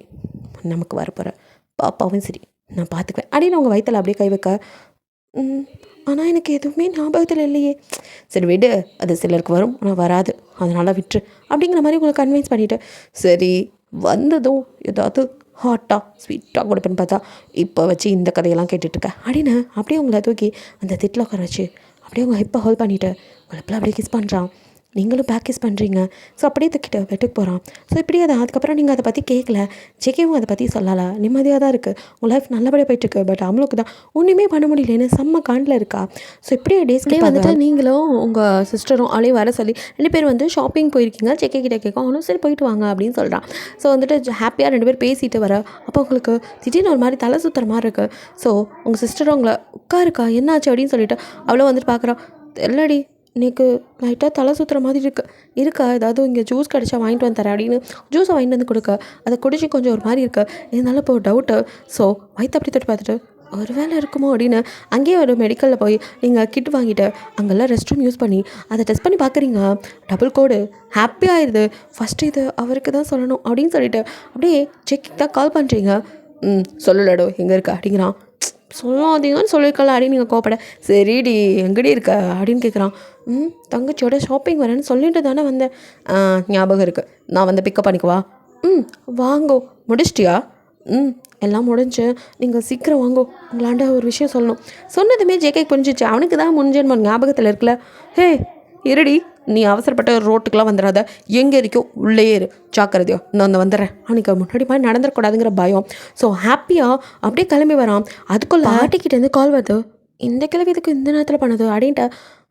நமக்கு வரப்போகிற பாப்பாவும் சரி நான் பார்த்துக்குவேன் அப்படின்னு அவங்க வயிற்றில் அப்படியே கை வைக்க, ஆனால் எனக்கு எதுவுமே ஞாபகத்தில் இல்லையே. சரி விடு, அது சிலருக்கு வரும் ஆனால் வராது, அதனால் விட்டுரு அப்படிங்கிற மாதிரி உங்களை கன்வின்ஸ் பண்ணிவிட்டு சரி வந்ததும் ஏதாவது ஹாட்டாக ஸ்வீட்டாக கொடுப்பேன்னு பார்த்தா இப்போ வச்சு இந்த கதையெல்லாம் கேட்டுட்ருக்க அப்படின்னு அப்படியே உங்களை தூக்கி அந்த திட்டில் உட்கார வச்சு அப்படியே உங்கள் ஹிப்பை ஹோல்ட் பண்ணிவிட்டு உங்களை இப்போலாம் அப்படியே கிஸ் பண்ணுறான். நீங்களும் பேக் கிஸ் பண்ணுறீங்க. ஸோ அப்படியே தூக்கிட்டு வெட்டுக்கு போகிறான். ஸோ இப்படி அதை அதுக்கப்புறம் நீங்கள் அதை பற்றி கேட்கல, ஜெகேவும் அதை பற்றி சொல்லலை, நிம்மதியாக தான் இருக்குது, உங்கள் லைஃப் நல்லபடியாக போயிட்டுருக்கு. பட் அவங்களுக்கு தான் ஒன்றுமே பண்ண முடியலன்னு செம்ம காண்டில் இருக்கா. ஸோ இப்படியே டேஸ்லேயே வந்துட்டு நீங்களும் உங்கள் சிஸ்டரும் அவளையும் வர சொல்லி 2 பேர் வந்து ஷாப்பிங் போயிருக்கீங்க. ஜெகே கிட்டே கேட்கும், அவனும் சரி போயிட்டு வாங்க அப்படின்னு சொல்கிறான். ஸோ வந்துட்டு ஹாப்பியாக 2 பேர் பேசிட்டு வர அப்போ உங்களுக்கு திடீர்னு ஒரு மாதிரி தலை சுற்றுற மாதிரி இருக்குது. ஸோ உங்கள் சிஸ்டரும் உங்களை உட்காருக்கா என்னாச்சு அப்படின்னு சொல்லிட்டு அவ்வளோ வந்துட்டு பார்க்குறான். தெரியலடி எனக்கு லைட்டாக தலை சுற்றுற மாதிரி இருக்கா, ஏதாவது இங்கே ஜூஸ் கிடச்சா வாங்கிட்டு வந்து தரேன் அப்படின்னு ஜூஸை வாங்கிட்டு வந்து கொடுக்க, அதை குடிச்சு கொஞ்சம் ஒரு மாதிரி இருக்குது. இதனால இப்போ ஒரு டவுட்டு. ஸோ வயிற்று அப்படி தொட்டு பார்த்துட்டு ஒரு வேலை இருக்குமோ அப்படின்னு அங்கேயே ஒரு மெடிக்கலில் போய் நீங்கள் கிட் வாங்கிட்டு அங்கெல்லாம் ரெஸ்ட் ரூம் யூஸ் பண்ணி அதை டெஸ்ட் பண்ணி பார்க்குறீங்க. டபுள் கோடு ஹாப்பி ஆயிடுது. ஃபஸ்ட்டு இது அவருக்கு தான் சொல்லணும் அப்படின்னு சொல்லிட்டு அப்படியே செக்கிங் தான் கால் பண்ணுறீங்க. சொல்லலடோ எங்கே இருக்கா அப்படிங்கிறான். சொல்லாதீங்கன்னு சொல்லியிருக்கல அப்படின்னு நீங்கள் கோப்பட, சரிடி எங்கடி இருக்க அப்படின்னு கேட்குறான். தங்கச்சியோட ஷாப்பிங் வரேன்னு சொல்லிட்டு தானே வந்தேன். ஞாபகம் இருக்குது, நான் வந்து பிக்கப் பண்ணிக்குவா. வாங்கோ முடிச்சிட்டியா? எல்லாம் முடிஞ்சு, நீங்கள் சீக்கிரம் வாங்கோ, உங்களாண்ட ஒரு விஷயம் சொல்லணும். சொன்னதுமே ஜேகே புரிஞ்சிச்சு, அவனுக்கு தான் முன்ஜென்ம ஞாபகத்தில் இருக்குல்ல. ஹே இருடி, நீ அவசரப்பட்ட ரோட்டுக்கெலாம் வந்துடாத, எங்கே இருக்கோ உள்ளே இரு, ஜாக்கிரதையோ, நான் வந்து வந்துடுறேன். அவனுக்கு முன்னாடி மாதிரி நடந்துடக்கூடாதுங்கிற பயம். ஸோ ஹாப்பியாக அப்படியே கிளம்பி வரான். அதுக்குள்ளே பாட்டிக்கிட்டேருந்து கால் வருது. இந்த கிளவி இதுக்கு இந்த நேரத்தில் பண்ணது அப்படின்ட்டு,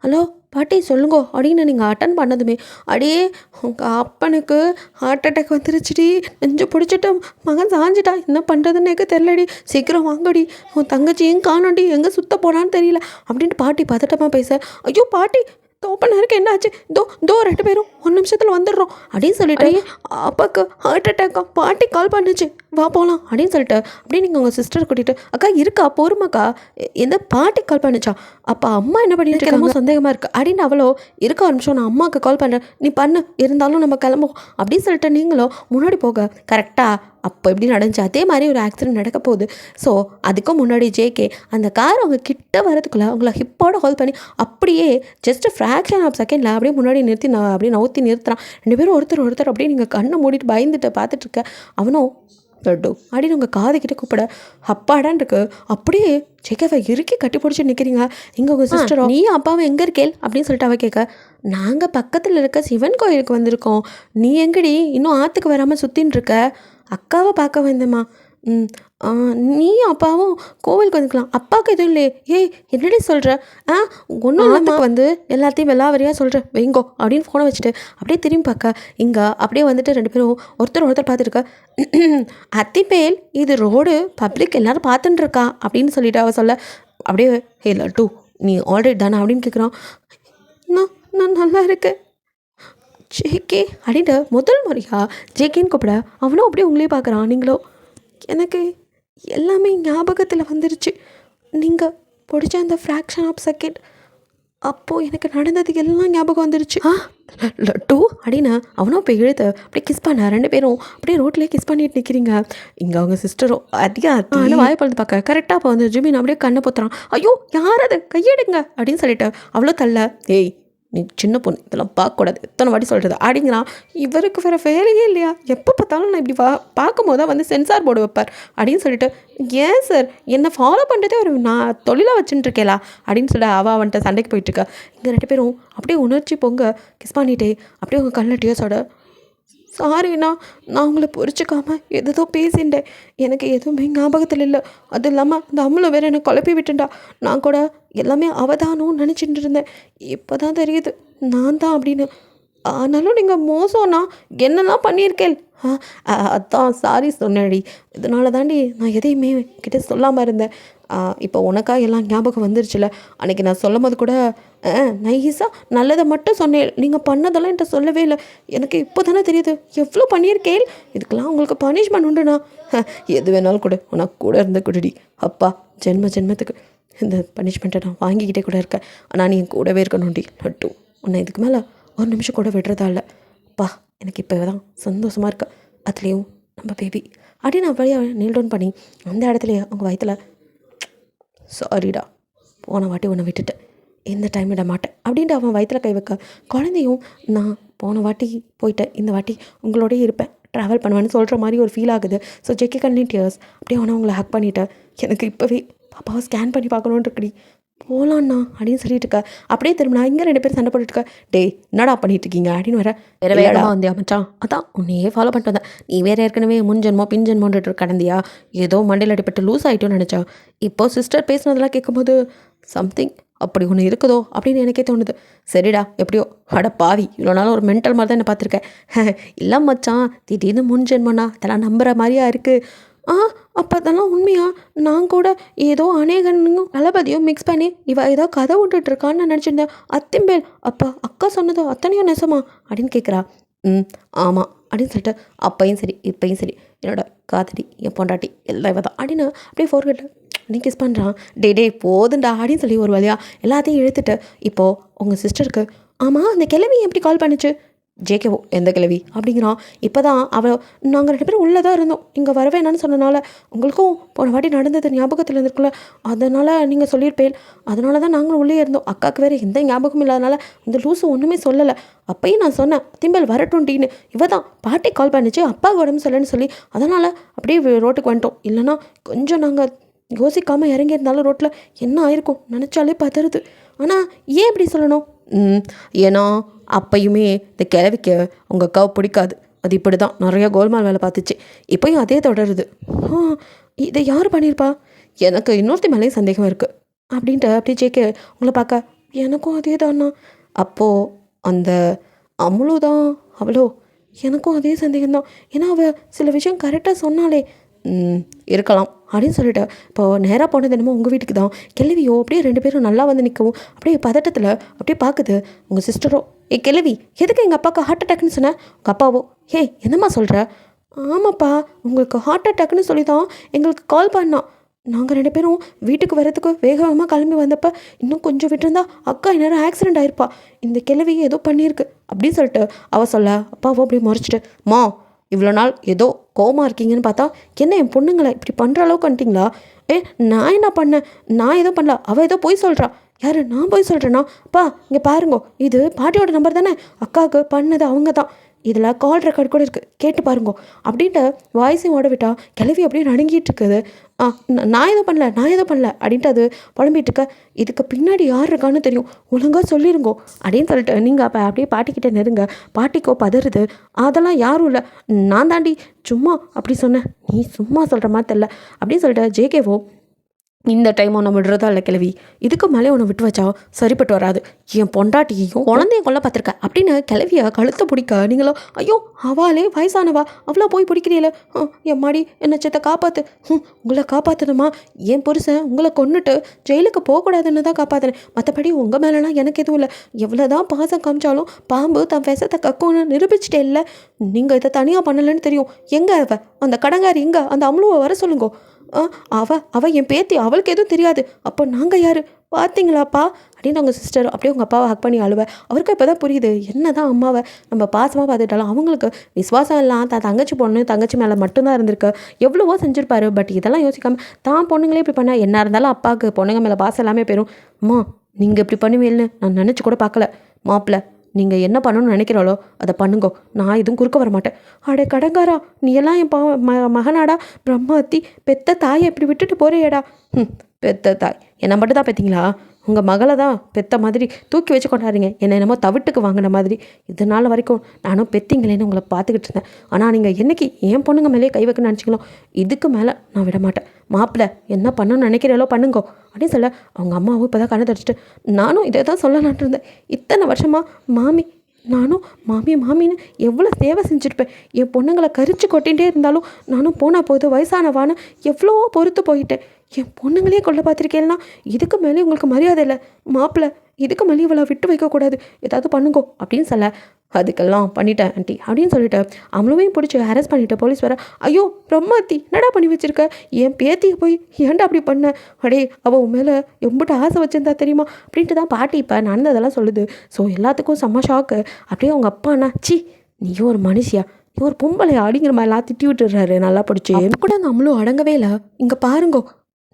ஹலோ பாட்டி சொல்லுங்கோ அப்படின்னு நீங்கள் அட்டன் பண்ணதுமே அடியே உங்கள் அப்பனுக்கு ஹார்ட் அட்டாக் வந்துருச்சுடி, நெஞ்சு பிடிச்சிட்டு மகன் சாஞ்சிட்டா, என்ன பண்ணுறதுன்னு எனக்கு தெரியலடி, சீக்கிரம் வாங்கடி, உன் தங்கச்சியும் காணோண்டி, எங்கே சுத்த போனான்னு தெரியல அப்படின்ட்டு பாட்டி பதட்டமாக பேச, ஐயோ பாட்டி ஓப்பனாக இருக்கு, என்னாச்சு, தோ 2 பேரும் 1 நிமிஷத்தில் வந்துடுறோம் அப்படின்னு சொல்லிட்டு, அப்பாவுக்கு ஹார்ட் அட்டாக்கா, பாட்டி கால் பண்ணுச்சு, வா போகலாம் அப்படின்னு சொல்லிட்டு அப்படியே நீங்கள் உங்கள் சிஸ்டர் கூட்டிகிட்டு, அக்கா இருக்கா பொறுமாக்கா, எந்த பாட்டி கால் பண்ணிச்சா, அப்போ அம்மா என்ன பண்ணிட்டு இருக்காமோ சந்தேகமாக இருக்குது அப்படின்னு அவளோ இருக்க ஒரு நிமிஷம், நான் அம்மாவுக்கு கால் பண்ணுறேன், நீ பண்ணு, இருந்தாலும் நம்ம கிளம்புவோம் அப்படின்னு சொல்லிட்டு நீங்களும் முன்னாடி போக கரெக்டாக அப்போ எப்படி நடந்துச்சு அதே மாதிரி ஒரு ஆக்சிடென்ட் நடக்க போகுது. ஸோ அதுக்கும் முன்னாடி ஜேகே அந்த கார் அவங்க கிட்ட வரதுக்குள்ளே அவங்கள ஹிப்போட ஹோல்ட் பண்ணி அப்படியே ஜஸ்ட் ஃப்ராக்ஷன் ஆஃப் செகண்டில் அப்படியே முன்னாடி நிறுத்தி அப்படியே நவுத்தி நிறுத்துறான். 2 பேரும் ஒருத்தர் அப்படியே நீங்கள் கண்ணை மூடிட்டு பயந்துட்டு பார்த்துட்ருக்க. அவனும் லட்டு அப்படின்னு உங்கள் காதுகிட்ட கூப்பிட அப்பாடான் இருக்கு. அப்படியே ஜேகேவை இறுக்கி கட்டி பிடிச்சி நிற்கிறீங்க. இங்கே உங்கள் சிஸ்டரோ நீ அப்பாவை எங்கே இருக்கேள் அப்படின்னு சொல்லிட்டு அவ கேட்க, நாங்கள் பக்கத்தில் இருக்க சிவன் கோயிலுக்கு வந்திருக்கோம். நீ எங்கடி இன்னும் ஆற்றுக்கு வராமல் சுற்றின்னு இருக்க? அக்காவை பார்க்க வந்தேம்மா. நீ அப்பாவும் கோவிலுக்கு வந்துக்கலாம். அப்பாவுக்கு எதுவும் இல்லையே? ஏய் என்னடி சொல்கிற? ஒன்றும் இல்லைம்மா வந்து எல்லாத்தையும் வெள்ளாவரியாக சொல்கிறேன் வைங்கோ அப்படின்னு ஃபோனை வச்சுட்டு அப்படியே திரும்பி பார்க்க இங்கே அப்படியே வந்துட்டு 2 பேரும் ஒருத்தர் பார்த்துருக்க. அத்திப்பேல் இது ரோடு பப்ளிக் எல்லோரும் பார்த்துட்டு இருக்கா அப்படின்னு சொல்லிட்டு அவ சொல்ல அப்படியே ஹே லட்டு நீ ஆல்ரெடி தானே அப்படின்னு கேட்குறான். நான் நல்லா இருக்கேன் ஜேகே அப்படின்ட்டு முதல் முறையா ஜேகேன்னு கூப்பிட அவனும் அப்படியே உங்களையும் பார்க்குறான். நீங்களோ எனக்கு எல்லாமே ஞாபகத்தில் வந்துருச்சு. நீங்கள் பிடிச்ச அந்த ஃப்ராக்ஷன் ஆஃப் செகண்ட் அப்போது எனக்கு நடந்தது எல்லாம் ஞாபகம் வந்துருச்சு. லட்டு அப்படின்னு அவனும் இப்போ இழுத்து அப்படியே கிஸ் பண்ண 2 பேரும் அப்படியே ரோட்லேயே கிஸ் பண்ணிட்டு நிற்கிறீங்க. இங்கே அவங்க சிஸ்டரோ அதிகம் வாயை பழுது பார்க்க கரெக்டாக அப்போ வந்து ஜிமின் அப்படியே கண்ணை பொத்துறான். ஐயோ யார் அது கையெடுங்க அப்படின்னு சொல்லிட்டு அவ்வளோ தள்ள ஏய் நீ சின்ன பொண்ணு இதெல்லாம் பார்க்கக்கூடாது எத்தனை வாட்டி சொல்கிறது அப்படிங்கிறான். இவருக்கு வேறு வேலையே இல்லையா? எப்போ பார்த்தாலும் நான் இப்படி பார்க்கும் போது வந்து சென்சார் போர்டு வைப்பார் அப்படின்னு சொல்லிட்டு ஏன் சார் என்னை ஃபாலோ பண்ணுறதே ஒரு நான் தொழிலாக வச்சுட்டுருக்கேலா அப்படின்னு சொல்லிட்டு அவன்கிட்ட சண்டைக்கு போயிட்டுருக்கா. இங்கே 2 பேரும் அப்படியே உணர்ச்சி பொங்க கிஸ் பண்ணிட்டே அப்படியே உங்கள் கண்ணில் டியோஸோட சாரிண்ணா நான் உங்களை புரிச்சிக்காமல் எதோ பேசிட்டேன். எனக்கு எதுவுமே ஞாபகத்தில் இல்லை. அது இல்லாமல் அந்த அம்முல வேறு என்னை குழப்பி விட்டுண்டா. நான் கூட எல்லாமே அவதானும் நினச்சிட்டு இருந்தேன். இப்போ தான் தெரியுது நான் தான் அப்படின்னு. ஆனாலும் நீங்கள் மோசம்னா என்னெல்லாம் பண்ணியிருக்கேன். அதான் சாரி சொன்னேடி. இதனால தாண்டி நான் எதையுமே கிட்டே சொல்லாமல் இருந்தேன். இப்போ உனக்காக எல்லாம் ஞாபகம் வந்துருச்சுல. அன்றைக்கி நான் சொல்லும் போது கூட நைஸாக நல்லதை மட்டும் சொன்னேன். நீங்கள் பண்ணதெல்லாம் என்கிட்ட சொல்லவே இல்லை. எனக்கு இப்போ தானே தெரியுது எவ்வளோ பண்ணியிருக்கேன். இதுக்கெல்லாம் உங்களுக்கு பனிஷ்மெண்ட் உண்டுண்ணா. எது வேணாலும் கூட உனக்கு கூட இருந்து குடிடி. அப்பா ஜென்மத்துக்கு இந்த பனிஷ்மெண்ட்டை நான் வாங்கிக்கிட்டே கூட இருக்கேன். ஆனால் நீ என் கூடவே இருக்கணும்டி லட்டு. உன்னை இதுக்கு மேலே ஒரு நிமிஷம் கூட விடுறதா இல்லை. அப்பா எனக்கு இப்போ தான் சந்தோஷமாக இருக்கு. அதுலேயும் நம்ம பேபி அப்படின்னு நான் வழியாக நீல் டவுன் பண்ணி அந்த இடத்துலையே அவங்க வயிற்றுல சாரிடா போன வாட்டி உன்னை விட்டுட்டேன் இந்த டைம் விட மாட்டேன் அப்படின்ட்டு அவன் வயிற்றில் கை வைக்க குழந்தையும் நான் போன வாட்டி போயிட்டேன் இந்த வாட்டி உங்களோடய இருப்பேன் ட்ராவல் பண்ணுவேன்னு சொல்கிற மாதிரி ஒரு ஃபீல் ஆகுது. ஸோ ஜேகே கண்ணி டியர்ஸ் அப்படியே அவனை உங்களை ஹேக் பண்ணிவிட்டேன். எனக்கு இப்போவே பாப்பாவை ஸ்கேன் பண்ணி பார்க்கணுன்னு இருக்குடி போகலான்னா அப்படின்னு சொல்லிட்டு இருக்க. அப்படியே திரும்பினா இங்கே 2 பேரும் சண்டை போட்டுருக்க. டேய் என்னடா பண்ணிட்டு இருக்கீங்க அப்படின்னு வேற வேறடா வந்தியா மச்சான்? அதான் உன்னையே ஃபாலோ பண்ணிட்டு வந்தேன். நீ வேறு ஏற்கனவே முன்ஜென்மோ பின்ஜென்மோன்ட்டு கடந்தியா ஏதோ மண்டையில் அடிப்பட்டு லூஸ் ஆகிட்டோன்னு நினச்சா. இப்போது சிஸ்டர் பேசுனதெல்லாம் கேட்கும்போது சம்திங் அப்படி ஒன்று இருக்குதோ அப்படின்னு எனக்கே தோணுது. சரிடா எப்படியோ அட பாவி இவ்வளோ நாளும் ஒரு மென்டல் மாதிரி தான் என்ன பார்த்துருக்கேன். இல்லை மச்சான் திடீர்னு முன்ஜென்மோண்ணா அதெல்லாம் நம்புகிற மாதிரியா இருக்குது. அப்போ அதெல்லாம் உண்மையா? நான் கூட ஏதோ அநேகனும் தளபதியும் மிக்ஸ் பண்ணி இவ ஏதோ கதை விட்டுட்ருக்கான்னு நான் நினச்சிருந்தேன். அத்திம்பேல் அப்பா அக்கா சொன்னதோ அத்தனையும் நெசமா அப்படின்னு கேட்குறா. ஆமாம் அப்படின்னு சொல்லிட்டு அப்பையும் சரி இப்பையும் சரி என்னோட காதடி என் பொண்டாட்டி எல்லாம் இவ தான் அப்படின்னு அப்படியே ஃபோர்கெட்டில் நீ கிஸ் பண்ணுறான். டே போதுண்டா அப்படின்னு சொல்லி ஒரு வழியாக எல்லாத்தையும் இழுத்துட்டு இப்போது உங்கள் சிஸ்டருக்கு ஆமாம் அந்த கிழவி எப்படி கால் பண்ணிச்சு? ஜேகேவோ எந்த கிழவி அப்படிங்கிறான். இப்போ தான் அவள் நாங்கள் 2 பேரும் உள்ளே தான் இருந்தோம். இங்கே வரவே என்னன்னு சொன்னனால உங்களுக்கும் போன வாட்டி நடந்தது ஞாபகத்தில் இருந்திருக்குல்ல அதனால் நீங்கள் சொல்லியிருப்பேன். அதனால தான் நாங்களும் உள்ளே இருந்தோம். அக்காவுக்கு வேறு எந்த ஞாபகமும் இல்லாதனால அந்த லூஸு ஒன்றுமே சொல்லலை. அப்பையும் நான் சொன்னேன் திம்பல் வரட்டும்டின்னு. இவ தான் பாட்டி கால் பண்ணிச்சு அப்பாவுக்கு உடம்பு சொல்லன்னு சொல்லி அதனால் அப்படியே ரோட்டுக்கு வந்துட்டோம். இல்லைனா கொஞ்சம் நாங்கள் யோசிக்காமல் இறங்கியிருந்தாலும் ரோட்டில் என்ன ஆயிருக்கும் நினச்சாலே பதறுது. ஆனால் ஏன் இப்படி சொல்லணும்? ஏன்னா அப்பையுமே இந்த கிழவிக்கு உங்கள் அக்காவை பிடிக்காது. அது இப்படி தான் நிறையா கோல்மால் வேலை பார்த்துச்சு. இப்போயும் அதே தொடருது. இதை யார் பண்ணியிருப்பா? எனக்கு இன்னொருத்தி மேலேயும் சந்தேகம் இருக்குது அப்படின்ட்டு அப்படியே ஜேகே உங்களை பார்க்க எனக்கும் அதே தானா? அப்போது அந்த அம்முலு தான் அவளோ? எனக்கும் அதே சந்தேகம்தான். ஏன்னா அவள் சில விஷயம் கரெக்டாக சொன்னாலே இருக்கலாம் அப்படின்னு சொல்லிட்டு இப்போது நேராக போனது என்னமோ உங்கள் வீட்டுக்கு தான். கிழவியோ அப்படியே 2 பேரும் நல்லா வந்து நிற்கவும் அப்படியே பதட்டத்தில் அப்படியே பார்க்குது. உங்கள் சிஸ்டரோ கிழவி எதுக்கு எங்கள் அப்பாவுக்கு ஹார்ட் அட்டாக்னு சொன்னேன்? உங்கள் அப்பாவோ என்னம்மா சொல்கிற? ஆமாப்பா உங்களுக்கு ஹார்ட் அட்டாக்னு சொல்லி தான் எங்களுக்கு கால் பண்ணான். நாங்கள் 2 பேரும் வீட்டுக்கு வரதுக்கு வேகமாக கிளம்பி வந்தப்போ இன்னும் கொஞ்சம் விட்டுருந்தா அக்கா இந்நேரம் ஆக்சிடெண்ட் ஆயிருப்பா. இந்த கிழவி ஏதோ பண்ணியிருக்கு அப்படின்னு சொல்லிட்டு அவள் சொல்ல அப்பாவோ அப்படியே முறைச்சிட்டு மா இவ்வளோ நாள் ஏதோ கோவமாக இருக்கீங்கன்னு பார்த்தா என்ன என் பொண்ணுங்களை இப்படி பண்ணுற அளவுக்கு வந்துட்டிங்களா? நான் என்ன பண்ணேன்? நான் எதுவும் பண்ணல. அவள் ஏதோ போய் சொல்கிறா. யார் நான் போய் சொல்கிறேன்னா? அப்பா இங்கே பாருங்கோ இது பாட்டியோட நம்பர் தானே. அக்காவுக்கு பண்ணது அவங்க தான். இதில் கால் ரெக்கார்ட் கூட இருக்குது, கேட்டு பாருங்கோ அப்படின்ட்டு வாய்ஸையும் ஓட விட்டா கிளவி அப்படியே நடுங்கிட்டு இருக்குது. நான் எதுவும் பண்ணல அப்படின்ட்டு அது புலம்பிட்டு இருக்க. இதுக்கு பின்னாடி யார் இருக்கான்னு தெரியும், ஒழுங்காக சொல்லிருங்கோ அப்படின்னு சொல்லிட்டு நீங்கள் அப்போ அப்படியே பாட்டிக்கிட்ட நெருங்க. பாட்டிக்கோ பதறுது. அதெல்லாம் யாரும் இல்லை, நான் தாண்டி சும்மா அப்படி சொன்னேன், நீ சும்மா சொல்கிற மாதிரி தெரியல அப்படின்னு சொல்லிட்டு ஜேகேவோ இந்த டைம் உன்னை விடுறதா இல்லை கிழவி, இதுக்கு மேலே உன்னை விட்டு வச்சா சரிப்பட்டு வராது, என் பொண்டாட்டியையும் குழந்தைய கொல்ல பார்த்துருக்க அப்படின்னு கிழவியை கழுத்தை பிடிக்க நீங்களோ ஐயோ அவளே வயசானவா அவ்வளோ போய் பிடிக்கிறீல, என் மாடி என்னை சேத்த காப்பாற்று, உங்களை காப்பாற்றணுமா, என் புருஷன் உங்களை கொன்னுட்டு ஜெயிலுக்கு போகக்கூடாதுன்னு தான் காப்பாற்றினேன், மற்றபடி உங்கள் மேலெலாம் எனக்கு எதுவும் இல்லை, எவ்வளோதான் பாசம் காமிச்சாலும் பாம்பு தன் விஷத்தை கக்கும்னு நிரூபிச்சிட்டே இல்லை, நீங்கள் இதை தனியாக பண்ணலைன்னு தெரியும், எங்கே அந்த கடங்காரி எங்கே, அந்த அம்முழுவை வர சொல்லுங்கோ, அவ என் பேத்தி, அவளுக்கு எதுவும் தெரியாது, அப்போ நாங்கள் யார் பார்த்தீங்களாப்பா அப்படின்னு அவங்க சிஸ்டர் அப்படியே உங்கள் அப்பாவை ஹக் பண்ணி அழுவ. அவருக்கு இப்போ தான் புரியுது என்ன தான் அம்மாவை நம்ம பாசமாக பார்த்துட்டாலும் அவங்களுக்கு விசுவாசம் எல்லாம் தங்கச்சி மேலே மட்டும்தான் இருந்திருக்கு, எவ்வளவோ செஞ்சுருப்பாரு. பட் இதெல்லாம் யோசிக்காமல் தான் பொண்ணுங்களே இப்படி பண்ணால் என்ன இருந்தாலும் அப்பாவுக்கு பொண்ணுங்க மேலே பாசம் எல்லாமே போயிடும். அம்மா நீங்கள் இப்படி பண்ணுவீல்னு நான் நினச்சி கூட பார்க்கல, மாப்பிள்ள நீங்கள் என்ன பண்ணணும்னு நினைக்கிறாளோ அதை பண்ணுங்கோ, நான் எதுவும் குறுக்க வர மாட்டேன். அடே கடங்காரா, நீ எல்லாம் என் மகனாடா, பிரம்மாத்தி பெத்த தாயை இப்படி விட்டுட்டு போறியேடா. பெத்த தாய் என்னை மட்டும் தான் பெற்றிங்களா, உங்கள் மகளை தான் பெத்த மாதிரி தூக்கி வச்சு கொண்டாடுறீங்க, என்னை என்னமோ தவிட்டுக்கு வாங்கின மாதிரி. இதனால் வரைக்கும் நானும் பெத்திங்களேன்னு உங்களை பார்த்துக்கிட்டு இருந்தேன். ஆனால் நீங்கள் என்றைக்கு என் பொண்ணுங்க மேலேயே கை வைக்கணும்னு நினச்சிங்களோ இதுக்கு மேலே நான் விட மாட்டேன். மாப்பிள்ளை என்ன பண்ணணும்னு நினைக்கிறீங்களோ பண்ணுங்கோ அப்படின்னு சொல்ல அவங்க அம்மாவும் இப்போ தான் கண்ணை தடிச்சிட்டு நானும் இதை தான் சொல்லலான்ட்டு இருந்தேன். இத்தனை வருஷமாக நானும் மாமின்னு எவ்வளோ சேவை செஞ்சுருப்பேன். என் பொண்ணுங்களை கரிச்சு கொட்டிகிட்டே இருந்தாலும் நானும் போனால் போது வயசானவான்னு எவ்வளோ பொறுத்து போயிட்டேன். என் பொண்ணுங்களே கொல்ல பார்த்துருக்கேன்னா இதுக்கு மேலே உங்களுக்கு மரியாதை இல்லை மாப்பிள்ளை, இதுக்கு மேலே இவ்வளோ விட்டு வைக்கக்கூடாது, ஏதாவது பண்ணுங்கோ அப்படின்னு சொல்ல அதுக்கெல்லாம் பண்ணிட்டேன் ஆண்டி அப்படின்னு சொல்லிட்டு அவளையும் பிடிச்சி அரெஸ்ட் பண்ணிவிட்டு போலீஸ் வர. ஐயோ பிரம்மாத்தி என்னடா பண்ணி வச்சுருக்க, என் பேத்தியை போய் ஏன்டா அப்படி பண்ண, அடே அவள் உன் மேலே எம்பிட்ட ஆசை வச்சுருந்தா தெரியுமா அப்படின்ட்டு தான் பாட்டி இப்போ நடந்ததெல்லாம் சொல்லுது. ஸோ எல்லாத்துக்கும் செம்ம ஷாக்கு. அப்படியே அவங்க அப்பாண்ணா சி நீயும் ஒரு மனுஷியா, நீ ஒரு பொம்பளை அப்படிங்கிற மாதிரிலாம் திட்டி விட்டுடுறாரு நல்லா பிடிச்சி. கூட நம்மளும் அடங்கவே இல்லை. இங்கே பாருங்கோ,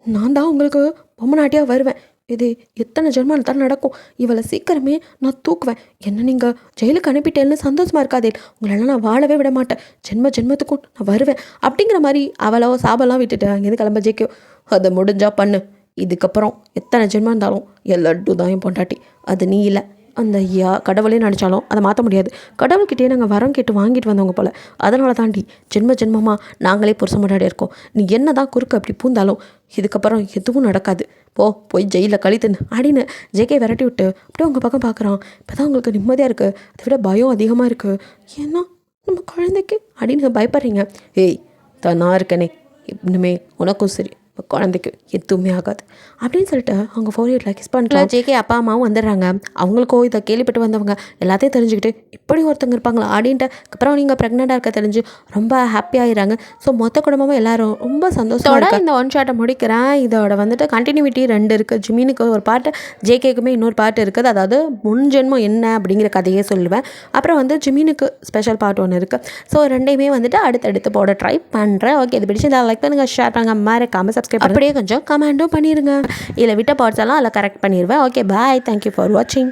நான் தான் உங்களுக்கு பொம்மநாட்டியாக வருவேன், இது எத்தனை ஜென்மம் தான் நடக்கும், இவளை சீக்கிரமே நான் தூக்குவேன், என்ன நீங்கள் ஜெயிலுக்கு அனுப்பிட்டேன்னு சந்தோஷமாக இருக்காதே, உங்களெல்லாம் நான் வாழவே விட மாட்டேன், ஜென்மத்துக்கும் நான் வருவேன் அப்படிங்கிற மாதிரி அவளோ சாபெல்லாம் விட்டுட்டு அங்கேருந்து கிளம்ப ஜெயிக்கும். அதை முடிஞ்சா பண்ணு, இதுக்கப்புறம் எத்தனை ஜென்மம் இருந்தாலும் என் லட்டு தான் என் பொண்டாட்டி, அது நீ இல்லை, அந்த கடவுளே நினச்சாலும் அதை மாற்ற முடியாது. கடவுள்கிட்டே நாங்கள் வரம் கேட்டு வாங்கிட்டு வந்தவங்க போல், அதனால தாண்டி ஜென்மமாக நாங்களே புருஷன் முன்னாடி இருக்கோம். நீ என்ன தான் குறுக்க அப்படி பூந்தாலும் இதுக்கப்புறம் எதுவும் நடக்காது, போய் ஜெயிலில் கழித்துன்னு அப்படின்னு ஜேகே விரட்டி விட்டு அப்படியே உங்கள் பக்கம் பார்க்குறான். இப்போ தான் உங்களுக்கு நிம்மதியாக இருக்குது, அதை விட பயம் அதிகமாக இருக்குது. ஏன்னா நம்ம குழந்தைக்கு அப்படின்னு பயப்படுறீங்க. ஏய் நான் இருக்கனே, இன்னுமே உனக்கும் சரி குழந்தைக்கு எதுவுமே ஆகாது அப்படின்னு சொல்லிட்டு அவங்க 4 கிஸ் பண்ணுறாங்க. ஜேகே அப்பா அம்மாவும் வந்துடுறாங்க. அவங்களுக்கோ இதை கேள்விப்பட்டு வந்தவங்க எல்லாத்தையும் தெரிஞ்சுக்கிட்டு இப்படி ஒருத்தங்க இருப்பாங்களா அப்படின்ட்டு அப்புறம் நீங்கள் ப்ரெக்னெண்ட்டாக இருக்க தெரிஞ்சு ரொம்ப ஹாப்பியாகிடுறாங்க. ஸோ மொத்த குடும்பமும் எல்லாரும் ரொம்ப சந்தோஷத்தோட இந்த ஒன் ஷாட்டை முடிக்கிறேன். இதோட வந்துட்டு கண்டினியூட்டி 2 இருக்குது. ஜிமினுக்கு ஒரு பாட்டு, ஜேகேக்குமே இன்னொரு பாட்டு இருக்குது. அதாவது முன்ஜென்மம் என்ன அப்படிங்கிற கதையே சொல்லுவேன். அப்புறம் வந்து ஜிமினுக்கு ஸ்பெஷல் பாட்டு ஒன்று இருக்குது. ஸோ 2யுமே வந்துட்டு அடுத்தடுத்து போட ட்ரை பண்ணுறேன். ஓகே, இது பிடிச்சி லைக் பண்ணுங்கள், ஷேர் பண்ணுங்கள், மறக்காமல் சப்ஸ்கிரைப் அப்படியே கொஞ்சம் கமெண்டும் பண்ணிடுங்க. இதில் விட்ட பார்ட்ஸ் எல்லாம் அதில் கரெக்ட் பண்ணிடுவேன். ஓகே பாய், தேங்க்யூ ஃபார் வாட்சிங்.